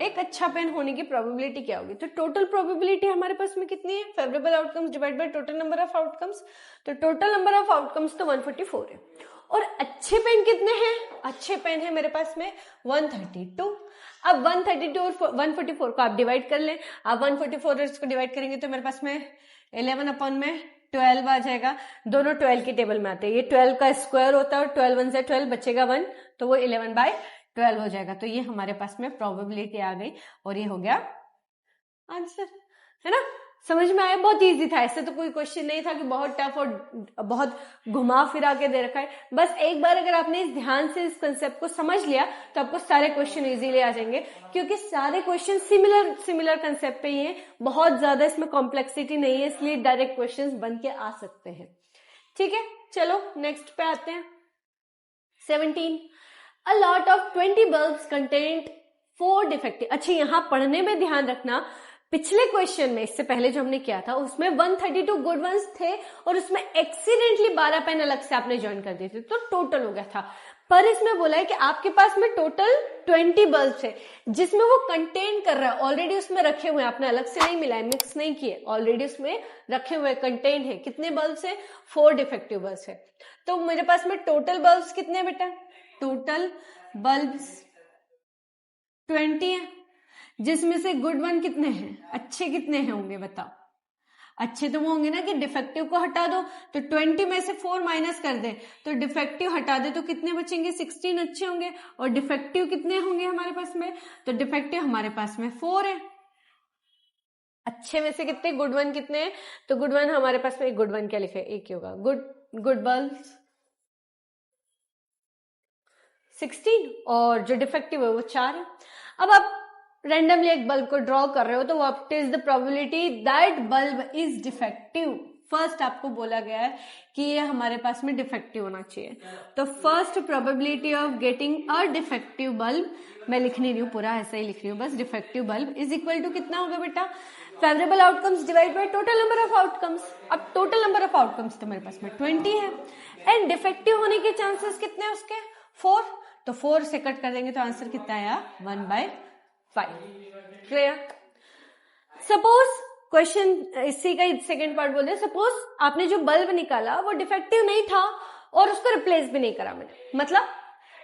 एक अच्छा पेन होने की प्रोबेबिलिटी क्या होगी? तो टोटल प्रोबेबिलिटी हमारे पास में कितनी है? Favourable outcomes divide by total number of outcomes. तो टोटल नंबर ऑफ आउटकम्स तो 144 है। और अच्छे पेन कितने हैं? अच्छे पेन है मेरे पास में 132। अब 132 और 144 को आप डिवाइड कर लें। आप 144 इसको डिवाइड करेंगे तो मेरे पास में 11 अपॉन में 12 आ जाएगा। दोनों 12 की टेबल में आते हैं। ये 12 का स्क्वायर होता है और 12 1 से 12 बचेगा 1, तो वो 11/12 हो जाएगा। तो ये हमारे पास में प्रोबेबिलिटी आ गई और ये हो गया आंसर, है ना? समझ में आया? बहुत इजी था, ऐसे तो कोई क्वेश्चन नहीं था कि बहुत टफ और बहुत घुमा फिरा के दे रखा है। बस एक बार अगर आपने इस ध्यान से इस कंसेप्ट को समझ लिया तो आपको सारे क्वेश्चन इजीली आ जाएंगे, क्योंकि सारे क्वेश्चन सिमिलर कंसेप्ट पे ही है। बहुत ज्यादा इसमें कॉम्प्लेक्सिटी नहीं है, इसलिए डायरेक्ट क्वेश्चन बन के आ सकते हैं। ठीक है, चलो नेक्स्ट पे आते हैं। 17 A lot of 20 bulbs contained 4 defective। अच्छा, यहां पढ़ने में ध्यान रखना, पिछले क्वेश्चन में इससे पहले जो हमने किया था उसमें 132 गुड वंस थे और उसमें एक्सीडेंटली 12 पेन अलग से आपने ज्वाइन कर दिए थे, तो टोटल हो गया था। पर इसमें बोला है कि आपके पास में टोटल 20 बल्ब है जिसमें वो कंटेन कर रहा है, ऑलरेडी उसमें रखे हुए हैं, आपने अलग से नहीं मिलाए, मिक्स नहीं किए, ऑलरेडी उसमें रखे हुए कंटेन है। कितने बल्ब है? 4 डिफेक्टिव बल्ब है। तो मेरे पास में टोटल बल्ब कितने हैं बेटा? टोटल बल्ब्स 20 है, जिसमें से गुड वन कितने हैं? अच्छे कितने हैं होंगे बताओ? अच्छे तो वो होंगे ना कि डिफेक्टिव को हटा दो, तो 20 में से 4 माइनस कर दे तो डिफेक्टिव हटा दे तो कितने बचेंगे? 16 अच्छे होंगे। और डिफेक्टिव कितने होंगे हमारे पास में? तो डिफेक्टिव हमारे पास में 4 है। अच्छे में से कितने? गुड वन कितने हैं? तो गुड वन हमारे पास में, गुड वन क्या लिखा है? एक ही होगा। गुड बल्ब 16 और जो डिफेक्टिव है वो 4 है। अब आप रैंडमली एक बल्ब को ड्रॉ कर रहे हो तो what is the probability that bulb is defective? First आपको बोला गया है कि ये हमारे पास में डिफेक्टिव होना चाहिए। तो first probability of getting a defective bulb, मैं लिख नहीं रही हूँ पूरा, ऐसा ही लिख रही हूँ बस, defective bulb is equal to कितना होगा बेटा? Favourable outcomes divide by total number of outcomes. अब टोटल नंबर ऑफ आउटकम्स तो मेरे पास में 20 है एंड डिफेक्टिव होने के चांसेस कितने हैं उसके? 4। तो 4 से कट कर देंगे तो आंसर कितना आया? 1/5। क्लियर? सपोज क्वेश्चन इसी का सेकंड पार्ट बोल रहे, सपोज आपने जो बल्ब निकाला वो डिफेक्टिव नहीं था और उसको रिप्लेस भी नहीं करा मैंने, मतलब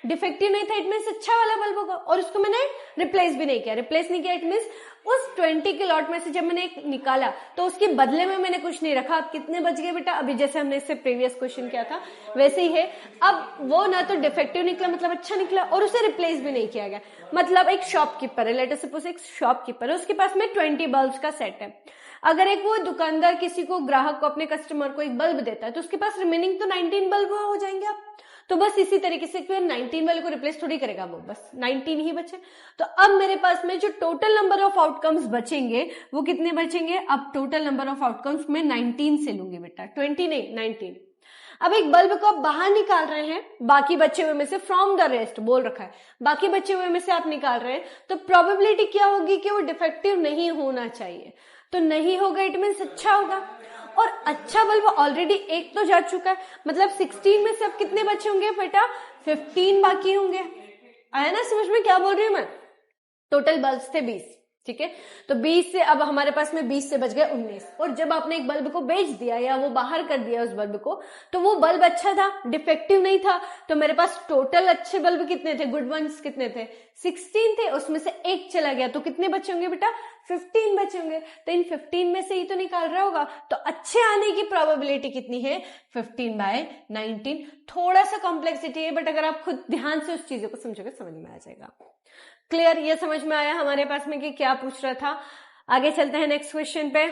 डिफेक्टिव नहीं था इट मीन्स अच्छा वाला बल्ब होगा, और उसको मैंने रिप्लेस भी नहीं किया। रिप्लेस नहीं किया इट मीन्स उस 20 के लॉट में से जब मैंने एक निकाला तो उसके बदले में मैंने कुछ नहीं रखा। अब कितने बच गए बेटा? अभी जैसे हमने इससे प्रीवियस क्वेश्चन किया था वैसे ही है। अब वो ना तो डिफेक्टिव निकला मतलब अच्छा निकला, और उसे रिप्लेस भी नहीं किया गया। मतलब एक शॉपकीपर है, लेट अस सपोज एक शॉपकीपर है, उसके पास में 20 बल्ब का सेट है। अगर एक वो दुकानदार किसी को, ग्राहक को, अपने कस्टमर को एक बल्ब देता है तो उसके पास रिमेनिंग तो 19 बल्ब हो जाएंगे। आप तो बस इसी तरीके से 19 वाले को रिप्लेस थोड़ी करेगा, वो बस 19 ही बचे। तो अब मेरे पास में जो टोटल नंबर ऑफ आउटकम्स बचेंगे वो कितने बचेंगे? अब टोटल नंबर ऑफ आउटकम्स में 19 से लूंगी बेटा, 20 नहीं 19। अब एक बल्ब को आप बाहर निकाल रहे हैं, बाकी बचे हुए में से, फ्रॉम द रेस्ट बोल रखा है, बाकी बचे हुए में से आप निकाल रहे हैं, तो प्रोबेबिलिटी क्या होगी कि वो डिफेक्टिव नहीं होना चाहिए। तो नहीं होगा इट मीन्स अच्छा होगा, और अच्छा बल्ब ऑलरेडी एक तो जा चुका है, मतलब 16 में से अब कितने बचे होंगे बेटा? 15 बाकी होंगे। आया ना समझ में क्या बोल रही हूं मैं? टोटल बल्ब्स थे 20, ठीक है? तो 20 से अब हमारे पास में 20 से बच गए 19, और जब आपने एक बल्ब को बेच दिया या वो बाहर कर दिया उस बल्ब को, तो वो बल्ब अच्छा था, डिफेक्टिव नहीं था। तो मेरे पास टोटल अच्छे बल्ब कितने थे? गुड वंस कितने थे? 16 थे, उसमें से एक चला गया तो कितने बचे होंगे बेटा? 15 बचे होंगे। तो इन 15 में से ही तो निकाल रहा होगा, तो अच्छे आने की प्रोबेबिलिटी कितनी है? 15/19। थोड़ा सा कॉम्प्लेक्सिटी है, बट अगर आप खुद ध्यान से उस चीजों को समझोगे समझ में आ जाएगा। क्लियर? ये समझ में आया हमारे पास में कि क्या पूछ रहा था। आगे चलते हैं नेक्स्ट क्वेश्चन पे।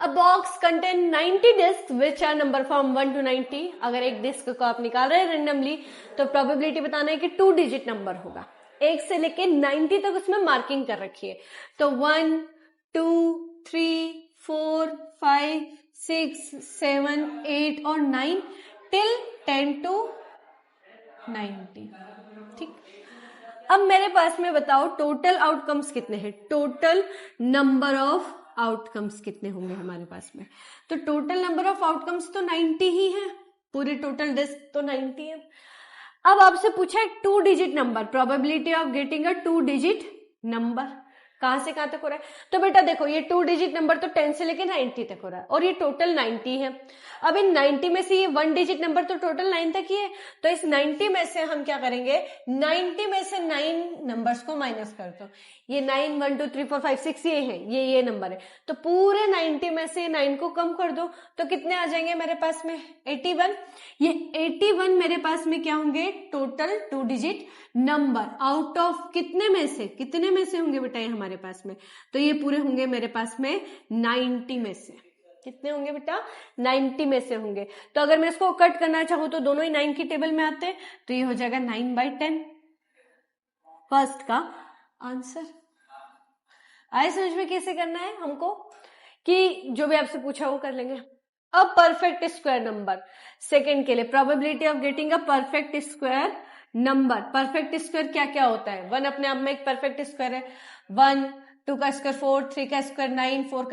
A box contain 90 discs which are number from 1 to 90। अगर एक डिस्क को आप निकाल रहे हैं रेंडमली तो प्रोबेबिलिटी बताना है कि 2 डिजिट नंबर होगा, 1 से लेके 90 तक उसमें मार्किंग कर रखी है। तो 1 2 3 4 5 6 7 8 और 9 टिल 10 to 90। ठीक, अब मेरे पास में बताओ टोटल आउटकम्स कितने हैं? टोटल नंबर ऑफ आउटकम्स कितने होंगे हमारे पास में? तो टोटल नंबर ऑफ आउटकम्स तो 90 ही है, पूरी टोटल डिस्क तो 90 है। अब आपसे पूछा है 2 digit number, probability of getting a 2 digit number, कहां से कहां तक हो रहा है? तो बेटा देखो ये 2 डिजिट नंबर तो 10 से लेके 90 तक हो रहा है और ये टोटल 90 है। अब इन 90 में से ये 1 डिजिट नंबर तो टोटल 9 तक ही है, तो इस 90 में से हम क्या करेंगे, 90 में से 9 नंबर्स को माइनस कर दो। ये 9 1 2 3 4 5 6 ये है, ये नंबर है, तो पूरे 90 में से 9 को कम कर दो तो कितने आ जाएंगे मेरे पास में, 81। ये 81 मेरे पास में क्या होंगे, total 2 digit number out of कितने में से होंगे बेटा ये हमारे पास में, तो ये पूरे होंगे मेरे पास में 90 में से। कितने होंगे बेटा, 90 में से होंगे। तो अगर मैं इसको कट करना चाहूं तो दोनों ही 9 की टेबल में आते हैं, तो ये हो जाएगा 9/10 फर्स्ट का आंसर। आए समझ में कैसे करना है हमको, कि जो भी आपसे पूछा वो कर लेंगे। अब परफेक्ट स्क्वायर नंबर सेकंड के लिए, probability of getting a perfect square number. Perfect square क्या क्या होता है, 1 अपने आप में एक परफेक्ट स्क्वायर है, 1 2 का स्क्वायर 4, 3 का स्क्वायर 9, 4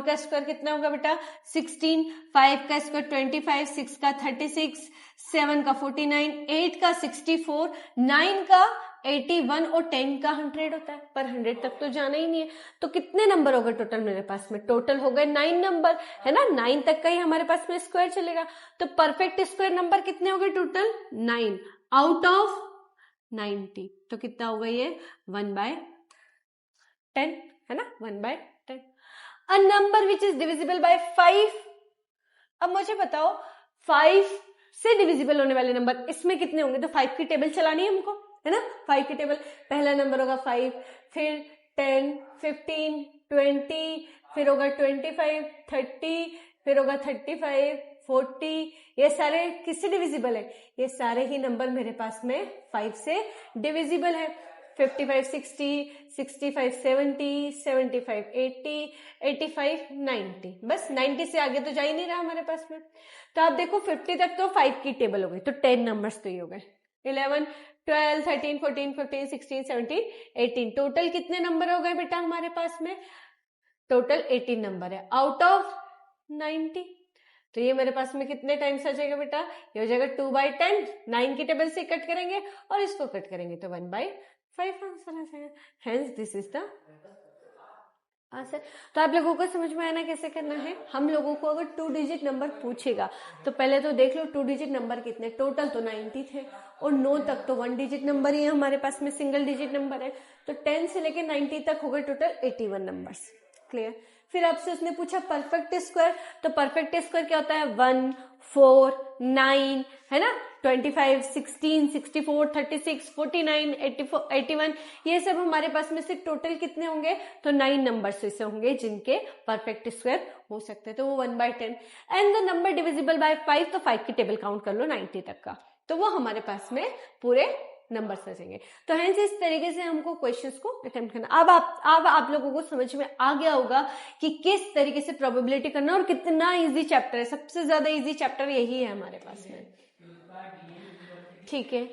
का स्क्वायर कितना होगा बेटा 16, 5 का स्क्वायर 25, 6 का 36, 7 का 49, 8 का 64, 9 का 81 और 10 का 100 होता है, पर 100 तक तो जाना ही नहीं है। तो कितने नंबर हो गए टोटल मेरे पास में, टोटल हो गए 9 नंबर, है ना, 9 तक का ही हमारे पास में स्क्वायर चलेगा। तो परफेक्ट स्क्वायर नंबर कितने हो गए टोटल 9 आउट ऑफ 90, तो कितना होगा ये 1/10, है ना, 1/10। A number which is divisible by 5। अब मुझे बताओ 5 से डिविजिबल होने वाले नंबर इसमें कितने होंगे, तो 5 की टेबल चलानी है हमको, है ना, 5 की टेबल। पहला नंबर होगा 5, फिर 10, 15, 20, फिर होगा 25, 30, फिर होगा 35, 40। ये सारे किससे डिविजिबल है, ये सारे ही नंबर मेरे पास में 5 से डिविजिबल है। 55 60, 65 70, 75 80, 85 90, बस 90 से आगे तो जा ही नहीं रहा हमारे पास में। तो आप देखो 50 तक तो 5 की टेबल हो गई, तो 10 नंबर्स तो ये हो गए, 11 12 13 14 15 16 17 18, टोटल कितने नंबर हो गए बेटा हमारे पास में, टोटल 18 नंबर है आउट ऑफ 90। तो ये मेरे पास में कितने टाइम्स आ जाएगा बेटा, ये हो जाएगा 2/10, 9 की टेबल से कट करेंगे और इसको कट करेंगे तो 1/5 आंसर आ जाएगा। Hence this is the answer. तो आप लोगों को समझ में आया ना कैसे करना है। हम लोगों को अगर 2 डिजिट नंबर पूछेगा तो पहले तो देख लो 2 डिजिट नंबर कितने, टोटल तो 90 थे और 9 तक तो 1 डिजिट नंबर ही है हमारे पास में, सिंगल डिजिट नंबर है। तो 10 से लेके 90 तक हो गए टोटल 81 नंबर्स। क्लियर। फिर आपसे उसने पूछा परफेक्ट स्क्वायर, तो परफेक्ट स्क्वायर क्या होता है 1 4 9, है ना, 25 16 64 36 49 84 81, ये सब हमारे पास में से टोटल कितने होंगे, तो 9 नंबर्स ऐसे होंगे जिनके परफेक्ट स्क्वायर हो सकते हैं, तो वो 1/10। And the number divisible by 5, तो 5 की टेबल काउंट कर लो 90 तक का, तो वो हमारे पास में पूरे नंबर्स बचेंगे। तो हेंस इस तरीके से हमको क्वेश्चंस को अटेम्प्ट करना। अब आप लोगों को समझ में आ गया होगा कि किस तरीके से प्रोबेबिलिटी करना और कितना इजी चैप्टर है, सबसे ज्यादा इजी चैप्टर यही है हमारे पास में, ठीक है।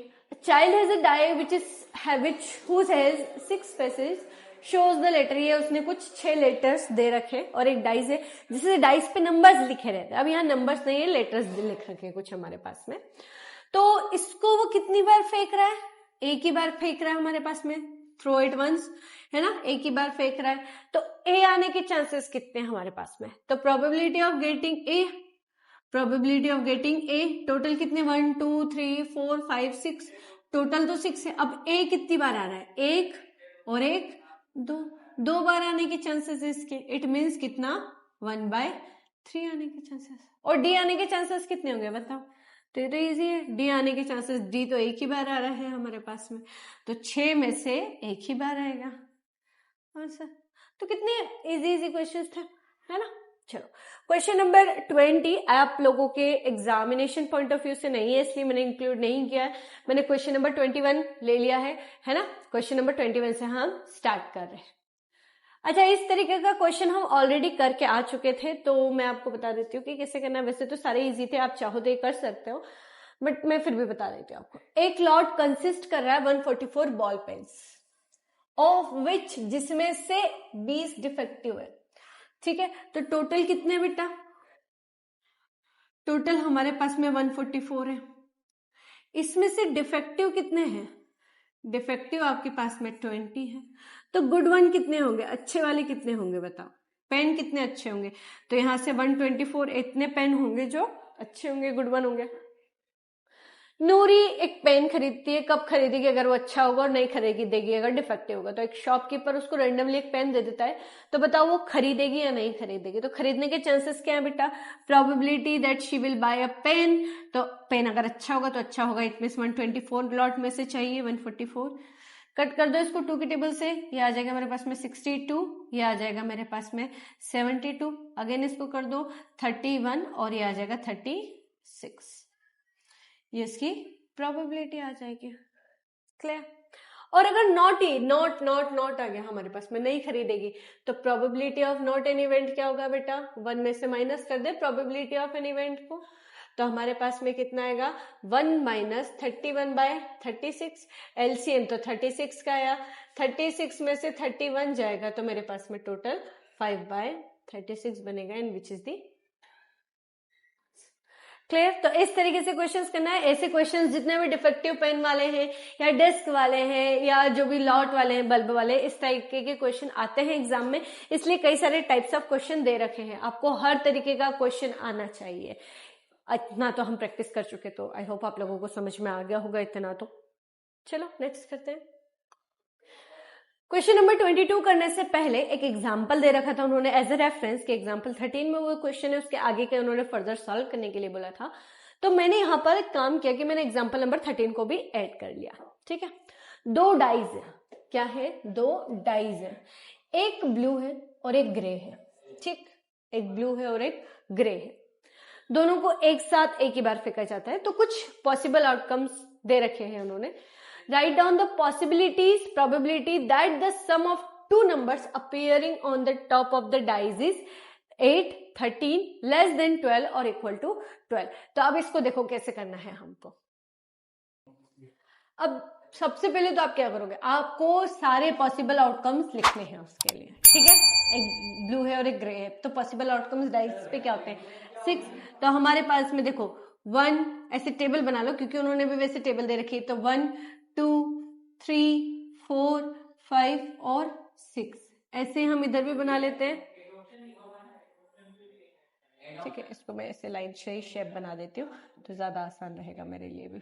Child has a die which whose has 6 faces shows the letter, ये उसने कुछ 6 लेटर्स दे रखे और एक डाइस है जिससे डाइस पे नंबर्स लिखे रहते हैं। अब यहाँ नंबर्स नहीं है, लेटर्स लिख रखे हैं कुछ हमारे पास में। तो इसको वो कितनी बार फेंक रहा है, एक ही बार फेंक रहा है हमारे पास में, थ्रो इट वंस, है ना, एक ही बार फेंक रहा है। तो ए आने के चांसेस कितने हैं हमारे पास में, तो probability of getting a, probability of getting a total कितने 1 2 3 4 5 6, टोटल तो 6 है। अब ए कितनी बार आ रहा है, एक और एक, दो बार आने के चांसेस है इसके, इट मीन्स कितना 1/3 आने के चांसेस। और डी आने के चांसेस कितने होंगे बताओ, तो ये तो इजी है, डी आने के चांसेस, डी तो एक ही बार आ रहा है हमारे पास में, तो 6 में से एक ही बार आएगा आंसर। तो कितने इजी क्वेश्चंस थे, है ना। चलो क्वेश्चन नंबर 20 आप लोगों के एग्जामिनेशन पॉइंट ऑफ व्यू से नहीं है इसलिए मैंने इंक्लूड नहीं किया है, मैंने क्वेश्चन नंबर 21 ले लिया है ना। क्वेश्चन नंबर 21 से हम स्टार्ट कर रहे हैं। अच्छा, इस तरीके का क्वेश्चन हम ऑलरेडी करके आ चुके थे, तो मैं आपको बता देती हूँ कि कैसे करना है। वैसे तो सारे इजी थे, आप चाहो तो ये कर सकते हो, बट मैं फिर भी बता देती हूँ आपको। एक लॉट कंसिस्ट कर रहा है 144 बॉल पेन्स ऑफ विच, जिसमें से 20 डिफेक्टिव है, ठीक है। तो टोटल कितने बेटा, टोटल हमारे पास में 144 है। इसमें से डिफेक्टिव कितने हैं? डिफेक्टिव आपके पास में 20 है, तो गुड वन कितने होंगे? अच्छे वाले कितने होंगे बताओ? पेन कितने अच्छे होंगे? तो यहां से 124 इतने पेन होंगे जो अच्छे होंगे, गुड वन होंगे। नूरी एक पेन खरीदती है, कब खरीदेगी? अगर वो अच्छा होगा, और नहीं खरीदेगी अगर डिफेक्टिव होगा। तो एक शॉपकीपर उसको रेंडमली एक पेन दे देता है, तो बताओ वो खरीदेगी या नहीं खरीदेगी? तो खरीदने के चांसेस क्या है बेटा? Probability that she will buy a pen, तो पेन अगर अच्छा होगा तो अच्छा होगा। इट मीन्स 124 लॉट में से चाहिए 144। कट कर दो इसको 2 की टेबल से, ये आ जाएगा मेरे पास में 62, ये आ जाएगा मेरे पास में 72। अगेन इसको कर दो 31 और ये आ जाएगा 36। ये इसकी प्रोबेबिलिटी आ जाएगी। क्लियर? और अगर नॉट ही नॉट आ गया हमारे पास में, नहीं खरीदेगी, तो probability of not an event क्या होगा बेटा? 1 में से माइनस कर दे प्रोबेबिलिटी ऑफ एन इवेंट को, तो हमारे पास में कितना आएगा? 1 माइनस 31/36। एलसीएम तो 36 का आया, 36 में से 31 जाएगा तो मेरे पास में टोटल 5/36 बनेगा, and which is the. Clear? तो इस तरीके से क्वेश्चंस करना है। ऐसे क्वेश्चंस जितने भी डिफेक्टिव पेन वाले हैं या डिस्क वाले हैं या जो भी लॉट वाले हैं, बल्ब वाले, इस तरीके के क्वेश्चन आते हैं एग्जाम में, इसलिए कई सारे टाइप्स ऑफ क्वेश्चन दे रखे हैं। आपको हर तरीके का क्वेश्चन आना चाहिए। इतना तो हम प्रैक्टिस कर चुके, तो आई होप आप लोगों को समझ में आ गया होगा इतना तो। चलो नेक्स्ट करते हैं। क्वेश्चन नंबर 22 करने से पहले एक एग्जाम्पल दे रखा था उन्होंने एज ए रेफरेंस के एग्जाम्पल 13 में वो क्वेश्चन है, उसके आगे के उन्होंने फर्दर सॉल्व करने के लिए बोला था। तो मैंने यहां पर एक काम किया कि मैंने एग्जाम्पल नंबर 13 को भी ऐड कर लिया। ठीक है, 2 डाइज है। क्या है? 2 डाइज है, एक ब्लू है और एक ग्रे है। ठीक, एक ब्लू है और एक ग्रे है, दोनों को एक साथ एक ही बार फेंका जाता है। तो कुछ पॉसिबल आउटकम्स दे रखे हैं उन्होंने। Write down the probability that the sum of 2 numbers appearing on the top of the dice is 8, 13, less than 12 और equal to 12। तो अब इसको देखो कैसे करना है हमको। अब सबसे पहले तो आप क्या करोगे? आपको सारे पॉसिबल आउटकम्स लिखने हैं उसके लिए। ठीक है, एक ब्लू है और एक ग्रे है, तो पॉसिबल आउटकम्स डाइस पे क्या होते हैं? 6। तो हमारे पास में देखो 1, ऐसे टेबल बना लो क्योंकि उन्होंने भी वैसे टेबल दे रखी है। तो 1, 2, 3, 4, 5 और 6, ऐसे हम इधर भी बना लेते हैं। ठीक है, इसको मैं ऐसे लाइन से ही शेप बना देती हूँ तो ज्यादा आसान रहेगा मेरे लिए भी।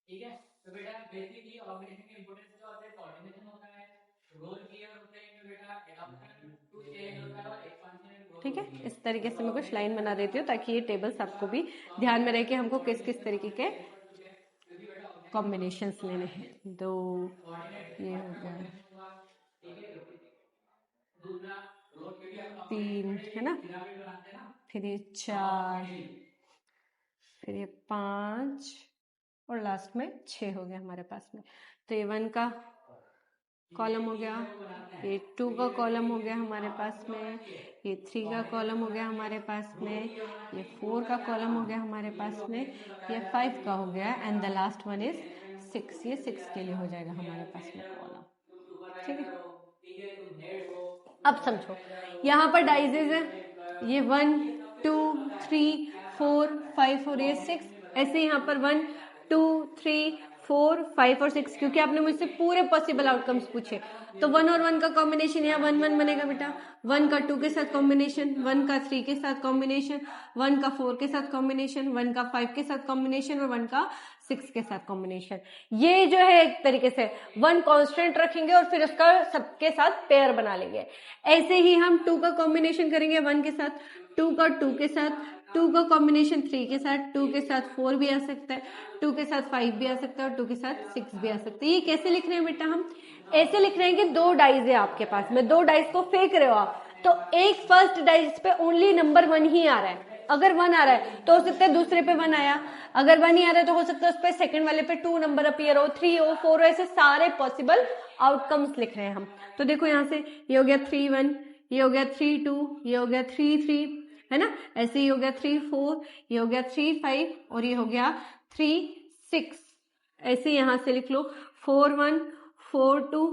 ठीक है, तो बेटा बेसिकली ऑर्गेनाइजेशन के इंपॉर्टेंस जो होता है कोऑर्डिनेशन होता है, रोल क्लियर होते हैं कि बेटा एडॉप्शन टू चेंज होता है और एक्सपेंशन। ठीक है, इस तरीके से मैं कुछ लाइन बना देती हूँ ताकि ये टेबल्स आपको भी ध्यान में रहे कि हमको किस किस तरीके के कॉम्बिनेशंस लेने हैं। 2 ये हो गया, 3 है ना, फिर ये 4, फिर ये 5 और लास्ट में 6 हो गया हमारे पास में। तो ये 1 का कॉलम हो गया, ये 2 का कॉलम हो गया हमारे पास में, ये 3 का कॉलम हो गया हमारे पास में, ये 4 का कॉलम हो गया हमारे पास में, ये 5 का हो गया, and the last one is 6। ये 6 के लिए हो जाएगा हमारे पास में कॉलम। ठीक है, अब समझो यहाँ पर डाइजेज है, ये 1, 2, 3, 4, 5 और ये 6। ऐसे यहाँ पर 1, 2, 3, 4, 5 और 6, क्योंकि आपने मुझसे पूरे पॉसिबल आउटकम्स पूछे। तो 1 और 1 का कॉम्बिनेशन यहाँ 1, 1 बनेगा बेटा, 1 का 2 के साथ कॉम्बिनेशन, 1 का 3 के साथ कॉम्बिनेशन, 1 का 4 के साथ कॉम्बिनेशन, 1 का 5 के साथ कॉम्बिनेशन और 1 का 6 के साथ कॉम्बिनेशन। ये जो है एक तरीके से 1 कांस्टेंट रखेंगे और फिर उसका सबके साथ पेयर बना लेंगे। ऐसे ही हम 2 का कॉम्बिनेशन करेंगे 1 के साथ, 2 का 2 के साथ, 2 का कॉम्बिनेशन 3 के साथ, 2 के साथ 4 भी आ सकता है, 2 के साथ 5 भी आ सकता है और 2 के साथ 6 भी आ सकता है। ये कैसे लिख रहे हैं बेटा? हम ऐसे लिख रहे हैं कि 2 डाइस है आपके पास में, 2 डाइस को फेंक रहे हो आप, तो एक फर्स्ट डाइस पे ओनली नंबर 1 ही आ रहा है। अगर 1 आ रहा है तो हो सकता है दूसरे पे 1 आया, अगर 1 ही आ रहा है तो हो सकता है उस पे सेकंड वाले पे 2 नंबर अपीयर हो, 3 हो, 4 हो, ऐसे सारे पॉसिबल आउटकम्स लिख रहे हैं हम। तो देखो यहाँ से ये हो गया 3, 1, ये हो गया 3, 2, ये हो गया 3, 3, है ना, ऐसे ही हो गया 3, 4, ये हो गया 3, 5 और ये हो गया 3, 6। ऐसे यहां से लिख लो 4, 1, 4, 2,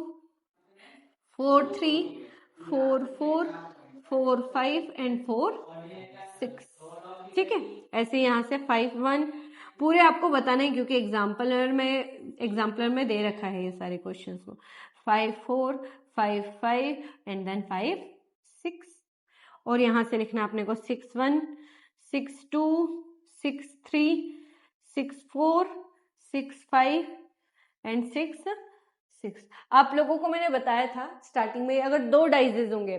4, 3, 4, 4, 4, 5 एंड 4, 6। ठीक है। ऐसे यहाँ से 5 1 पूरे आपको बताना है क्योंकि एग्जाम्पलर में दे रखा है ये सारे क्वेश्चंस को। 5 4 5 5 एंड देन 5 6 और यहाँ से लिखना आपने को 6 1 6 2 6 3 6 4 6 5 एंड 6 6। आप लोगों को मैंने बताया था स्टार्टिंग में अगर 2 डाइजेस होंगे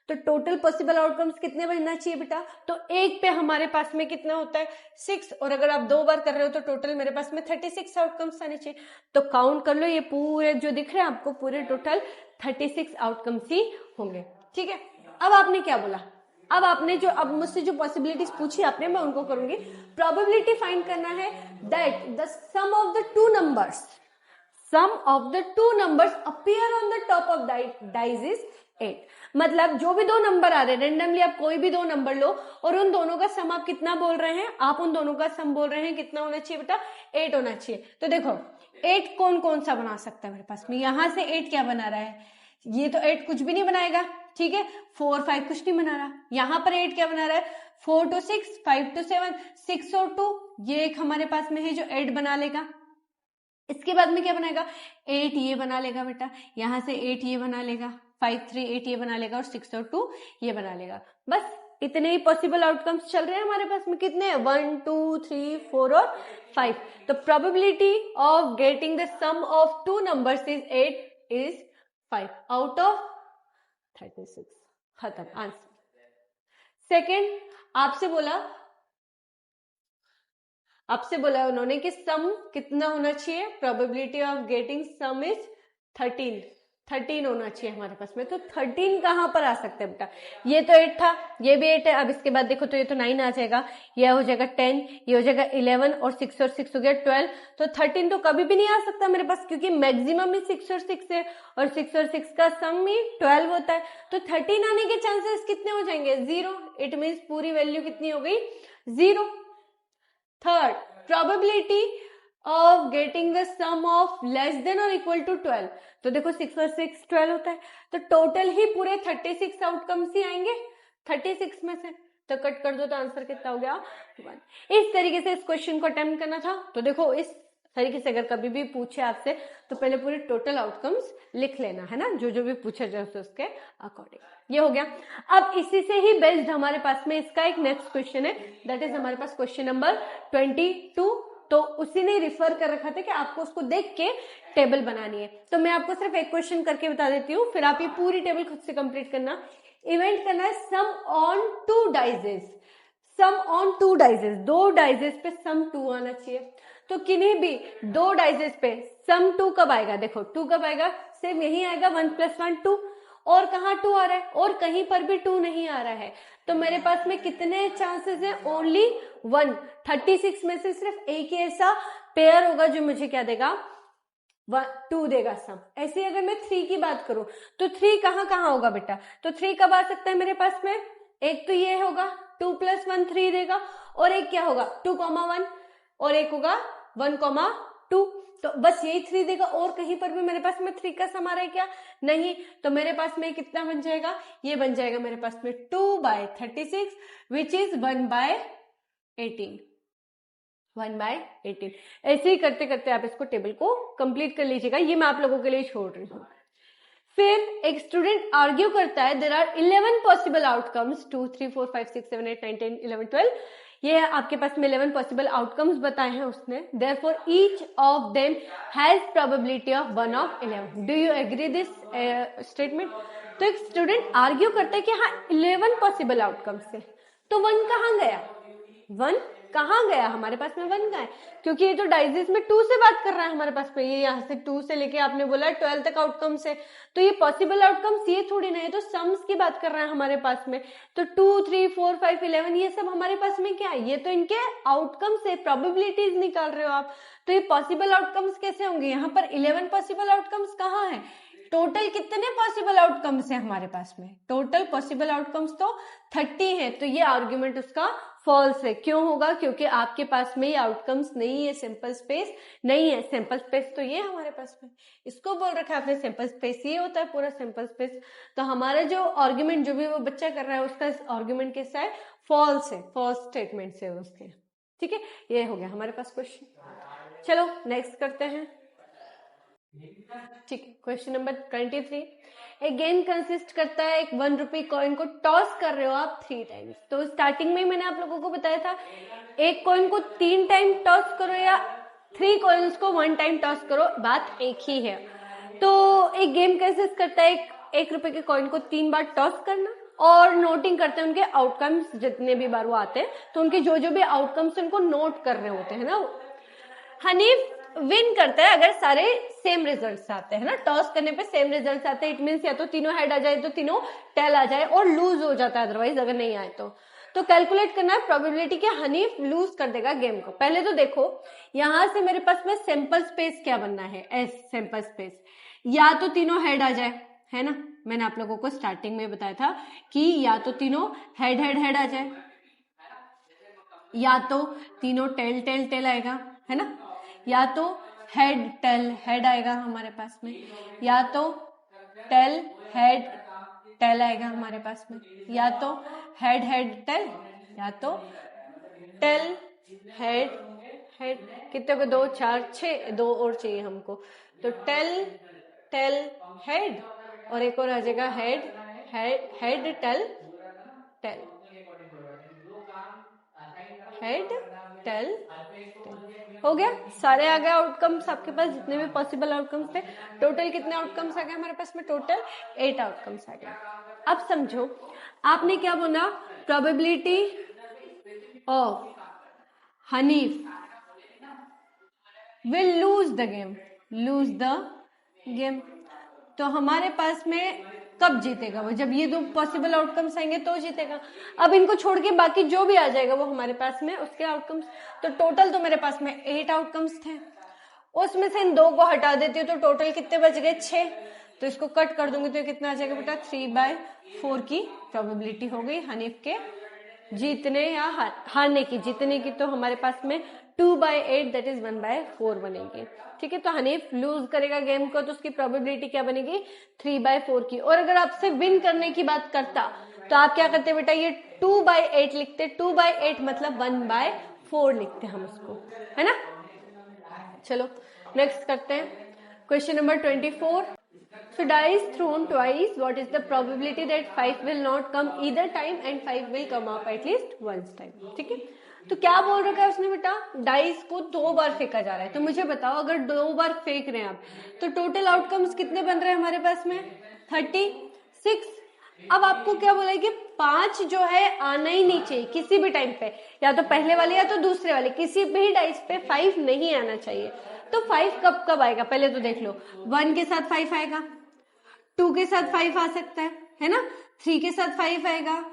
तो टोटल पॉसिबल आउटकम्स कितने बनना चाहिए बेटा, तो एक पे हमारे पास में कितना होता है 6 और अगर आप 2 बार कर रहे हो तो टोटल मेरे पास में 36 आउटकम्स आने चाहिए। तो काउंट कर लो, ये पूरे जो दिख रहे हैं आपको पूरे टोटल 36 आउटकम्स ही होंगे। ठीक है, अब आपने क्या बोला, अब आपने जो अब मुझसे जो पॉसिबिलिटीज पूछी आपने, मैं उनको करूंगी। प्रोबेबिलिटी फाइंड करना है that the sum of the two numbers appear on the top of dice is 8। मतलब जो भी 2 नंबर आ रहे हैं रेंडमली, आप कोई भी 2 नंबर लो और उन दोनों का सम आप कितना बोल रहे हैं, आप उन दोनों का सम बोल रहे हैं कितना होना चाहिए बेटा, 8 होना चाहिए। तो देखो 8 कौन कौन सा बना सकता है मेरे पास में, यहां से 8 क्या बना रहा है, ये तो 8 कुछ भी नहीं बनाएगा। ठीक है, 4 5 कुछ नहीं बना रहा। यहां पर 8 क्या बना रहा है, 4 to 6 5 to 7 6 और 2, ये एक हमारे पास में है जो 8 बना लेगा। इसके बाद में क्या बनाएगा, 8 ये बना लेगा बेटा, यहां से 8 ये बना लेगा, 5 3 8 ये बना लेगा और 6 और 2 ये बना लेगा। बस इतने ही पॉसिबल आउटकम्स चल रहे हैं हमारे पास में। कितने हैं, 1 2 3 4 और 5। तो probability of getting the sum of 2 numbers is 8 is 5 out of 36। खत्म आंसर। सेकेंड आपसे बोला उन्होंने कि सम कितना होना चाहिए, probability of getting some is 13 होना चाहिए हमारे पास में। तो 13 कहां पर आ सकता है बेटा, ये तो 8 था, ये भी 8 है। अब इसके बाद देखो तो ये तो 9 आ जाएगा, ये हो जाएगा 10, ये हो जाएगा 11 और 6 और 6 हो गया 12। तो 13 तो कभी भी नहीं आ सकता मेरे पास क्योंकि मैक्सिमम ही 6 और 6 है और 6 और 6 का सम ही 12 होता है। तो 13 आने के चांसेस कितने हो जाएंगे, 0। इट मीन्स पूरी वैल्यू कितनी हो गई, 0। Third, probability of getting the sum of less than और इक्वल टू 12। तो देखो 6 और 6 12 होता है, तो टोटल ही पूरे 36 आउटकम्स ही आएंगे 36 में से। तो कट कर दो तो आंसर कितना हो गया, 1। इस तरीके से इस क्वेश्चन को अटेम्प्ट करना था। तो देखो इस तरीके से अगर कभी भी पूछे आपसे तो पहले पूरे टोटल आउटकम्स लिख लेना है ना, जो जो भी पूछा जाए उसके अकॉर्डिंग। ये हो गया। अब इसी से ही बेस्ड हमारे पास में इसका एक नेक्स्ट क्वेश्चन है, दैट इज हमारे पास क्वेश्चन नंबर 22। तो उसी ने रिफर कर रखा था कि आपको उसको देख के टेबल बनानी है। तो मैं आपको सिर्फ एक क्वेश्चन करके बता देती हूँ, फिर आप ये पूरी टेबल खुद से कंप्लीट करना। इवेंट करना है सम ऑन 2 डाइजेस, सम ऑन 2 डाइजेस, 2 डाइजेस पे सम 2 आना चाहिए। तो किन्हीं भी 2 डाइजेस पे सम 2 कब आएगा, देखो 2 कब आएगा, सिर्फ यही आएगा 1 + 1 2। और कहाँ 2 आ रहा है, और कहीं पर भी 2 नहीं आ रहा है। तो मेरे पास में कितने चांसेस है, ओनली 1। 36 में से सिर्फ एक ही ऐसा पेयर होगा जो मुझे क्या देगा, 2 देगा सम। ऐसे अगर मैं 3 की बात करूं तो 3 कहाँ कहाँ होगा बेटा, तो 3 कब आ सकता है मेरे पास में, एक तो ये होगा 2 + 1 3 देगा, और एक क्या होगा 2, 1 और एक होगा 1, 2। तो बस यही 3 देगा, और कहीं पर भी मेरे पास में 3 का सम आ रहा है क्या, नहीं। तो मेरे पास में कितना बन जाएगा, ये बन जाएगा मेरे पास में 2/36 विच इज 1/18, 1/18। ऐसे ही करते करते आप इसको टेबल को कंप्लीट कर लीजिएगा, ये मैं आप लोगों के लिए छोड़ रही हूँ। फिर एक स्टूडेंट आर्ग्यू करता है देयर आर 11 पॉसिबल आउटकम्स, 2 3 4 5 6 7 8 9 10 11 12। ये आपके पास में 11 पॉसिबल आउटकम्स बताए हैं उसने। Therefore each of them has probability of 1 of 11। Do you agree this statement. तो एक स्टूडेंट आर्ग्यू करता है कि हाँ 11 पॉसिबल आउटकम्स है, तो 1 कहाँ गया, 1 कहाँ गया, हमारे पास में 1 का है क्योंकि ये तो डाइजेस में 2 से बात कर रहा है हमारे पास में, ये यहाँ से 2 से लेके आपने बोला 12 तक आउटकम्स है, तो ये पॉसिबल आउटकम्स ये थोड़ी ना है, तो सम्स की बात कर रहा है हमारे पास में। तो 2 3 4 5 11 ये सब हमारे पास में क्या है, ये तो इनके आउटकम्स है, प्रोबेबिलिटीज निकाल रहे हो आप। तो ये पॉसिबल आउटकम्स कैसे होंगे, यहाँ पर 11 पॉसिबल आउटकम्स कहाँ है, टोटल कितने पॉसिबल आउटकम्स है हमारे पास में, टोटल पॉसिबल आउटकम्स तो 30 है। तो ये आर्ग्यूमेंट उसका फॉल्स है। क्यों होगा? क्योंकि आपके पास में ये आउटकम्स नहीं है, सैंपल स्पेस नहीं है। सैंपल स्पेस तो ये हमारे पास में, इसको बोल रखा है आपने सैंपल स्पेस, ये होता है पूरा सैंपल स्पेस। तो हमारा जो आर्ग्यूमेंट जो भी वो बच्चा कर रहा है उसका आर्ग्यूमेंट कैसा है? फॉल्स है, फॉल्स स्टेटमेंट है उसके। ठीक है, ये हो गया हमारे पास क्वेश्चन। चलो नेक्स्ट करते हैं। ठीक है, क्वेश्चन नंबर 23। एक गेम कंसिस्ट करता है एक 1 रुपी कॉइन को टॉस कर रहे हो आप 3 टाइम्स। तो स्टार्टिंग में मैंने आप लोगों को बताया था एक कॉइन को 3 टाइम टॉस करो या 3 कॉइन्स को 1 टाइम टॉस करो, बात एक ही है। तो एक गेम कंसिस्ट करता है 1 रुपए के कॉइन को 3 बार टॉस करना और नोटिंग करते हैं उनके आउटकम्स, जितने भी बार वो आते हैं तो उनके जो जो भी आउटकम्स उनको नोट कर रहे होते हैं ना। हनीफ विन करता है अगर सारे सेम रिजल्ट्स आते हैं ना, टॉस करने पे सेम रिजल्ट्स आते हैं, इट मींस या तो तीनों हेड आ जाए तो तीनों टेल आ जाए, और लूज हो जाता है अदरवाइज अगर नहीं आए तो कैलकुलेट करना है प्रोबेबिलिटी कि हनीफ लूज कर देगा गेम को। पहले तो देखो यहां से मेरे पास में सैंपल स्पेस क्या बनना है? एस सैंपल स्पेस, या तो तीनों हेड आ जाए, है ना। मैंने आप लोगों को स्टार्टिंग में बताया था कि या तो तीनों हेड हेड हेड आ जाए, या तो तीनों टेल टेल टेल आएगा, है ना, या तो हेड टेल हेड आएगा हमारे पास में, या तो टेल हेड टेल आएगा हमारे पास में, या तो हेड हेड टेल, या तो टेल हेड हेड। कितने को? 2 4 6, 2 और चाहिए हमको, तो टेल टेल हेड और एक और आ जाएगा head head head tail tail head tell. हो गया, सारे आ गए आउटकम्स आपके पास, जितने भी पॉसिबल आउटकम्स थे। टोटल कितने आउटकम्स आ गए हमारे पास में? टोटल 8 आउटकम्स आ गए। अब समझो आपने क्या बोला, probability of Hanif will lose the game, lose the game. तो हमारे पास में कब जीतेगा वो? जब ये 2 पॉसिबल आउटकम्स आएंगे तो जीतेगा। अब इनको छोड़ के बाकी जो भी आ जाएगा वो हमारे पास में उसके आउटकम्स। तो टोटल तो मेरे पास में 8 आउटकम्स थे, उसमें से इन 2 को हटा देती हूँ तो टोटल कितने बच गए? 6। तो इसको कट कर दूंगी तो कितना आ जाएगा बेटा? 3/4 की प्रोबेबिलिटी हो गई हनीफ के जीतने या हारने की। जीतने की तो हमारे पास में 2/8 दैट इज 1/4 बनेगी। ठीक है, तो हनीफ लूज करेगा गेम को तो उसकी प्रोबेबिलिटी क्या बनेगी? 3/4 की। और अगर आपसे विन करने की बात करता तो आप क्या करते बेटा? ये 2/8 लिखते, 2/8 मतलब 1/4 लिखते हम उसको, है ना। चलो नेक्स्ट करते हैं question number 24। So dice thrown twice, what is the probability that 5 will not come either time and 5 will come up at least once time? ठीक है, तो क्या बोल रखा है उसने बेटा? डाइस को 2 बार फेंका जा रहा है। तो मुझे बताओ अगर 2 बार फेंक रहे हैं आप तो टोटल आउटकम्स कितने बन रहे हैं हमारे पास में? 36। अब आपको क्या बोला है कि 5 जो है आना ही नहीं चाहिए किसी भी टाइम पे, या तो पहले वाले या तो दूसरे वाले, किसी भी डाइस पे 5 नहीं आना चाहिए। तो 5 कब कब आएगा पहले तो देख लो। 1 के साथ 5 आएगा, 2 के साथ 5 आ सकता है ना, 3 के साथ 5 आएगा,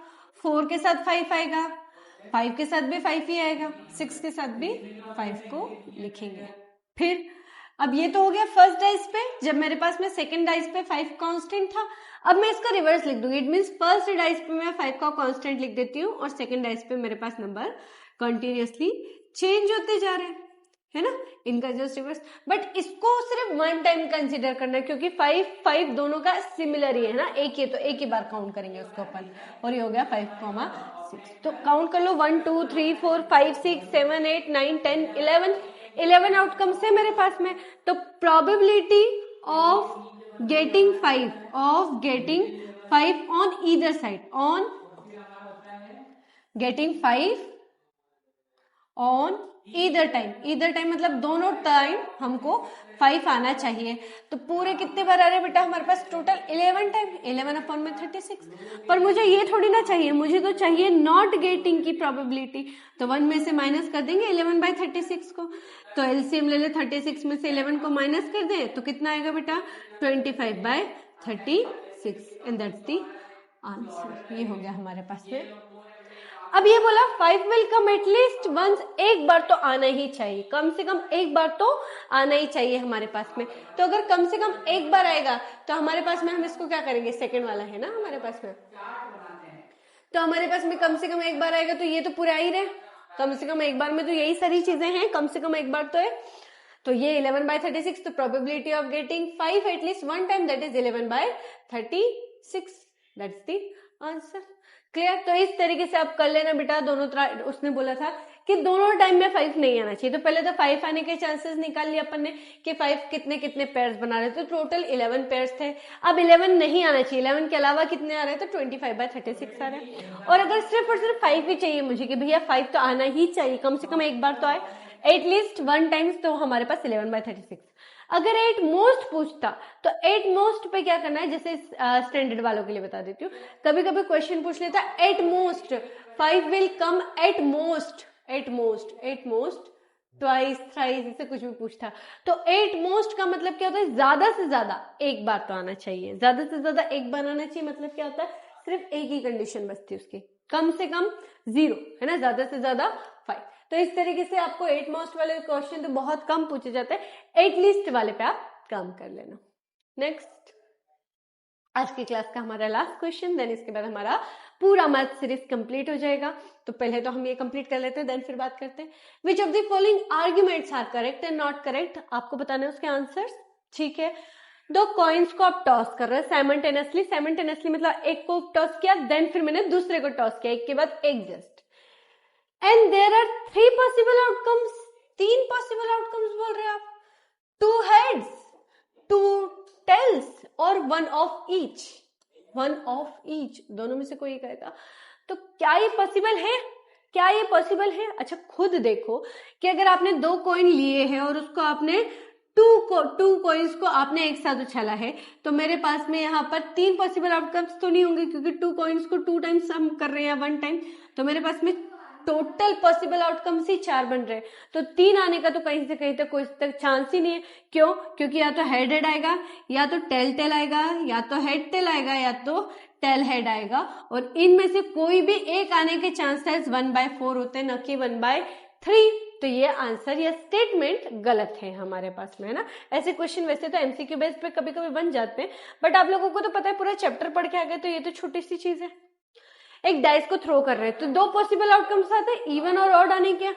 4 के साथ 5 आएगा, 5 के साथ भी 5 ही आएगा, 6 के साथ भी 5 को लिखेंगे। फिर अब ये तो हो गया फर्स्ट डाइस पे, जब मेरे पास में सेकंड डाइस पे 5 कांस्टेंट था। अब मैं इसका रिवर्स लिख दूंगी, इट मींस फर्स्ट डाइस पे मैं 5 का कांस्टेंट लिख देती हूँ और सेकंड डाइस पे मेरे पास नंबर कंटिन्यूअसली चेंज होते जा रहे हैं, है ना, इनका जस्ट रिवर्स। बट इसको सिर्फ 1 टाइम कंसिडर करना है क्योंकि 5 दोनों का सिमिलर ही है ना, एक ही, तो एक ही बार काउंट करेंगे उसको अपन। और ये हो गया 5,6। तो काउंट कर लो 1 2 3 4 5 6 7 8 9 10 11 आउटकम्स है मेरे पास में। तो probability of getting 5 on either side, on getting 5 on either time मतलब दोनों टाइम हमको 5 आना चाहिए। तो पूरे कितने बार आ रहे बेटा हमारे पास? Total 11 time, 11/36। पर मुझे ये थोड़ी ना चाहिए, मुझे तो चाहिए नॉट गेटिंग की प्रोबेबिलिटी। तो 1 में से माइनस कर देंगे 11/36 को। तो एलसीएम ले ले, 36 में से 11 को माइनस कर दे तो कितना आएगा बेटा? 25/36 एंड दैट्स द आंसर। ये हो गया हमारे पास में। अब ये बोला 5 विल कम एटलीस्ट वंस, एक बार तो आना ही चाहिए, कम से कम एक बार तो आना ही चाहिए हमारे पास में। तो अगर कम से कम एक बार आएगा तो हमारे पास में हम इसको क्या करेंगे? सेकंड वाला है ना हमारे पास में, तो हमारे पास में कम से कम एक बार आएगा, तो ये तो पूरे आ ही रहे, कम से कम एक बार में तो यही सारी चीजें हैं, कम से कम एक बार तो है। तो ये 11/36, तो probability of getting 5 at least one time, that is 11/36, that's the answer. Clear? तो इस तरीके से आप कर लेना बेटा दोनों तरह। उसने बोला था कि दोनों टाइम में 5 नहीं आना चाहिए, तो पहले तो 5 आने के चांसेस निकाल लिए अपन ने कि 5 कितने कितने पेयर्स बना रहे थे, तो टोटल 11 पेयर्स थे। अब 11 नहीं आना चाहिए, 11 के अलावा कितने आ रहे थे, 25/36 आ रहे हैं। और अगर सिर्फ और सिर्फ 5 ही चाहिए मुझे कि भैया 5 तो आना ही चाहिए, कम से कम एक बार तो आए, एटलीस्ट वन टाइम्स, तो हमारे पास 11/36। अगर 8 मोस्ट पूछता तो 8 मोस्ट पे क्या करना है, जैसे स्टैंडर्ड वालों के लिए बता देती हूँ, कभी कभी क्वेश्चन पूछ लेता है 8 most 5 will come at most, at most twice thrice, इससे कुछ भी पूछता तो 8 मोस्ट का मतलब क्या होता है, ज्यादा से ज्यादा एक बार तो आना चाहिए, ज्यादा से ज्यादा एक बार आना चाहिए, मतलब क्या होता है, सिर्फ एक ही कंडीशन बचती है उसकी, कम से कम 0 है ना, ज्यादा से ज्यादा 5। तो इस तरीके से आपको 8 मोस्ट वाले क्वेश्चन तो बहुत कम पूछे जाते हैं, 8 लिस्ट वाले पे आप काम कर लेना। नेक्स्ट, आज की क्लास का हमारा लास्ट क्वेश्चन, देन इसके बाद हमारा पूरा मैथ सीरीज कंप्लीट हो जाएगा। तो पहले तो हम ये कंप्लीट कर लेते हैं, देन फिर बात करते हैं। Which of the following arguments are correct and not correct, आपको बताना है उसके आंसर्स। ठीक है, दो कॉइन्स को आप टॉस कर रहे हैं साइमल्टेनियसली, साइमल्टेनियसली मतलब एक को टॉस किया, देन फिर मैंने दूसरे को टॉस किया, एक के बाद एक just, and there are 3 possible outcomes, 3 possible outcomes बोल रहे हैं आप, 2 हेड्स, 2 टेल्स और 1 ऑफ ईच, 1 ऑफ ईच, दोनों में से कोई एक आएगा। तो क्या ये पॉसिबल है, क्या ये पॉसिबल है? अच्छा खुद देखो कि अगर आपने 2 कॉइन लिए हैं और उसको आपने 2 कॉइन्स को आपने एक साथ उछाला है, तो मेरे पास में यहाँ पर 3 पॉसिबल आउटकम्स तो नहीं होंगे, क्योंकि 2 कॉइन्स को 2 टाइम्स हम कर रहे हैं 1 टाइम, तो मेरे पास में टोटल पॉसिबल आउटकम्स ही 4 बन रहे हैं। तो 3 आने का तो कहीं से कहीं तक कोई तक चांस ही नहीं है। क्यों? क्योंकि या तो हेड हेड आएगा, या तो टेल टेल आएगा, या तो हेड टेल आएगा, या तो टेल हेड आएगा, और इनमें से कोई भी एक आने के चांसेस 1/4 होते हैं, न कि 1/3। तो ये आंसर या स्टेटमेंट गलत है हमारे पास में, है ना। ऐसे क्वेश्चन वैसे तो एमसीक्यू बेस पे कभी कभी बन जाते हैं, बट आप लोगों को तो पता है पूरा चैप्टर पढ़ के आ गए, तो ये तो छोटी सी चीज है। एक डाइस को थ्रो कर रहे हैं तो 2 पॉसिबल आउटकम्स आते हैं, इवन और ऑड आने के।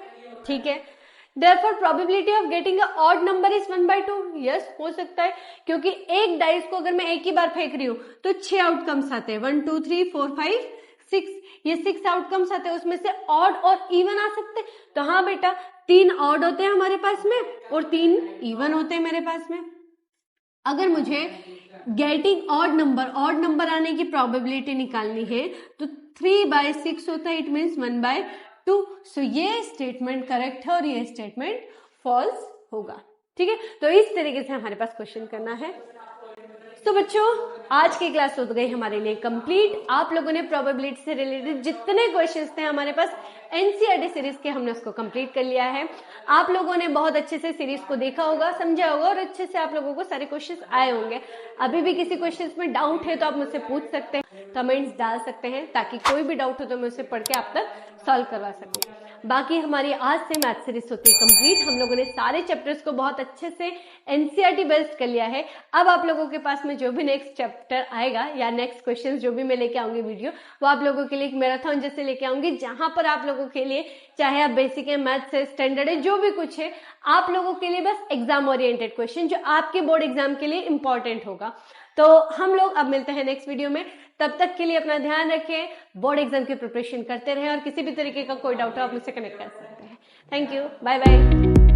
ठीक है, therefore probability of getting a odd number is 1/2। Yes, हो सकता है, क्योंकि एक डाइस को अगर मैं एक ही बार फेंक रही हूं तो 6 आउटकम्स आते हैं, 1 2 3 4 5 6, ये 6 आउटकम्स आते हैं, उसमें से ऑड और इवन आ सकते हैं। तो हाँ बेटा, 3 ऑड होते हैं हमारे पास में और 3 इवन होते हैं मेरे पास में। अगर मुझे गेटिंग ऑड नंबर आने की प्रोबेबिलिटी निकालनी है तो 3/6 होता है, इट मीन्स 1/2। सो ये स्टेटमेंट करेक्ट है और ये स्टेटमेंट फॉल्स होगा। ठीक है, तो इस तरीके से हमारे पास क्वेश्चन करना है। तो बच्चों, आज की क्लास हो गई हमारे लिए कंप्लीट। आप लोगों ने प्रोबेबिलिटी से रिलेटेड जितने क्वेश्चंस थे हमारे पास एनसीईआरटी सीरीज के, हमने उसको कंप्लीट कर लिया है। आप लोगों ने बहुत अच्छे से सीरीज को देखा होगा, समझा होगा, और अच्छे से आप लोगों को सारे क्वेश्चंस आए होंगे। अभी भी किसी क्वेश्चंस में डाउट है तो आप मुझसे पूछ सकते हैं, कमेंट्स डाल सकते हैं, ताकि कोई भी डाउट हो तो मैं उसे पढ़ के आप तक सॉल्व करवा सकूं। बाकी हमारी आज से मैथ सीरीज होती है कंप्लीट। हम लोगों ने सारे चैप्टर्स को बहुत अच्छे से एनसीईआरटी बेस्ड कर लिया है। अब आप लोगों के पास में जो भी नेक्स्ट चैप्टर आएगा या नेक्स्ट क्वेश्चंस जो भी मैं लेके आऊंगी वीडियो, वो आप लोगों के लिए एक मैराथन जैसे लेके आऊंगी, जहां पर आप लोगों के लिए, चाहे आप बेसिक है, मैथ से स्टैंडर्ड है, जो भी कुछ है, आप लोगों के लिए बस एग्जाम ओरिएंटेड क्वेश्चन जो आपके बोर्ड एग्जाम के लिए इंपॉर्टेंट होगा। तो हम लोग अब मिलते हैं नेक्स्ट वीडियो में। तब तक के लिए अपना ध्यान रखें, बोर्ड एग्जाम की प्रिपरेशन करते रहें, और किसी भी तरीके का कोई डाउट हो आप मुझसे कनेक्ट कर सकते हैं। Thank you, bye bye.